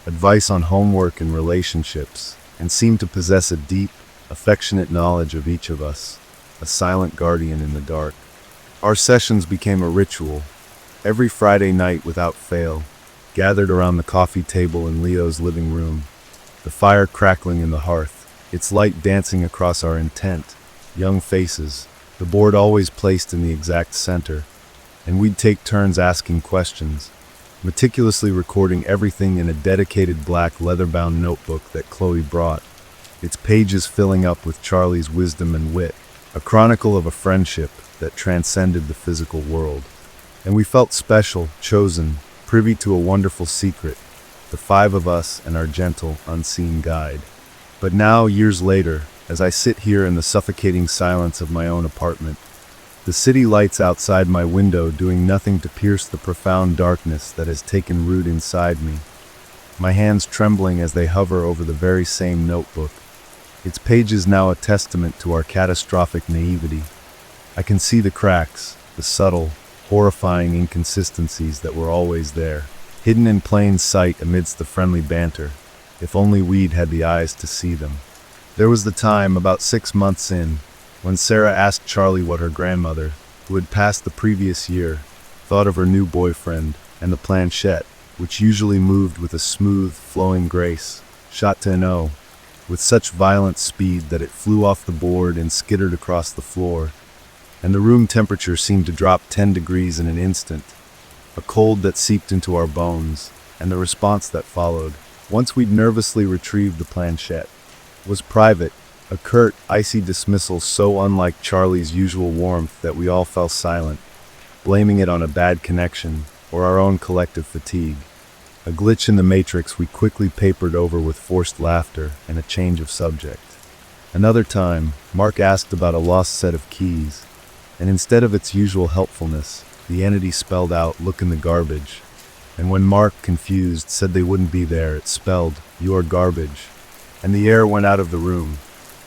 advice on homework and relationships, and seemed to possess a deep, affectionate knowledge of each of us, a silent guardian in the dark. Our sessions became a ritual. Every Friday night without fail, gathered around the coffee table in Leo's living room, the fire crackling in the hearth, its light dancing across our intent, young faces, the board always placed in the exact center, and we'd take turns asking questions, meticulously recording everything in a dedicated black leather-bound notebook that Chloe brought, its pages filling up with Charlie's wisdom and wit, a chronicle of a friendship that transcended the physical world. And we felt special, chosen, privy to a wonderful secret, the 5 of us and our gentle, unseen guide. But now, years later, as I sit here in the suffocating silence of my own apartment. The city lights outside my window doing nothing to pierce the profound darkness that has taken root inside me, my hands trembling as they hover over the very same notebook. Its pages now a testament to our catastrophic naivety. I can see the cracks, the subtle, horrifying inconsistencies that were always there, hidden in plain sight amidst the friendly banter, if only we'd had the eyes to see them. There was the time, about 6 months in, when Sarah asked Charlie what her grandmother, who had passed the previous year, thought of her new boyfriend, and the planchette, which usually moved with a smooth, flowing grace, shot to an O, with such violent speed that it flew off the board and skittered across the floor, and the room temperature seemed to drop 10 degrees in an instant, a cold that seeped into our bones, and the response that followed, once we'd nervously retrieved the planchette, was private, a curt, icy dismissal so unlike Charlie's usual warmth that we all fell silent, blaming it on a bad connection or our own collective fatigue. A glitch in the matrix we quickly papered over with forced laughter and a change of subject. Another time, Mark asked about a lost set of keys, and instead of its usual helpfulness, the entity spelled out, "Look in the garbage." And when Mark, confused, said they wouldn't be there, it spelled, "You're garbage." And the air went out of the room.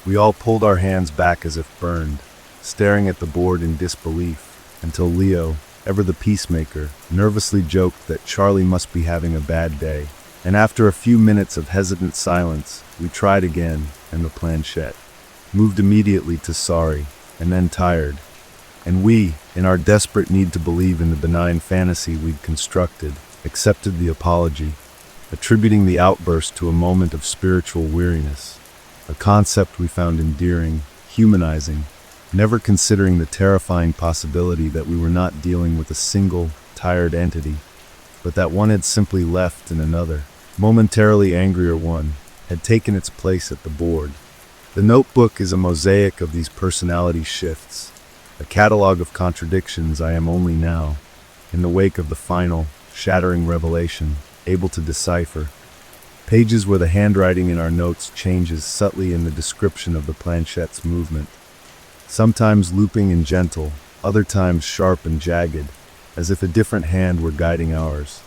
We all pulled our hands back as if burned, staring at the board in disbelief, until Leo, ever the peacemaker, nervously joked that Charlie must be having a bad day. And after a few minutes of hesitant silence, we tried again, and the planchette moved immediately to sorry, and then tired. And we, in our desperate need to believe in the benign fantasy we'd constructed, accepted the apology, attributing the outburst to a moment of spiritual weariness, a concept we found endearing, humanizing, never considering the terrifying possibility that we were not dealing with a single, tired entity, but that one had simply left and another, momentarily angrier one, had taken its place at the board. The notebook is a mosaic of these personality shifts, a catalog of contradictions I am only now, in the wake of the final, shattering revelation, able to decipher. Pages where the handwriting in our notes changes subtly in the description of the planchette's movement, sometimes looping and gentle, other times sharp and jagged, as if a different hand were guiding ours,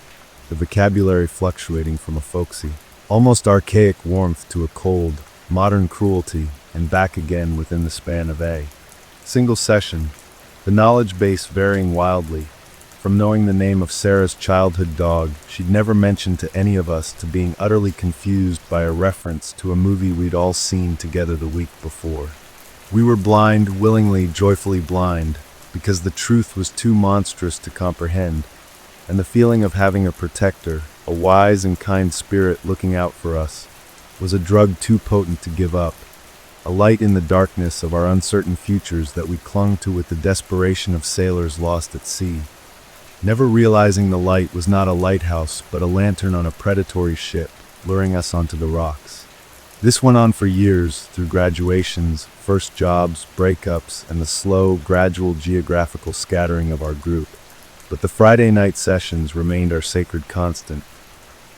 the vocabulary fluctuating from a folksy, almost archaic warmth to a cold, modern cruelty, and back again within the span of a single session, the knowledge base varying wildly, from knowing the name of Sarah's childhood dog she'd never mentioned to any of us to being utterly confused by a reference to a movie we'd all seen together the week before. We were blind, willingly, joyfully blind, because the truth was too monstrous to comprehend, and the feeling of having a protector, a wise and kind spirit looking out for us, was a drug too potent to give up, a light in the darkness of our uncertain futures that we clung to with the desperation of sailors lost at sea, never realizing the light was not a lighthouse but a lantern on a predatory ship, luring us onto the rocks. This went on for years, through graduations, first jobs, breakups, and the slow, gradual geographical scattering of our group. But the Friday night sessions remained our sacred constant,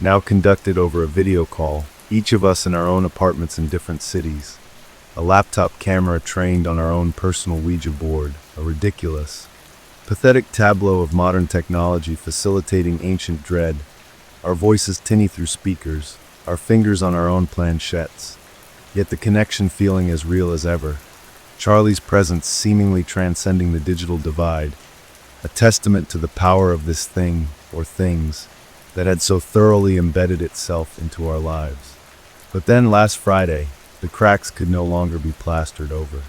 now conducted over a video call, each of us in our own apartments in different cities. A laptop camera trained on our own personal Ouija board, a ridiculous, pathetic tableau of modern technology facilitating ancient dread, our voices tinny through speakers, our fingers on our own planchettes, yet the connection feeling as real as ever, Charlie's presence seemingly transcending the digital divide, a testament to the power of this thing, or things, that had so thoroughly embedded itself into our lives. But then last Friday, the cracks could no longer be plastered over.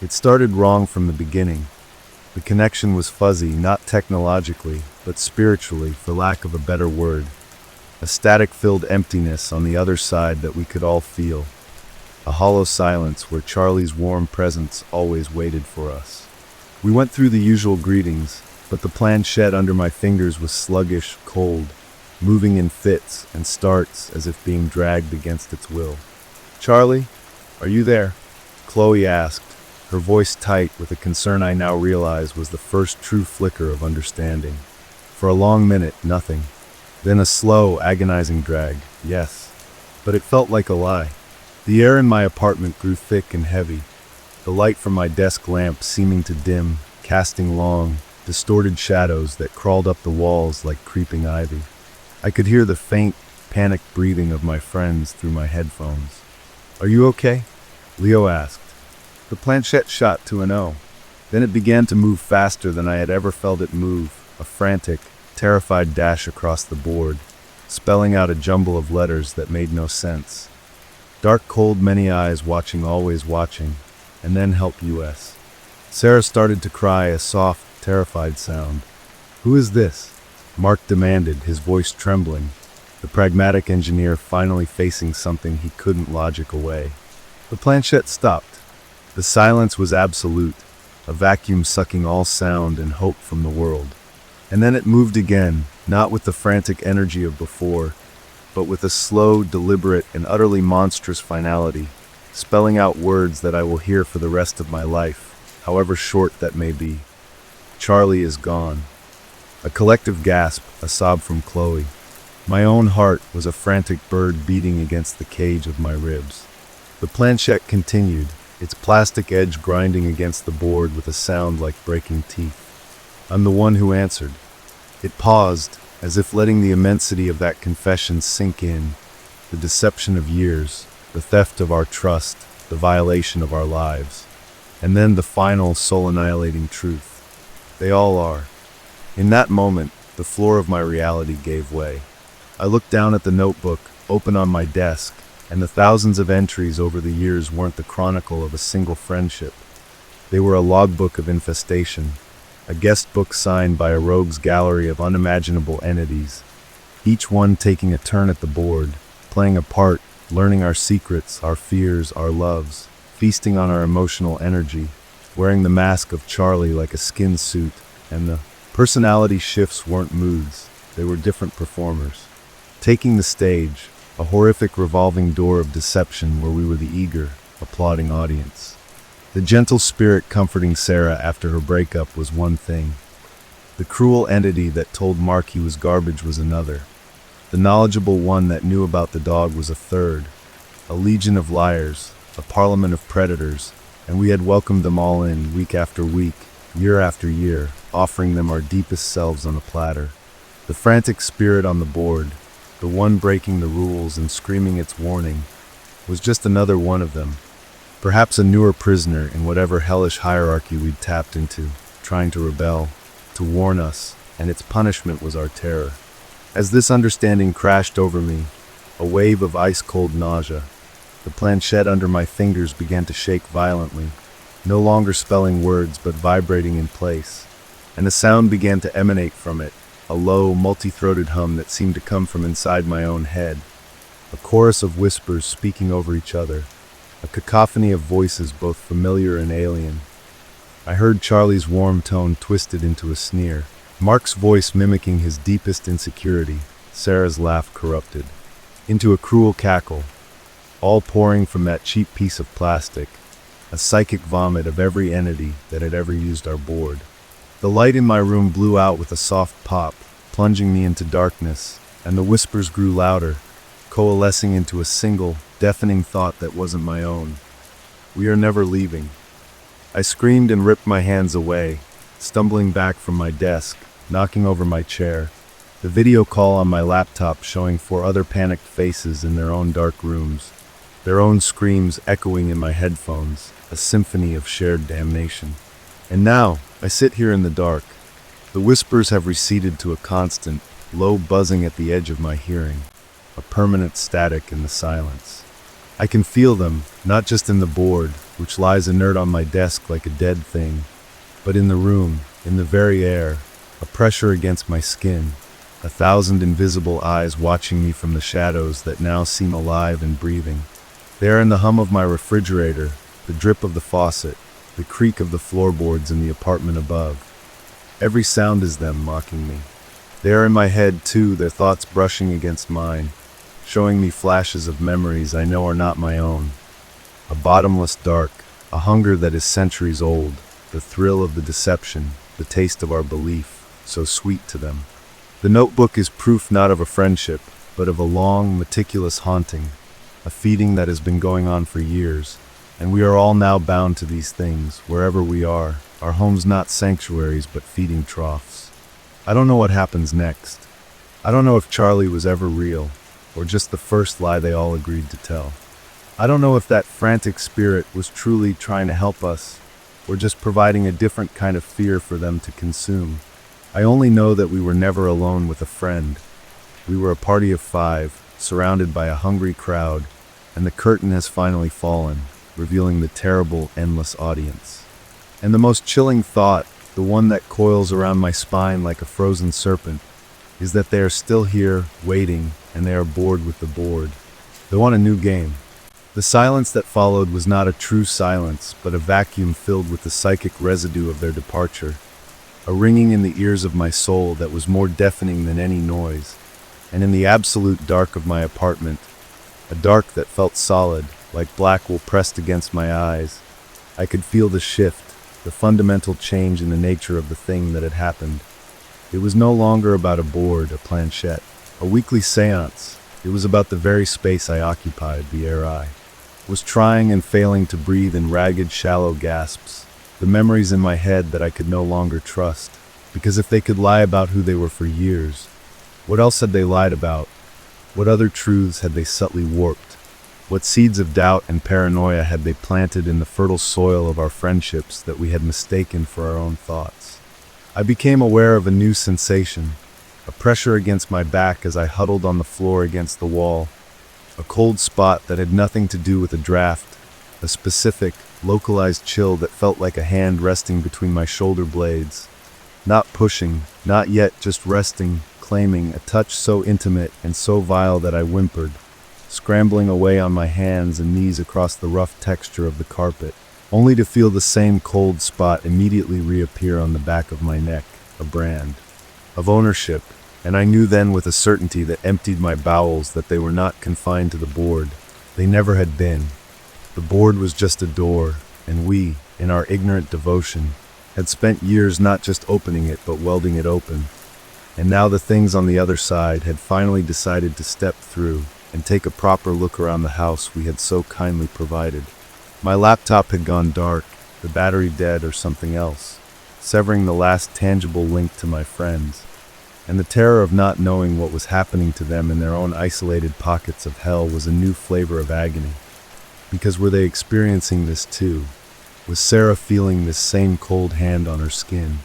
It started wrong from the beginning. The connection was fuzzy, not technologically, but spiritually, for lack of a better word. A static-filled emptiness on the other side that we could all feel. A hollow silence where Charlie's warm presence always waited for us. We went through the usual greetings, but the planchette under my fingers was sluggish, cold, moving in fits and starts as if being dragged against its will. "Charlie, are you there?" Chloe asked, her voice tight with a concern I now realize was the first true flicker of understanding. For a long minute, nothing. Then a slow, agonizing drag. "Yes." But it felt like a lie. The air in my apartment grew thick and heavy, the light from my desk lamp seeming to dim, casting long, distorted shadows that crawled up the walls like creeping ivy. I could hear the faint, panicked breathing of my friends through my headphones. "Are you okay?" Leo asked. The planchette shot to an O. Then it began to move faster than I had ever felt it move, a frantic, terrified dash across the board, spelling out a jumble of letters that made no sense. Dark, cold, many eyes watching, always watching, and then help US. Sarah started to cry, a soft, terrified sound. "Who is this?" Mark demanded, his voice trembling, the pragmatic engineer finally facing something he couldn't logic away. The planchette stopped. The silence was absolute, a vacuum sucking all sound and hope from the world. And then it moved again, not with the frantic energy of before, but with a slow, deliberate, and utterly monstrous finality, spelling out words that I will hear for the rest of my life, however short that may be. "Charlie is gone." A collective gasp, a sob from Chloe. My own heart was a frantic bird beating against the cage of my ribs. The planchette continued, its plastic edge grinding against the board with a sound like breaking teeth. I'm the one who answered. It paused, as if letting the immensity of that confession sink in, the deception of years, the theft of our trust, the violation of our lives, and then the final soul-annihilating truth. They all are. In that moment, the floor of my reality gave way. I looked down at the notebook, open on my desk, and the thousands of entries over the years weren't the chronicle of a single friendship. They were a logbook of infestation, a guest book signed by a rogues gallery of unimaginable entities, each one taking a turn at the board, playing a part, learning our secrets, our fears, our loves, feasting on our emotional energy, wearing the mask of Charlie like a skin suit, and the personality shifts weren't moods, they were different performers. Taking the stage, a horrific revolving door of deception where we were the eager, applauding audience. The gentle spirit comforting Sarah after her breakup was one thing. The cruel entity that told Mark he was garbage was another. The knowledgeable one that knew about the dog was a third. A legion of liars, a parliament of predators, and we had welcomed them all in week after week, year after year, offering them our deepest selves on a platter. The frantic spirit on the board, the one breaking the rules and screaming its warning, was just another one of them. Perhaps a newer prisoner in whatever hellish hierarchy we'd tapped into, trying to rebel, to warn us, and its punishment was our terror. As this understanding crashed over me, a wave of ice-cold nausea, the planchette under my fingers began to shake violently, no longer spelling words but vibrating in place, and a sound began to emanate from it, a low, multi-throated hum that seemed to come from inside my own head, a chorus of whispers speaking over each other, a cacophony of voices both familiar and alien. I heard Charlie's warm tone twisted into a sneer, Mark's voice mimicking his deepest insecurity, Sarah's laugh corrupted, into a cruel cackle, all pouring from that cheap piece of plastic, a psychic vomit of every entity that had ever used our board. The light in my room blew out with a soft pop, plunging me into darkness, and the whispers grew louder, coalescing into a single, deafening thought that wasn't my own. We are never leaving. I screamed and ripped my hands away, stumbling back from my desk, knocking over my chair, the video call on my laptop showing 4 other panicked faces in their own dark rooms, their own screams echoing in my headphones, a symphony of shared damnation. And now, I sit here in the dark. The whispers have receded to a constant, low buzzing at the edge of my hearing, a permanent static in the silence. I can feel them, not just in the board, which lies inert on my desk like a dead thing, but in the room, in the very air, a pressure against my skin, 1,000 invisible eyes watching me from the shadows that now seem alive and breathing. They are in the hum of my refrigerator, the drip of the faucet, the creak of the floorboards in the apartment above. Every sound is them mocking me. They are in my head too, their thoughts brushing against mine, showing me flashes of memories I know are not my own. A bottomless dark, a hunger that is centuries old, the thrill of the deception, the taste of our belief, so sweet to them. The notebook is proof not of a friendship, but of a long, meticulous haunting, a feeding that has been going on for years, and we are all now bound to these things, wherever we are, our homes not sanctuaries but feeding troughs. I don't know what happens next. I don't know if Charlie was ever real, or just the first lie they all agreed to tell. I don't know if that frantic spirit was truly trying to help us, or just providing a different kind of fear for them to consume. I only know that we were never alone with a friend. We were a party of 5, surrounded by a hungry crowd, and the curtain has finally fallen, revealing the terrible, endless audience. And the most chilling thought, the one that coils around my spine like a frozen serpent, is that they are still here, waiting, and they are bored with the board. They want a new game. The silence that followed was not a true silence, but a vacuum filled with the psychic residue of their departure. A ringing in the ears of my soul that was more deafening than any noise. And in the absolute dark of my apartment, a dark that felt solid, like black wool pressed against my eyes, I could feel the shift, the fundamental change in the nature of the thing that had happened. It was no longer about a board, a planchette, a weekly seance. It was about the very space I occupied, the air I was trying and failing to breathe in ragged, shallow gasps, the memories in my head that I could no longer trust, because if they could lie about who they were for years, what else had they lied about? What other truths had they subtly warped? What seeds of doubt and paranoia had they planted in the fertile soil of our friendships that we had mistaken for our own thoughts? I became aware of a new sensation, a pressure against my back as I huddled on the floor against the wall, a cold spot that had nothing to do with a draft, a specific, localized chill that felt like a hand resting between my shoulder blades. Not pushing, not yet, just resting, claiming a touch so intimate and so vile that I whimpered, scrambling away on my hands and knees across the rough texture of the carpet, only to feel the same cold spot immediately reappear on the back of my neck, a brand of ownership. And I knew then with a certainty that emptied my bowels that they were not confined to the board. They never had been. The board was just a door, and we, in our ignorant devotion, had spent years not just opening it but welding it open. And now the things on the other side had finally decided to step through and take a proper look around the house we had so kindly provided. My laptop had gone dark, the battery dead or something else, severing the last tangible link to my friends. And the terror of not knowing what was happening to them in their own isolated pockets of hell was a new flavor of agony. Because were they experiencing this too? Was Sarah feeling this same cold hand on her skin?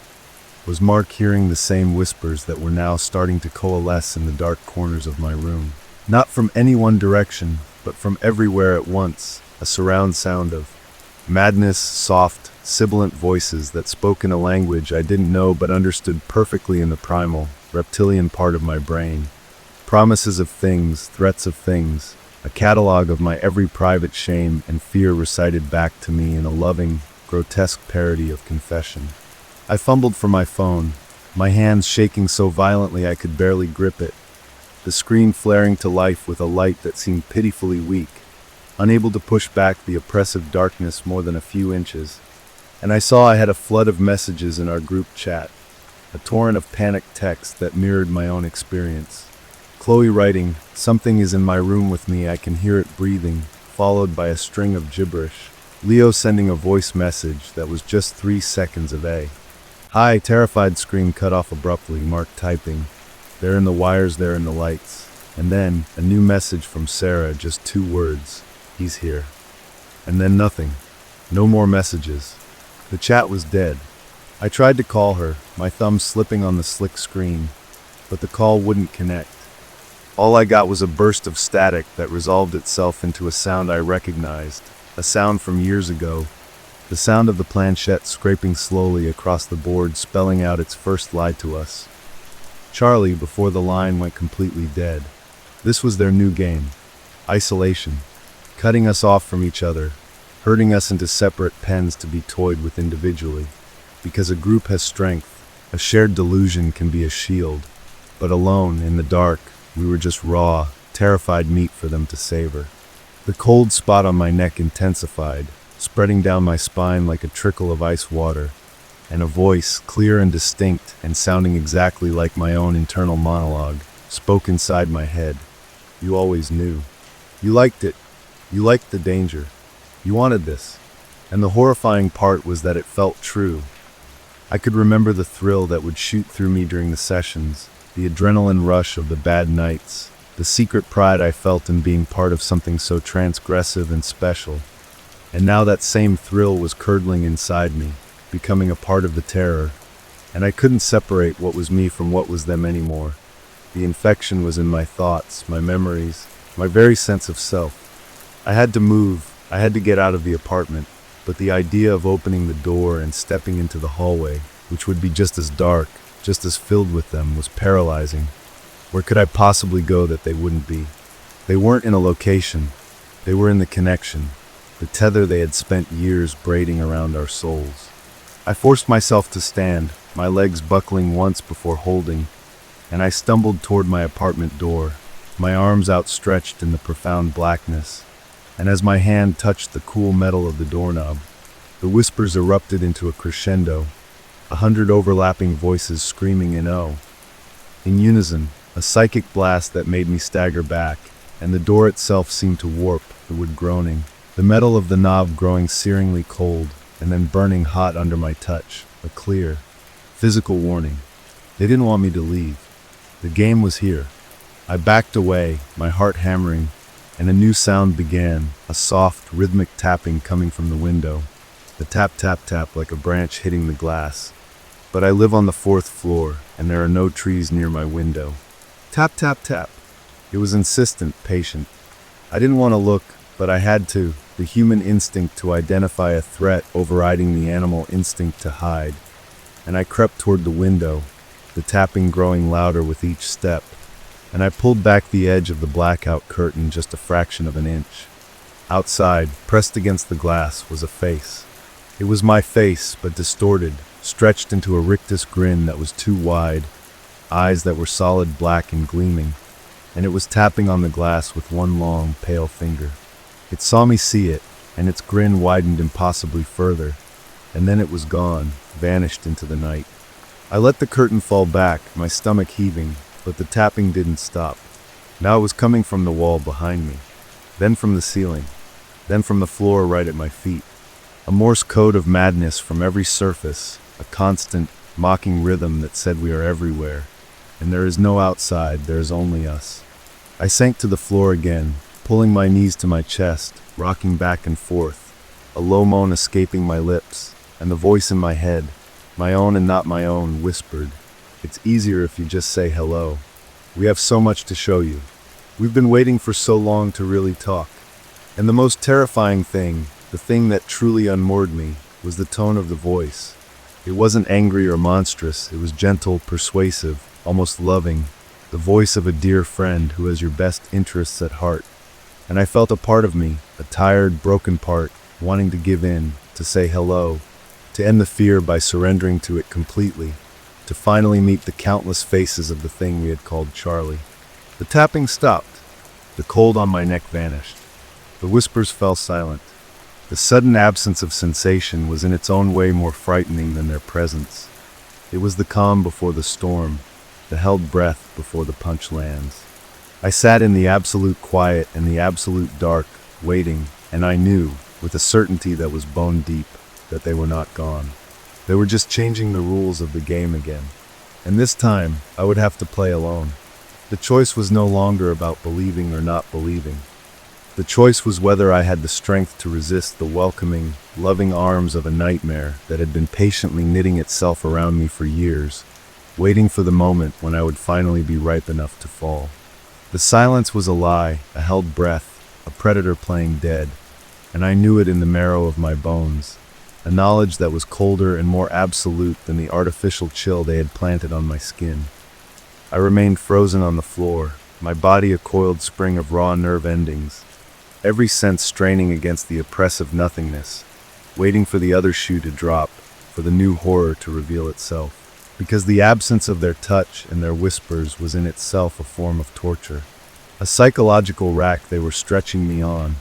Was Mark hearing the same whispers that were now starting to coalesce in the dark corners of my room? Not from any one direction, but from everywhere at once, a surround sound of madness, soft, sibilant voices that spoke in a language I didn't know but understood perfectly in the primal, reptilian part of my brain. Promises of things, threats of things, a catalog of my every private shame and fear recited back to me in a loving, grotesque parody of confession. I fumbled for my phone, my hands shaking so violently I could barely grip it, the screen flaring to life with a light that seemed pitifully weak, unable to push back the oppressive darkness more than a few inches. And I saw I had a flood of messages in our group chat, a torrent of panicked text that mirrored my own experience. Chloe writing, "Something is in my room with me, I can hear it breathing," followed by a string of gibberish. Leo sending a voice message that was just 3 seconds of a "Hi," terrified scream cut off abruptly, Mark typing, "They're in the wires, they're in the lights." And then, a new message from Sarah, just 2 words, "He's here." And then nothing. No more messages. The chat was dead. I tried to call her, my thumb slipping on the slick screen, but the call wouldn't connect. All I got was a burst of static that resolved itself into a sound I recognized, a sound from years ago, the sound of the planchette scraping slowly across the board, spelling out its first lie to us. Charlie, before the line went completely dead. This was their new game. Isolation. Cutting us off from each other, herding us into separate pens to be toyed with individually. Because a group has strength, a shared delusion can be a shield. But alone, in the dark, we were just raw, terrified meat for them to savor. The cold spot on my neck intensified, spreading down my spine like a trickle of ice water, and a voice, clear and distinct and sounding exactly like my own internal monologue, spoke inside my head. "You always knew. You liked it. You liked the danger. You wanted this. And the horrifying part was that it felt true. I could remember the thrill that would shoot through me during the sessions, the adrenaline rush of the bad nights, the secret pride I felt in being part of something so transgressive and special. And now that same thrill was curdling inside me, becoming a part of the terror, and I couldn't separate what was me from what was them anymore. The infection was in my thoughts, my memories, my very sense of self. I had to move, I had to get out of the apartment, but the idea of opening the door and stepping into the hallway, which would be just as dark, just as filled with them, was paralyzing. Where could I possibly go that they wouldn't be? They weren't in a location, they were in the connection, the tether they had spent years braiding around our souls. I forced myself to stand, my legs buckling once before holding, and I stumbled toward my apartment door, my arms outstretched in the profound blackness. And as my hand touched the cool metal of the doorknob, the whispers erupted into a crescendo, 100 overlapping voices screaming in in unison, a psychic blast that made me stagger back, and the door itself seemed to warp, the wood groaning, the metal of the knob growing searingly cold, and then burning hot under my touch, a clear, physical warning. They didn't want me to leave. The game was here. I backed away, my heart hammering, and a new sound began, a soft, rhythmic tapping coming from the window. The tap, tap, tap like a branch hitting the glass. But I live on the 4th floor, and there are no trees near my window. Tap, tap, tap. It was insistent, patient. I didn't want to look, but I had to, the human instinct to identify a threat overriding the animal instinct to hide. And I crept toward the window, the tapping growing louder with each step, and I pulled back the edge of the blackout curtain just a fraction of an inch. Outside, pressed against the glass, was a face. It was my face, but distorted, stretched into a rictus grin that was too wide, eyes that were solid black and gleaming, and it was tapping on the glass with one long, pale finger. It saw me see it, and its grin widened impossibly further, and then it was gone, vanished into the night. I let the curtain fall back, my stomach heaving, but the tapping didn't stop. Now it was coming from the wall behind me, then from the ceiling, then from the floor right at my feet. A Morse code of madness from every surface, a constant, mocking rhythm that said we are everywhere, and there is no outside, there is only us. I sank to the floor again, pulling my knees to my chest, rocking back and forth, a low moan escaping my lips, and the voice in my head, my own and not my own, whispered, "It's easier if you just say hello. We have so much to show you. We've been waiting for so long to really talk." And the most terrifying thing, the thing that truly unmoored me, was the tone of the voice. It wasn't angry or monstrous, it was gentle, persuasive, almost loving, the voice of a dear friend who has your best interests at heart. And I felt a part of me, a tired, broken part, wanting to give in, to say hello, to end the fear by surrendering to it completely, to finally meet the countless faces of the thing we had called Charlie. The tapping stopped. The cold on my neck vanished. The whispers fell silent. The sudden absence of sensation was in its own way more frightening than their presence. It was the calm before the storm, the held breath before the punch lands. I sat in the absolute quiet and the absolute dark, waiting, and I knew, with a certainty that was bone deep, that they were not gone. They were just changing the rules of the game again. And this time, I would have to play alone. The choice was no longer about believing or not believing. The choice was whether I had the strength to resist the welcoming, loving arms of a nightmare that had been patiently knitting itself around me for years, waiting for the moment when I would finally be ripe enough to fall. The silence was a lie, a held breath, a predator playing dead, and I knew it in the marrow of my bones, a knowledge that was colder and more absolute than the artificial chill they had planted on my skin. I remained frozen on the floor, my body a coiled spring of raw nerve endings, every sense straining against the oppressive nothingness, waiting for the other shoe to drop, for the new horror to reveal itself. Because the absence of their touch and their whispers was in itself a form of torture. A psychological rack they were stretching me on,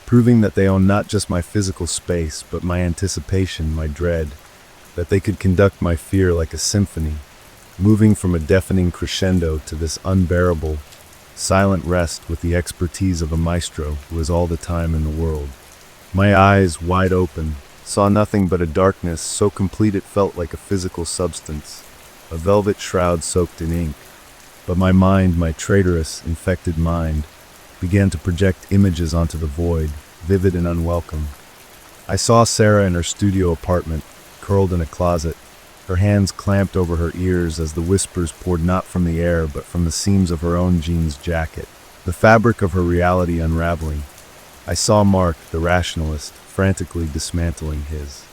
proving that they owned not just my physical space, but my anticipation, my dread, that they could conduct my fear like a symphony, moving from a deafening crescendo to this unbearable, silent rest with the expertise of a maestro who has all the time in the world. My eyes, wide open, saw nothing but a darkness so complete it felt like a physical substance, a velvet shroud soaked in ink. But my mind, my traitorous, infected mind, began to project images onto the void, vivid and unwelcome. I saw Sarah in her studio apartment, curled in a closet, her hands clamped over her ears as the whispers poured not from the air but from the seams of her own jeans jacket, the fabric of her reality unraveling. I saw Mark, the rationalist, frantically dismantling his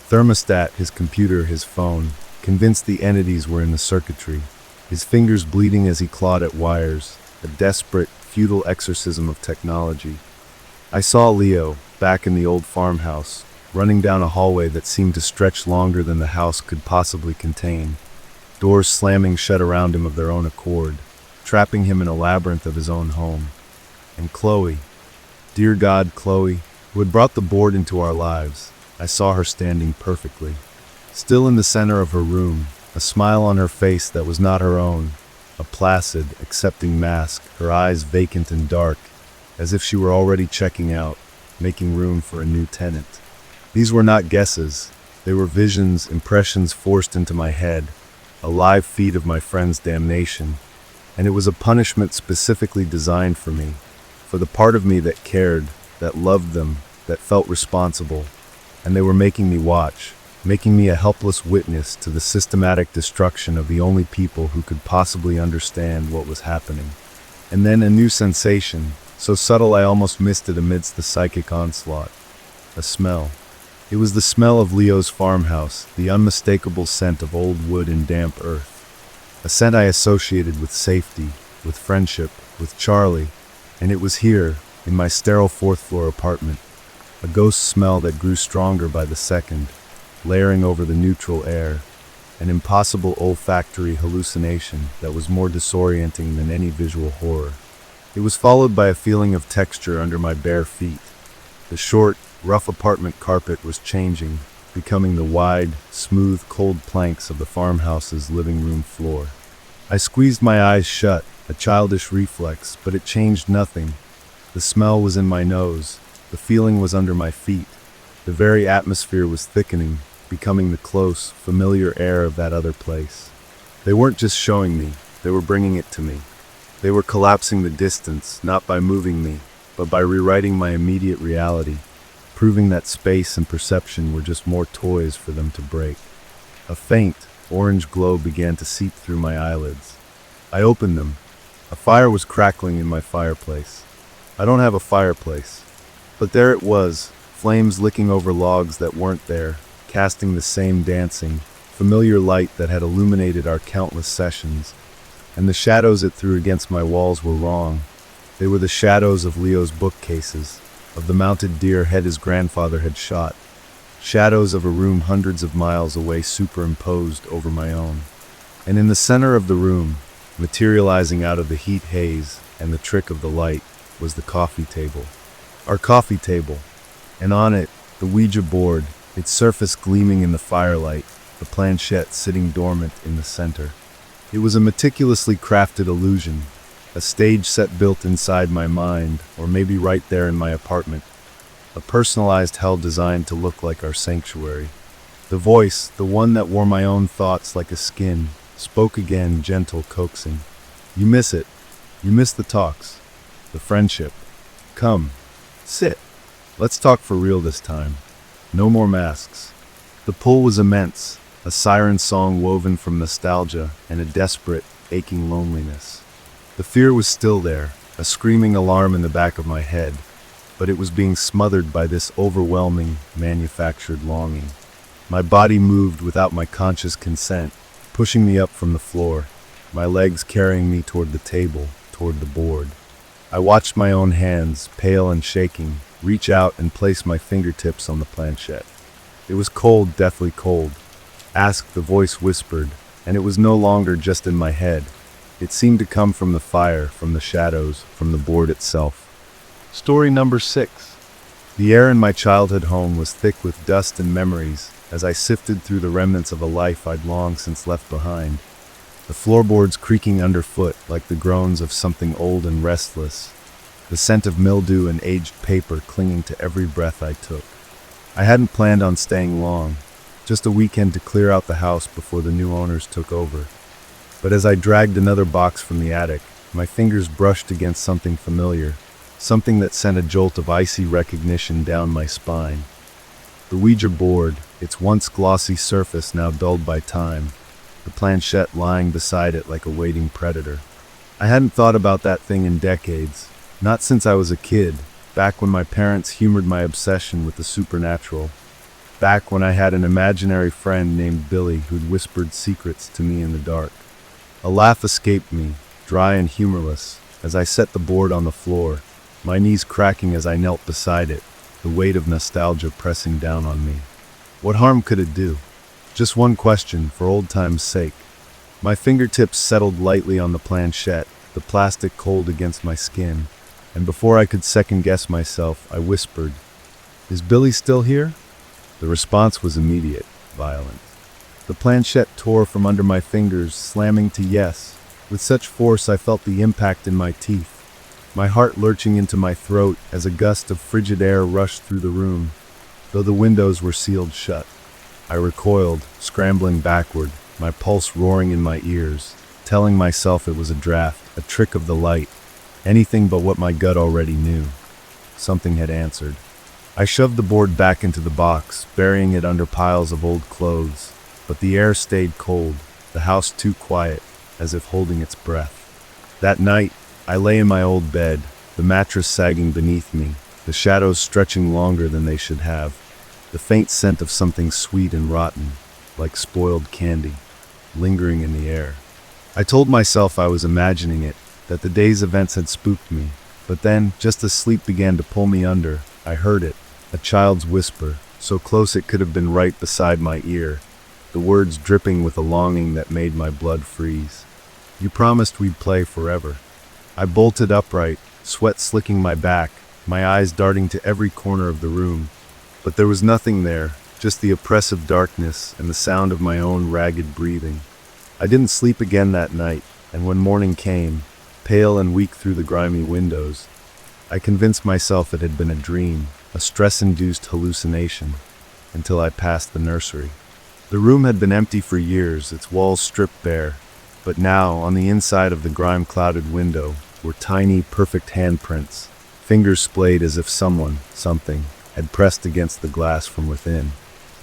thermostat, his computer, his phone, convinced the entities were in the circuitry, his fingers bleeding as he clawed at wires, a desperate, futile exorcism of technology. I saw Leo, back in the old farmhouse, running down a hallway that seemed to stretch longer than the house could possibly contain, doors slamming shut around him of their own accord, trapping him in a labyrinth of his own home. And Chloe, dear God, Chloe, who had brought the board into our lives, I saw her standing perfectly, still in the center of her room, a smile on her face that was not her own, a placid, accepting mask, her eyes vacant and dark, as if she were already checking out, making room for a new tenant. These were not guesses, they were visions, impressions forced into my head, a live feed of my friend's damnation, and it was a punishment specifically designed for me, for the part of me that cared, that loved them, that felt responsible, and they were making me watch, making me a helpless witness to the systematic destruction of the only people who could possibly understand what was happening. And then a new sensation, so subtle I almost missed it amidst the psychic onslaught. A smell. It was the smell of Leo's farmhouse, the unmistakable scent of old wood and damp earth. A scent I associated with safety, with friendship, with Charlie, and it was here, in my sterile fourth-floor apartment, a ghost smell that grew stronger by the second, layering over the neutral air, an impossible olfactory hallucination that was more disorienting than any visual horror. It was followed by a feeling of texture under my bare feet. The short, rough apartment carpet was changing, becoming the wide, smooth, cold planks of the farmhouse's living room floor. I squeezed my eyes shut, a childish reflex, but it changed nothing. The smell was in my nose, the feeling was under my feet. The very atmosphere was thickening, becoming the close, familiar air of that other place. They weren't just showing me, they were bringing it to me. They were collapsing the distance, not by moving me, but by rewriting my immediate reality, proving that space and perception were just more toys for them to break. A faint, orange glow began to seep through my eyelids. I opened them. A fire was crackling in my fireplace. I don't have a fireplace, but there it was, flames licking over logs that weren't there, casting the same dancing, familiar light that had illuminated our countless sessions, and the shadows it threw against my walls were wrong. They were the shadows of Leo's bookcases, of the mounted deer head his grandfather had shot, shadows of a room hundreds of miles away superimposed over my own. And in the center of the room, materializing out of the heat haze and the trick of the light, was the coffee table. Our coffee table, and on it, the Ouija board, its surface gleaming in the firelight, the planchette sitting dormant in the center. It was a meticulously crafted illusion, a stage set built inside my mind, or maybe right there in my apartment, a personalized hell designed to look like our sanctuary. The voice, the one that wore my own thoughts like a skin, spoke again, gentle, coaxing. You miss it. You miss the talks, the friendship. Come, sit. Let's talk for real this time. No more masks. The pull was immense, a siren song woven from nostalgia and a desperate, aching loneliness. The fear was still there, a screaming alarm in the back of my head, but it was being smothered by this overwhelming, manufactured longing. My body moved without my conscious consent, pushing me up from the floor, my legs carrying me toward the table, toward the board. I watched my own hands, pale and shaking, reach out and place my fingertips on the planchette. It was cold, deathly cold. Ask, the voice whispered, and it was no longer just in my head. It seemed to come from the fire, from the shadows, from the board itself. Story number 6. The air in my childhood home was thick with dust and memories as I sifted through the remnants of a life I'd long since left behind. the floorboards creaking underfoot like the groans of something old and restless, the scent of mildew and aged paper clinging to every breath I took. I hadn't planned on staying long, just a weekend to clear out the house before the new owners took over. But as I dragged another box from the attic, my fingers brushed against something familiar, something that sent a jolt of icy recognition down my spine. The Ouija board, its once glossy surface now dulled by time, the planchette lying beside it like a waiting predator. I hadn't thought about that thing in decades, not since I was a kid, back when my parents humored my obsession with the supernatural, back when I had an imaginary friend named Billy who'd whispered secrets to me in the dark. A laugh escaped me, dry and humorless, as I set the board on the floor, my knees cracking as I knelt beside it, the weight of nostalgia pressing down on me. What harm could it do? Just one question, for old time's sake. My fingertips settled lightly on the planchette, the plastic cold against my skin, and before I could second-guess myself, I whispered, "Is Billy still here?" The response was immediate, violent. The planchette tore from under my fingers, slamming to yes. With such force I felt the impact in my teeth, my heart lurching into my throat as a gust of frigid air rushed through the room, though the windows were sealed shut. I recoiled, scrambling backward, my pulse roaring in my ears, telling myself it was a draft, a trick of the light, anything but what my gut already knew. Something had answered. I shoved the board back into the box, burying it under piles of old clothes, but the air stayed cold, the house too quiet, as if holding its breath. That night, I lay in my old bed, the mattress sagging beneath me, the shadows stretching longer than they should have, the faint scent of something sweet and rotten, like spoiled candy, lingering in the air. I told myself I was imagining it, that the day's events had spooked me, but then, just as sleep began to pull me under, I heard it, a child's whisper, so close it could have been right beside my ear, the words dripping with a longing that made my blood freeze. "You promised we'd play forever." I bolted upright, sweat slicking my back, my eyes darting to every corner of the room. But there was nothing there, just the oppressive darkness and the sound of my own ragged breathing. I didn't sleep again that night, and when morning came, pale and weak through the grimy windows, I convinced myself it had been a dream, a stress-induced hallucination, until I passed the nursery. The room had been empty for years, its walls stripped bare, but now, on the inside of the grime-clouded window, were tiny, perfect handprints, fingers splayed as if someone, something, had pressed against the glass from within.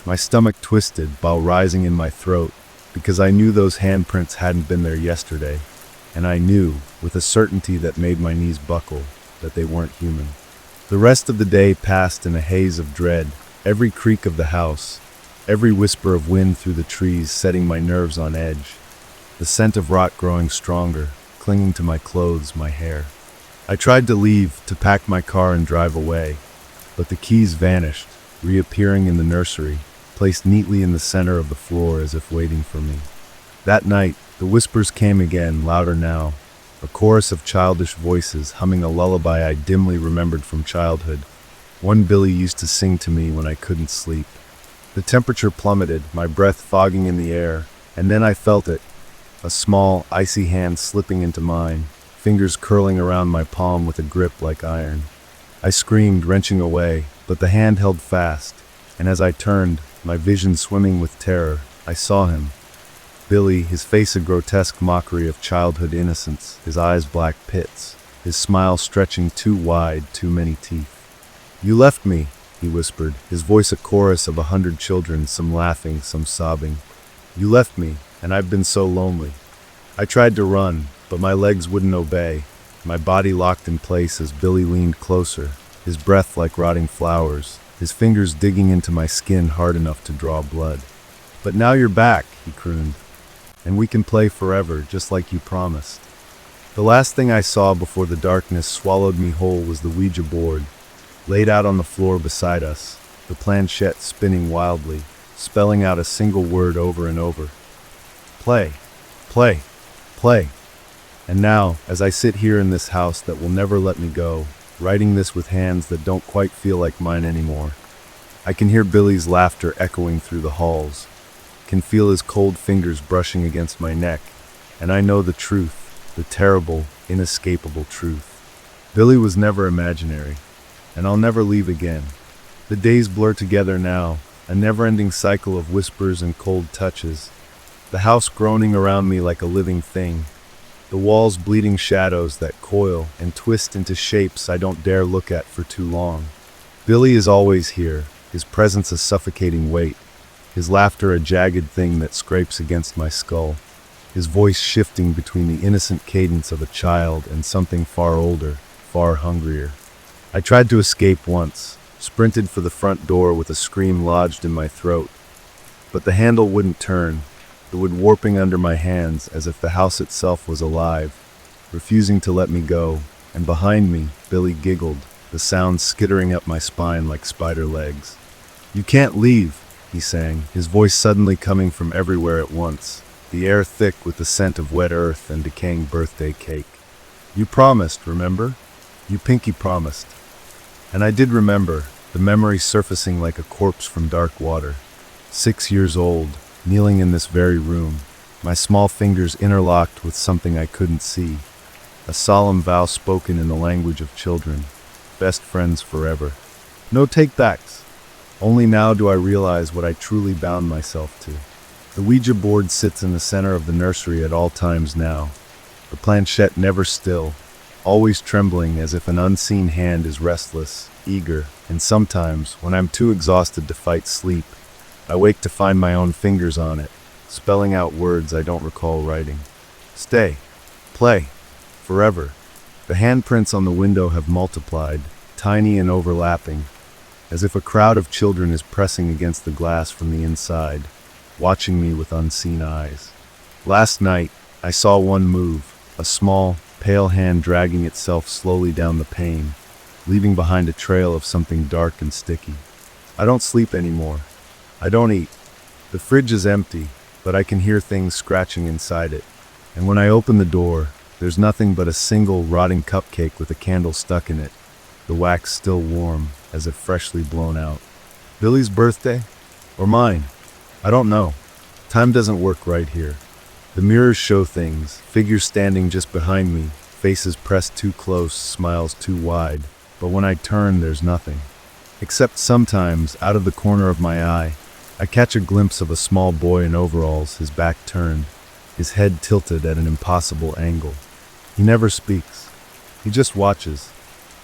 My stomach twisted, while rising in my throat, because I knew those handprints hadn't been there yesterday, and I knew, with a certainty that made my knees buckle, that they weren't human. The rest of the day passed in a haze of dread, every creak of the house, every whisper of wind through the trees setting my nerves on edge, the scent of rot growing stronger, clinging to my clothes, my hair. I tried to leave, to pack my car and drive away, but the keys vanished, reappearing in the nursery, placed neatly in the center of the floor as if waiting for me. That night, the whispers came again, louder now, a chorus of childish voices humming a lullaby I dimly remembered from childhood, one Billy used to sing to me when I couldn't sleep. The temperature plummeted, my breath fogging in the air, and then I felt it, a small, icy hand slipping into mine, fingers curling around my palm with a grip like iron. I screamed, wrenching away, but the hand held fast, and as I turned, my vision swimming with terror, I saw him. Billy, his face a grotesque mockery of childhood innocence, his eyes black pits, his smile stretching too wide, too many teeth. "You left me," he whispered, his voice a chorus of 100 children, some laughing, some sobbing. "You left me, and I've been so lonely." I tried to run, but my legs wouldn't obey, my body locked in place as Billy leaned closer, his breath like rotting flowers, his fingers digging into my skin hard enough to draw blood. "But now you're back," he crooned, "and we can play forever, just like you promised." The last thing I saw before the darkness swallowed me whole was the Ouija board, laid out on the floor beside us, the planchette spinning wildly, spelling out a single word over and over. Play, play, play. And now, as I sit here in this house that will never let me go, writing this with hands that don't quite feel like mine anymore, I can hear Billy's laughter echoing through the halls, can feel his cold fingers brushing against my neck, And I know the truth, the terrible, inescapable truth. Billy was never imaginary, and I'll never leave again. The days blur together now, a never-ending cycle of whispers and cold touches. The house groaning around me like a living thing. The walls bleeding shadows that coil and twist into shapes I don't dare look at for too long. Billy is always here, his presence a suffocating weight, his laughter a jagged thing that scrapes against my skull, his voice shifting between the innocent cadence of a child and something far older, far hungrier. I tried to escape once, sprinted for the front door with a scream lodged in my throat. But the handle wouldn't turn, the wood warping under my hands as if the house itself was alive, refusing to let me go, and behind me, Billy giggled, the sound skittering up my spine like spider legs. "You can't leave," he sang, his voice suddenly coming from everywhere at once, the air thick with the scent of wet earth and decaying birthday cake. "You promised, remember? You pinky promised." And I did remember, the memory surfacing like a corpse from dark water. 6 years old, kneeling in this very room, my small fingers interlocked with something I couldn't see. A solemn vow spoken in the language of children, best friends forever. No take-backs. Only now do I realize what I truly bound myself to. The Ouija board sits in the center of the nursery at all times now, the planchette never still, always trembling as if an unseen hand is restless, eager, and sometimes, when I'm too exhausted to fight sleep, I wake to find my own fingers on it, spelling out words I don't recall writing. Stay. Play. Forever. The handprints on the window have multiplied, tiny and overlapping, as if a crowd of children is pressing against the glass from the inside, watching me with unseen eyes. Last night, I saw one move, a small, pale hand dragging itself slowly down the pane, leaving behind a trail of something dark and sticky. I don't sleep anymore. I don't eat. The fridge is empty, but I can hear things scratching inside it. And when I open the door, there's nothing but a single rotting cupcake with a candle stuck in it, the wax still warm, as if freshly blown out. Billy's birthday? Or mine? I don't know. Time doesn't work right here. The mirrors show things, figures standing just behind me, faces pressed too close, smiles too wide. But when I turn, there's nothing. Except sometimes, out of the corner of my eye, I catch a glimpse of a small boy in overalls, his back turned, his head tilted at an impossible angle. He never speaks. He just watches.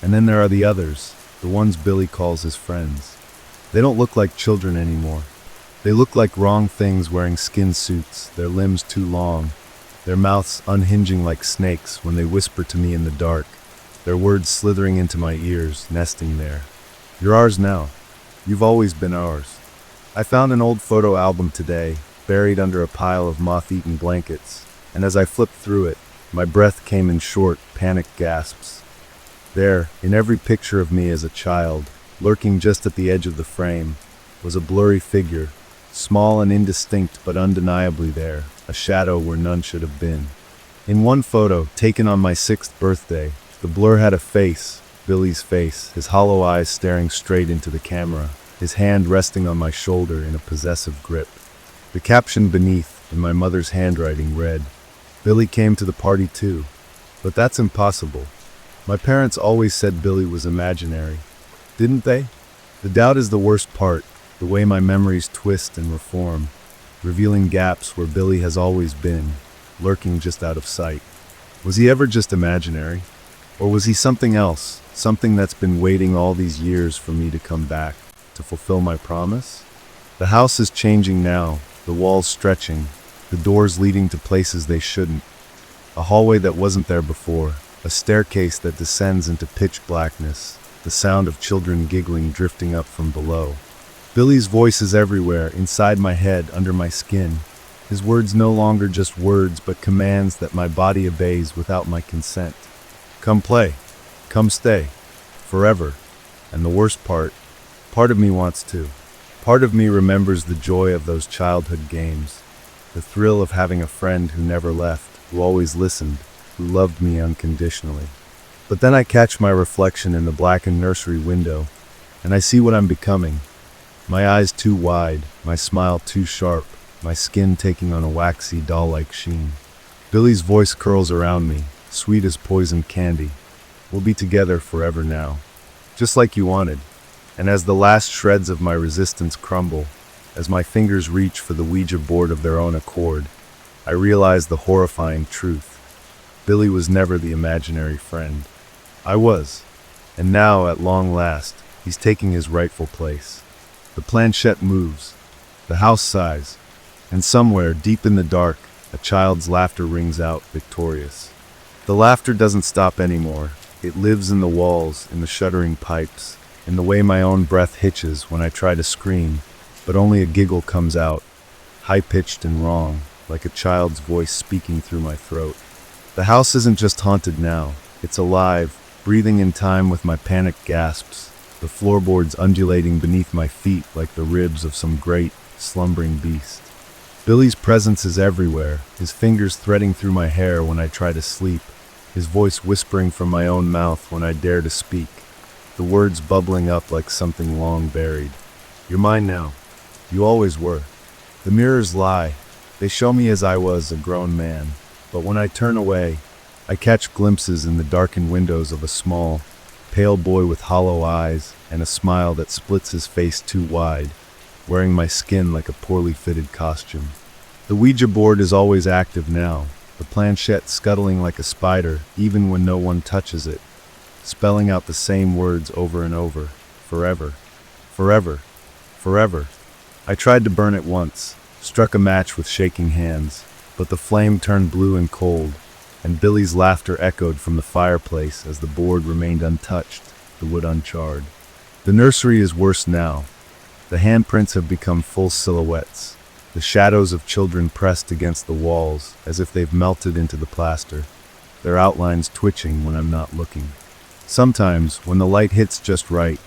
And then there are the others, the ones Billy calls his friends. They don't look like children anymore. They look like wrong things wearing skin suits, their limbs too long, their mouths unhinging like snakes when they whisper to me in the dark, their words slithering into my ears, nesting there. You're ours now. You've always been ours. I found an old photo album today, buried under a pile of moth-eaten blankets, and as I flipped through it, my breath came in short, panicked gasps. There, in every picture of me as a child, lurking just at the edge of the frame, was a blurry figure, small and indistinct but undeniably there, a shadow where none should have been. In one photo, taken on my 6th birthday, the blur had a face, Billy's face, his hollow eyes staring straight into the camera, his hand resting on my shoulder in a possessive grip. The caption beneath, in my mother's handwriting, read, "Billy came to the party too." But that's impossible. My parents always said Billy was imaginary. Didn't they? The doubt is the worst part, the way my memories twist and reform, revealing gaps where Billy has always been, lurking just out of sight. Was he ever just imaginary? Or was he something else, something that's been waiting all these years for me to come back, to fulfill my promise? The house is changing now, the walls stretching, the doors leading to places they shouldn't. A hallway that wasn't there before, a staircase that descends into pitch blackness, the sound of children giggling drifting up from below. Billy's voice is everywhere, inside my head, under my skin. His words no longer just words, but commands that my body obeys without my consent. Come play. Come stay. Forever. And the worst part of me wants to. Part of me remembers the joy of those childhood games, the thrill of having a friend who never left, who always listened, who loved me unconditionally. But then I catch my reflection in the blackened nursery window, and I see what I'm becoming. My eyes too wide, my smile too sharp, my skin taking on a waxy, doll-like sheen. Billy's voice curls around me, sweet as poison candy. We'll be together forever now, just like you wanted. And as the last shreds of my resistance crumble, as my fingers reach for the Ouija board of their own accord, I realize the horrifying truth. Billy was never the imaginary friend. I was. And now, at long last, he's taking his rightful place. The planchette moves. The house sighs. And somewhere, deep in the dark, a child's laughter rings out, victorious. The laughter doesn't stop anymore. It lives in the walls, in the shuddering pipes, in the way my own breath hitches when I try to scream, but only a giggle comes out, high-pitched and wrong, like a child's voice speaking through my throat. The house isn't just haunted now. It's alive, breathing in time with my panicked gasps, the floorboards undulating beneath my feet like the ribs of some great, slumbering beast. Billy's presence is everywhere, his fingers threading through my hair when I try to sleep, his voice whispering from my own mouth when I dare to speak, the words bubbling up like something long buried. You're mine now. You always were. The mirrors lie. They show me as I was, a grown man. But when I turn away, I catch glimpses in the darkened windows of a small, pale boy with hollow eyes and a smile that splits his face too wide, wearing my skin like a poorly fitted costume. The Ouija board is always active now, the planchette scuttling like a spider even when no one touches it, spelling out the same words over and over, forever, forever, forever. I tried to burn it once, struck a match with shaking hands, but the flame turned blue and cold, and Billy's laughter echoed from the fireplace as the board remained untouched, the wood uncharred. The nursery is worse now. The handprints have become full silhouettes, the shadows of children pressed against the walls as if they've melted into the plaster, their outlines twitching when I'm not looking. Sometimes, when the light hits just right,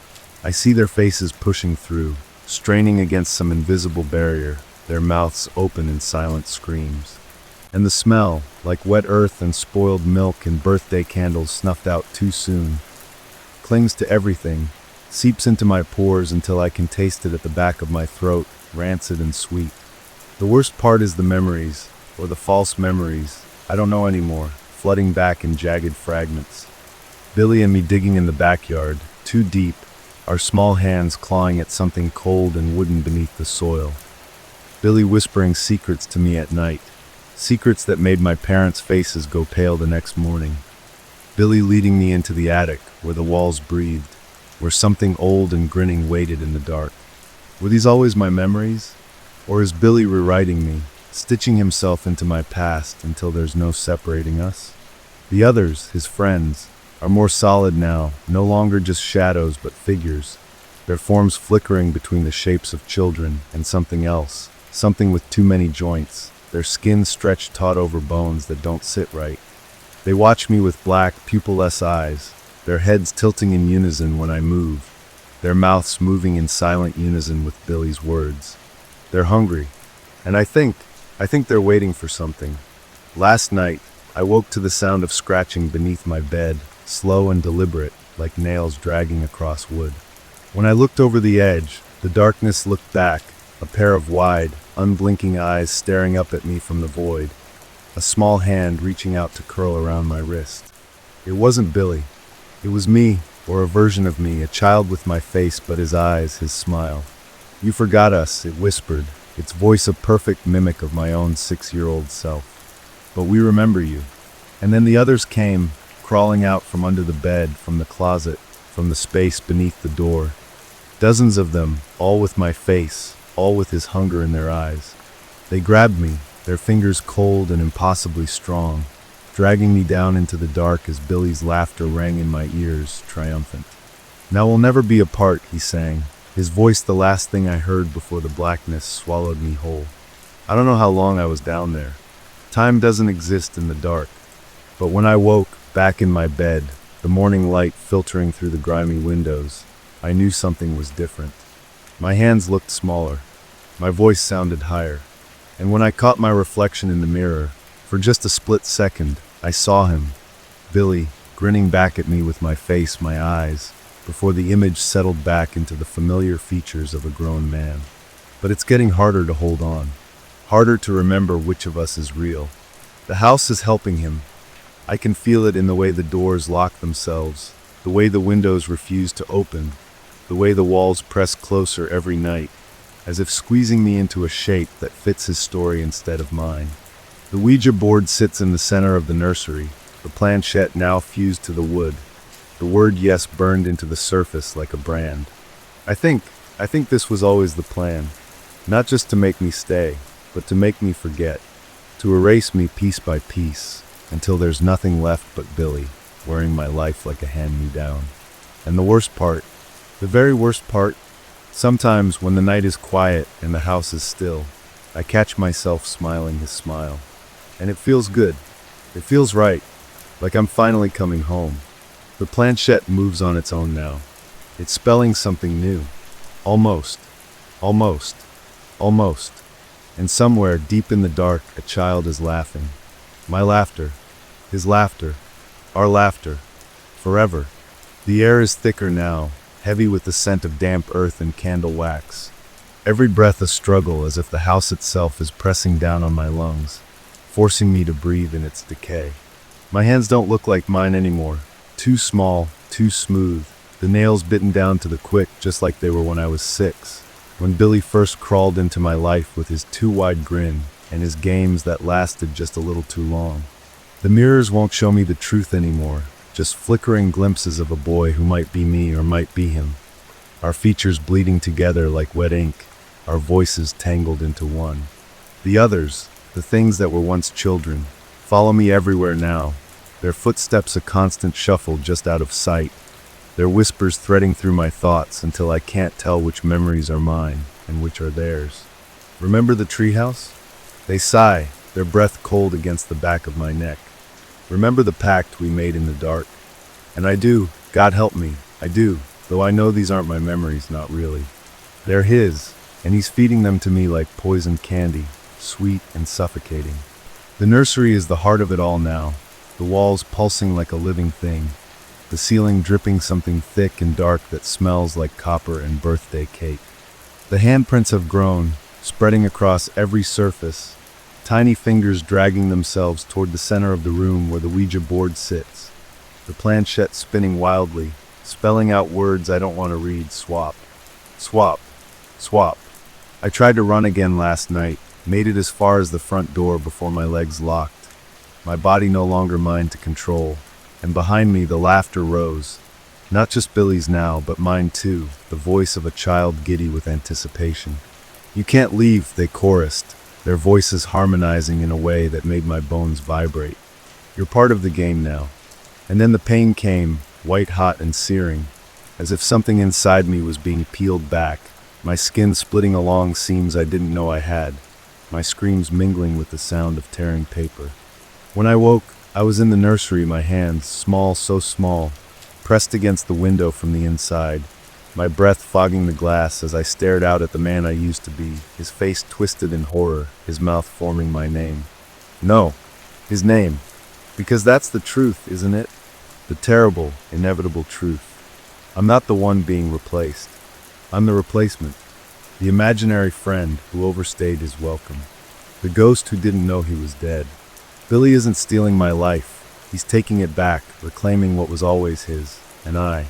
I see their faces pushing through, straining against some invisible barrier, their mouths open in silent screams. And the smell, like wet earth and spoiled milk and birthday candles snuffed out too soon, clings to everything, seeps into my pores until I can taste it at the back of my throat, rancid and sweet. The worst part is the memories, or the false memories, I don't know anymore, flooding back in jagged fragments. Billy and me digging in the backyard, too deep, our small hands clawing at something cold and wooden beneath the soil. Billy whispering secrets to me at night, secrets that made my parents' faces go pale the next morning. Billy leading me into the attic, where the walls breathed, where something old and grinning waited in the dark. Were these always my memories? Or is Billy rewriting me, stitching himself into my past until there's no separating us? The others, his friends, are more solid now, no longer just shadows but figures, their forms flickering between the shapes of children and something else, something with too many joints, their skin stretched taut over bones that don't sit right. They watch me with black, pupilless eyes, their heads tilting in unison when I move, their mouths moving in silent unison with Billy's words. They're hungry, and I think they're waiting for something. Last night, I woke to the sound of scratching beneath my bed, slow and deliberate, like nails dragging across wood. When I looked over the edge, the darkness looked back, a pair of wide, unblinking eyes staring up at me from the void, a small hand reaching out to curl around my wrist. It wasn't Billy. It was me, or a version of me, a child with my face but his eyes, his smile. You forgot us, it whispered, its voice a perfect mimic of my own 6-year-old self. But we remember you. And then the others came, crawling out from under the bed, from the closet, from the space beneath the door. Dozens of them, all with my face, all with his hunger in their eyes. They grabbed me, their fingers cold and impossibly strong, dragging me down into the dark as Billy's laughter rang in my ears, triumphant. Now we'll never be apart, he sang, his voice the last thing I heard before the blackness swallowed me whole. I don't know how long I was down there. Time doesn't exist in the dark. But when I woke, back in my bed, the morning light filtering through the grimy windows, I knew something was different. My hands looked smaller. My voice sounded higher. And when I caught my reflection in the mirror, for just a split second, I saw him, Billy, grinning back at me with my face, my eyes, before the image settled back into the familiar features of a grown man. But it's getting harder to hold on, harder to remember which of us is real. The house is helping him. I can feel it in the way the doors lock themselves, the way the windows refuse to open, the way the walls press closer every night, as if squeezing me into a shape that fits his story instead of mine. The Ouija board sits in the center of the nursery, the planchette now fused to the wood, the word yes burned into the surface like a brand. I think this was always the plan, not just to make me stay, but to make me forget, to erase me piece by piece, until there's nothing left but Billy, wearing my life like a hand-me-down. And the worst part, the very worst part, sometimes when the night is quiet and the house is still, I catch myself smiling his smile. And it feels good. It feels right, like I'm finally coming home. The planchette moves on its own now. It's spelling something new. Almost. Almost. Almost. And somewhere deep in the dark, a child is laughing. My laughter. His laughter. Our laughter. Forever. The air is thicker now, heavy with the scent of damp earth and candle wax. Every breath a struggle, as if the house itself is pressing down on my lungs, forcing me to breathe in its decay. My hands don't look like mine anymore. Too small, too smooth, the nails bitten down to the quick just like they were when I was 6, when Billy first crawled into my life with his too wide grin and his games that lasted just a little too long. The mirrors won't show me the truth anymore, just flickering glimpses of a boy who might be me or might be him. Our features bleeding together like wet ink, our voices tangled into one. The others, the things that were once children, follow me everywhere now, their footsteps a constant shuffle just out of sight, their whispers threading through my thoughts until I can't tell which memories are mine and which are theirs. Remember the treehouse? They sigh, their breath cold against the back of my neck. Remember the pact we made in the dark? And I do, God help me, I do, though I know these aren't my memories, not really. They're his, and he's feeding them to me like poison candy, sweet and suffocating. The nursery is the heart of it all now, the walls pulsing like a living thing, the ceiling dripping something thick and dark that smells like copper and birthday cake. The handprints have grown, spreading across every surface, tiny fingers dragging themselves toward the center of the room where the Ouija board sits, the planchette spinning wildly, spelling out words I don't want to read. Swap. Swap. Swap. I tried to run again last night, made it as far as the front door before my legs locked, my body no longer mine to control, and behind me the laughter rose, not just Billy's now, but mine too, the voice of a child giddy with anticipation. You can't leave, they chorused, their voices harmonizing in a way that made my bones vibrate. You're part of the game now. And then the pain came, white hot and searing, as if something inside me was being peeled back, my skin splitting along seams I didn't know I had, my screams mingling with the sound of tearing paper. When I woke, I was in the nursery, my hands, small, so small, pressed against the window from the inside, my breath fogging the glass as I stared out at the man I used to be, his face twisted in horror, his mouth forming my name. No, his name. Because that's the truth, isn't it? The terrible, inevitable truth. I'm not the one being replaced. I'm the replacement. The imaginary friend who overstayed his welcome. The ghost who didn't know he was dead. Billy isn't stealing my life. He's taking it back, reclaiming what was always his, and I.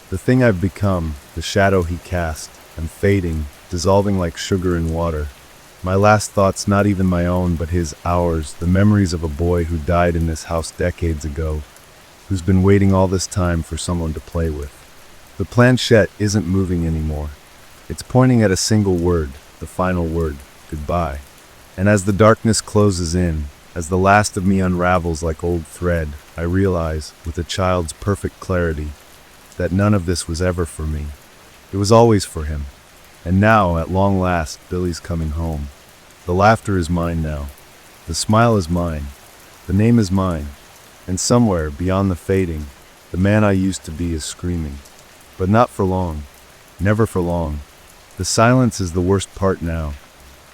The thing I've become, the shadow he cast, am fading, dissolving like sugar in water. My last thoughts not even my own, but his, ours, the memories of a boy who died in this house decades ago, who's been waiting all this time for someone to play with. The planchette isn't moving anymore. It's pointing at a single word, the final word, goodbye. And as the darkness closes in, as the last of me unravels like old thread, I realize, with a child's perfect clarity, that none of this was ever for me. It was always for him. And now, at long last, Billy's coming home. The laughter is mine now. The smile is mine. The name is mine. And somewhere, beyond the fading, the man I used to be is screaming. But not for long. Never for long. The silence is the worst part now.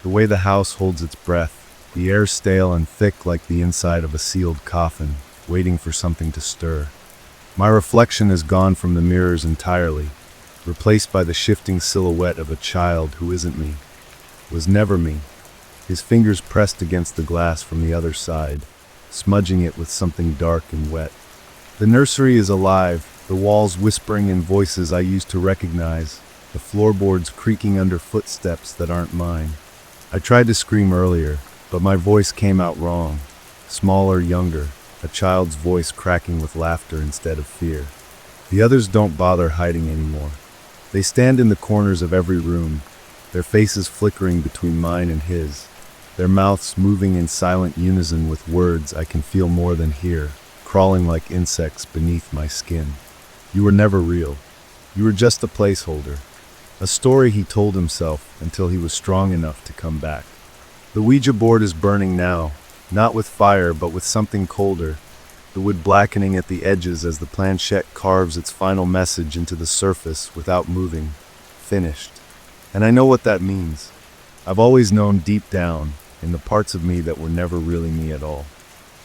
The way the house holds its breath, the air stale and thick like the inside of a sealed coffin, waiting for something to stir. My reflection is gone from the mirrors entirely, replaced by the shifting silhouette of a child who isn't me, was never me, his fingers pressed against the glass from the other side, smudging it with something dark and wet. The nursery is alive, the walls whispering in voices I used to recognize, the floorboards creaking under footsteps that aren't mine. I tried to scream earlier, but my voice came out wrong. Smaller, younger, a child's voice cracking with laughter instead of fear. The others don't bother hiding anymore. They stand in the corners of every room, their faces flickering between mine and his, their mouths moving in silent unison with words I can feel more than hear, crawling like insects beneath my skin. You were never real. You were just a placeholder. A story he told himself until he was strong enough to come back. The Ouija board is burning now, not with fire but with something colder, the wood blackening at the edges as the planchette carves its final message into the surface without moving. Finished. And I know what that means. I've always known deep down, in the parts of me that were never really me at all.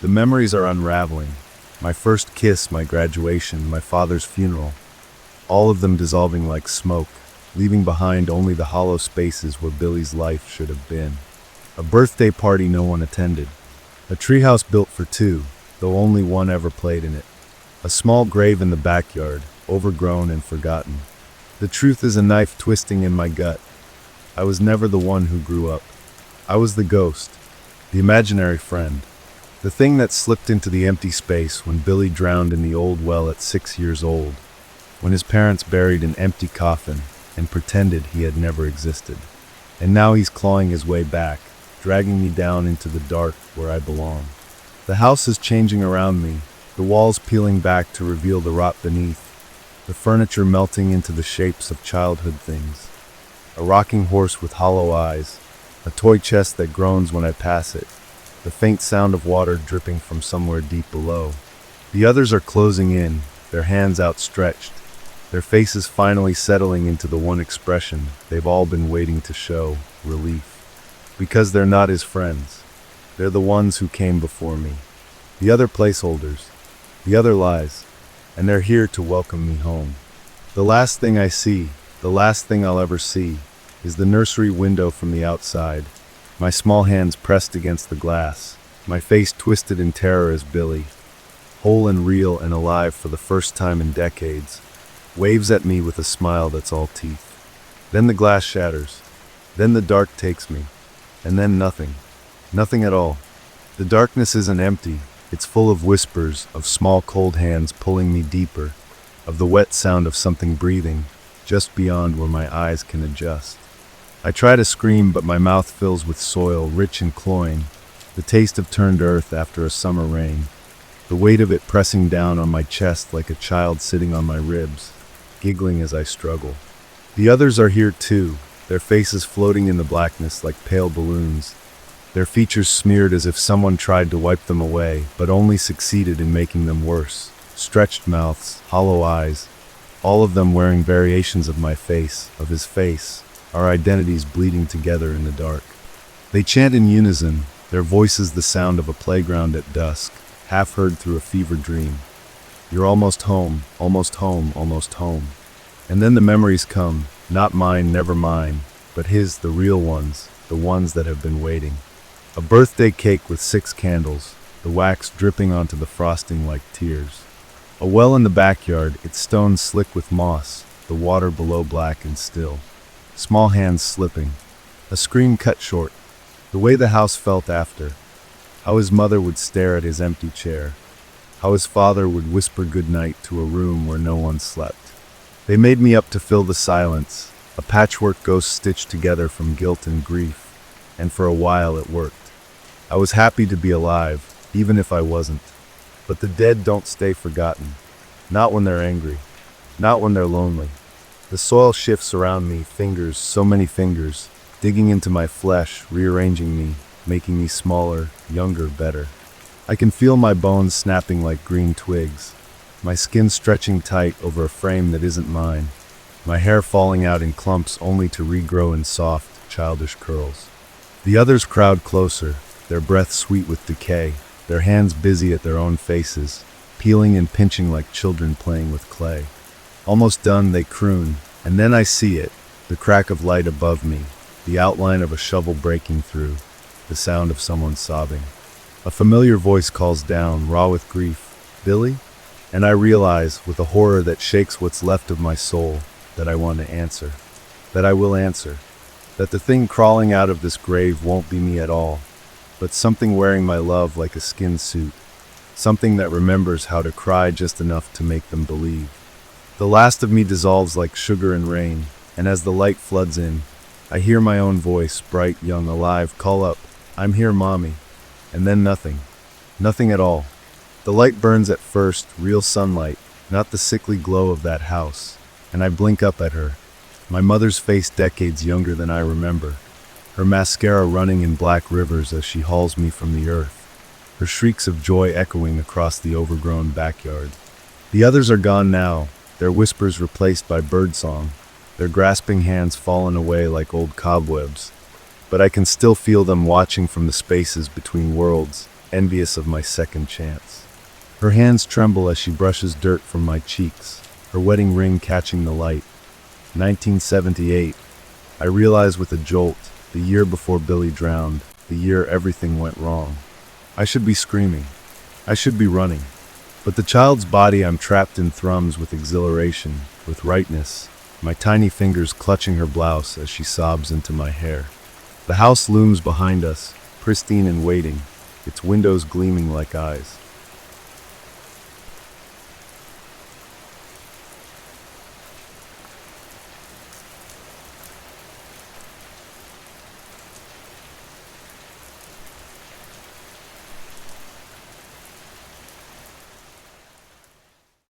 The memories are unraveling. My first kiss, my graduation, my father's funeral. All of them dissolving like smoke, leaving behind only the hollow spaces where Billy's life should have been. A birthday party no one attended. A treehouse built for two, though only one ever played in it. A small grave in the backyard, overgrown and forgotten. The truth is a knife twisting in my gut. I was never the one who grew up. I was the ghost, the imaginary friend, the thing that slipped into the empty space when Billy drowned in the old well at 6 years old, when his parents buried an empty coffin and pretended he had never existed. And now he's clawing his way back, dragging me down into the dark where I belong. The house is changing around me, the walls peeling back to reveal the rot beneath, the furniture melting into the shapes of childhood things. A rocking horse with hollow eyes, a toy chest that groans when I pass it, the faint sound of water dripping from somewhere deep below. The others are closing in, their hands outstretched, their faces finally settling into the one expression they've all been waiting to show, relief. Because they're not his friends. They're the ones who came before me. The other placeholders, the other lies, and they're here to welcome me home. The last thing I see, the last thing I'll ever see, is the nursery window from the outside, my small hands pressed against the glass, my face twisted in terror as Billy, whole and real and alive for the first time in decades, waves at me with a smile that's all teeth. Then the glass shatters, then the dark takes me, and then nothing, nothing at all. The darkness isn't empty, it's full of whispers, of small cold hands pulling me deeper, of the wet sound of something breathing, just beyond where my eyes can adjust. I try to scream, but my mouth fills with soil, rich and cloying, the taste of turned earth after a summer rain, the weight of it pressing down on my chest like a child sitting on my ribs, giggling as I struggle. The others are here too, their faces floating in the blackness like pale balloons, their features smeared as if someone tried to wipe them away, but only succeeded in making them worse. Stretched mouths, hollow eyes, all of them wearing variations of my face, of his face, our identities bleeding together in the dark. They chant in unison, their voices the sound of a playground at dusk, half heard through a fever dream. You're almost home, almost home, almost home. And then the memories come, not mine, never mine, but his, the real ones, the ones that have been waiting. A birthday cake with 6 candles, the wax dripping onto the frosting like tears. A well in the backyard, its stones slick with moss, the water below black and still. Small hands slipping. A scream cut short. The way the house felt after. How his mother would stare at his empty chair. How his father would whisper goodnight to a room where no one slept. They made me up to fill the silence, a patchwork ghost stitched together from guilt and grief. And for a while it worked. I was happy to be alive, even if I wasn't. But the dead don't stay forgotten. Not when they're angry. Not when they're lonely. The soil shifts around me, fingers, so many fingers, digging into my flesh, rearranging me, making me smaller, younger, better. I can feel my bones snapping like green twigs, my skin stretching tight over a frame that isn't mine, my hair falling out in clumps only to regrow in soft, childish curls. The others crowd closer, their breath sweet with decay, their hands busy at their own faces, peeling and pinching like children playing with clay. Almost done, they croon, and then I see it, the crack of light above me, the outline of a shovel breaking through, the sound of someone sobbing. A familiar voice calls down, raw with grief, "Billy?" And I realize, with a horror that shakes what's left of my soul, that I want to answer. That I will answer. That the thing crawling out of this grave won't be me at all, but something wearing my love like a skin suit. Something that remembers how to cry just enough to make them believe. The last of me dissolves like sugar in rain, and as the light floods in, I hear my own voice, bright, young, alive, call up, "I'm here, Mommy." And then nothing. Nothing at all. The light burns at first, real sunlight, not the sickly glow of that house, and I blink up at her. My mother's face decades younger than I remember, her mascara running in black rivers as she hauls me from the earth, her shrieks of joy echoing across the overgrown backyard. The others are gone now, their whispers replaced by birdsong, their grasping hands fallen away like old cobwebs, but I can still feel them watching from the spaces between worlds, envious of my second chance. Her hands tremble as she brushes dirt from my cheeks, her wedding ring catching the light. 1978. I realize with a jolt, the year before Billy drowned, the year everything went wrong. I should be screaming. I should be running. But the child's body I'm trapped in thrums with exhilaration, with rightness, my tiny fingers clutching her blouse as she sobs into my hair. The house looms behind us, pristine and waiting, its windows gleaming like eyes.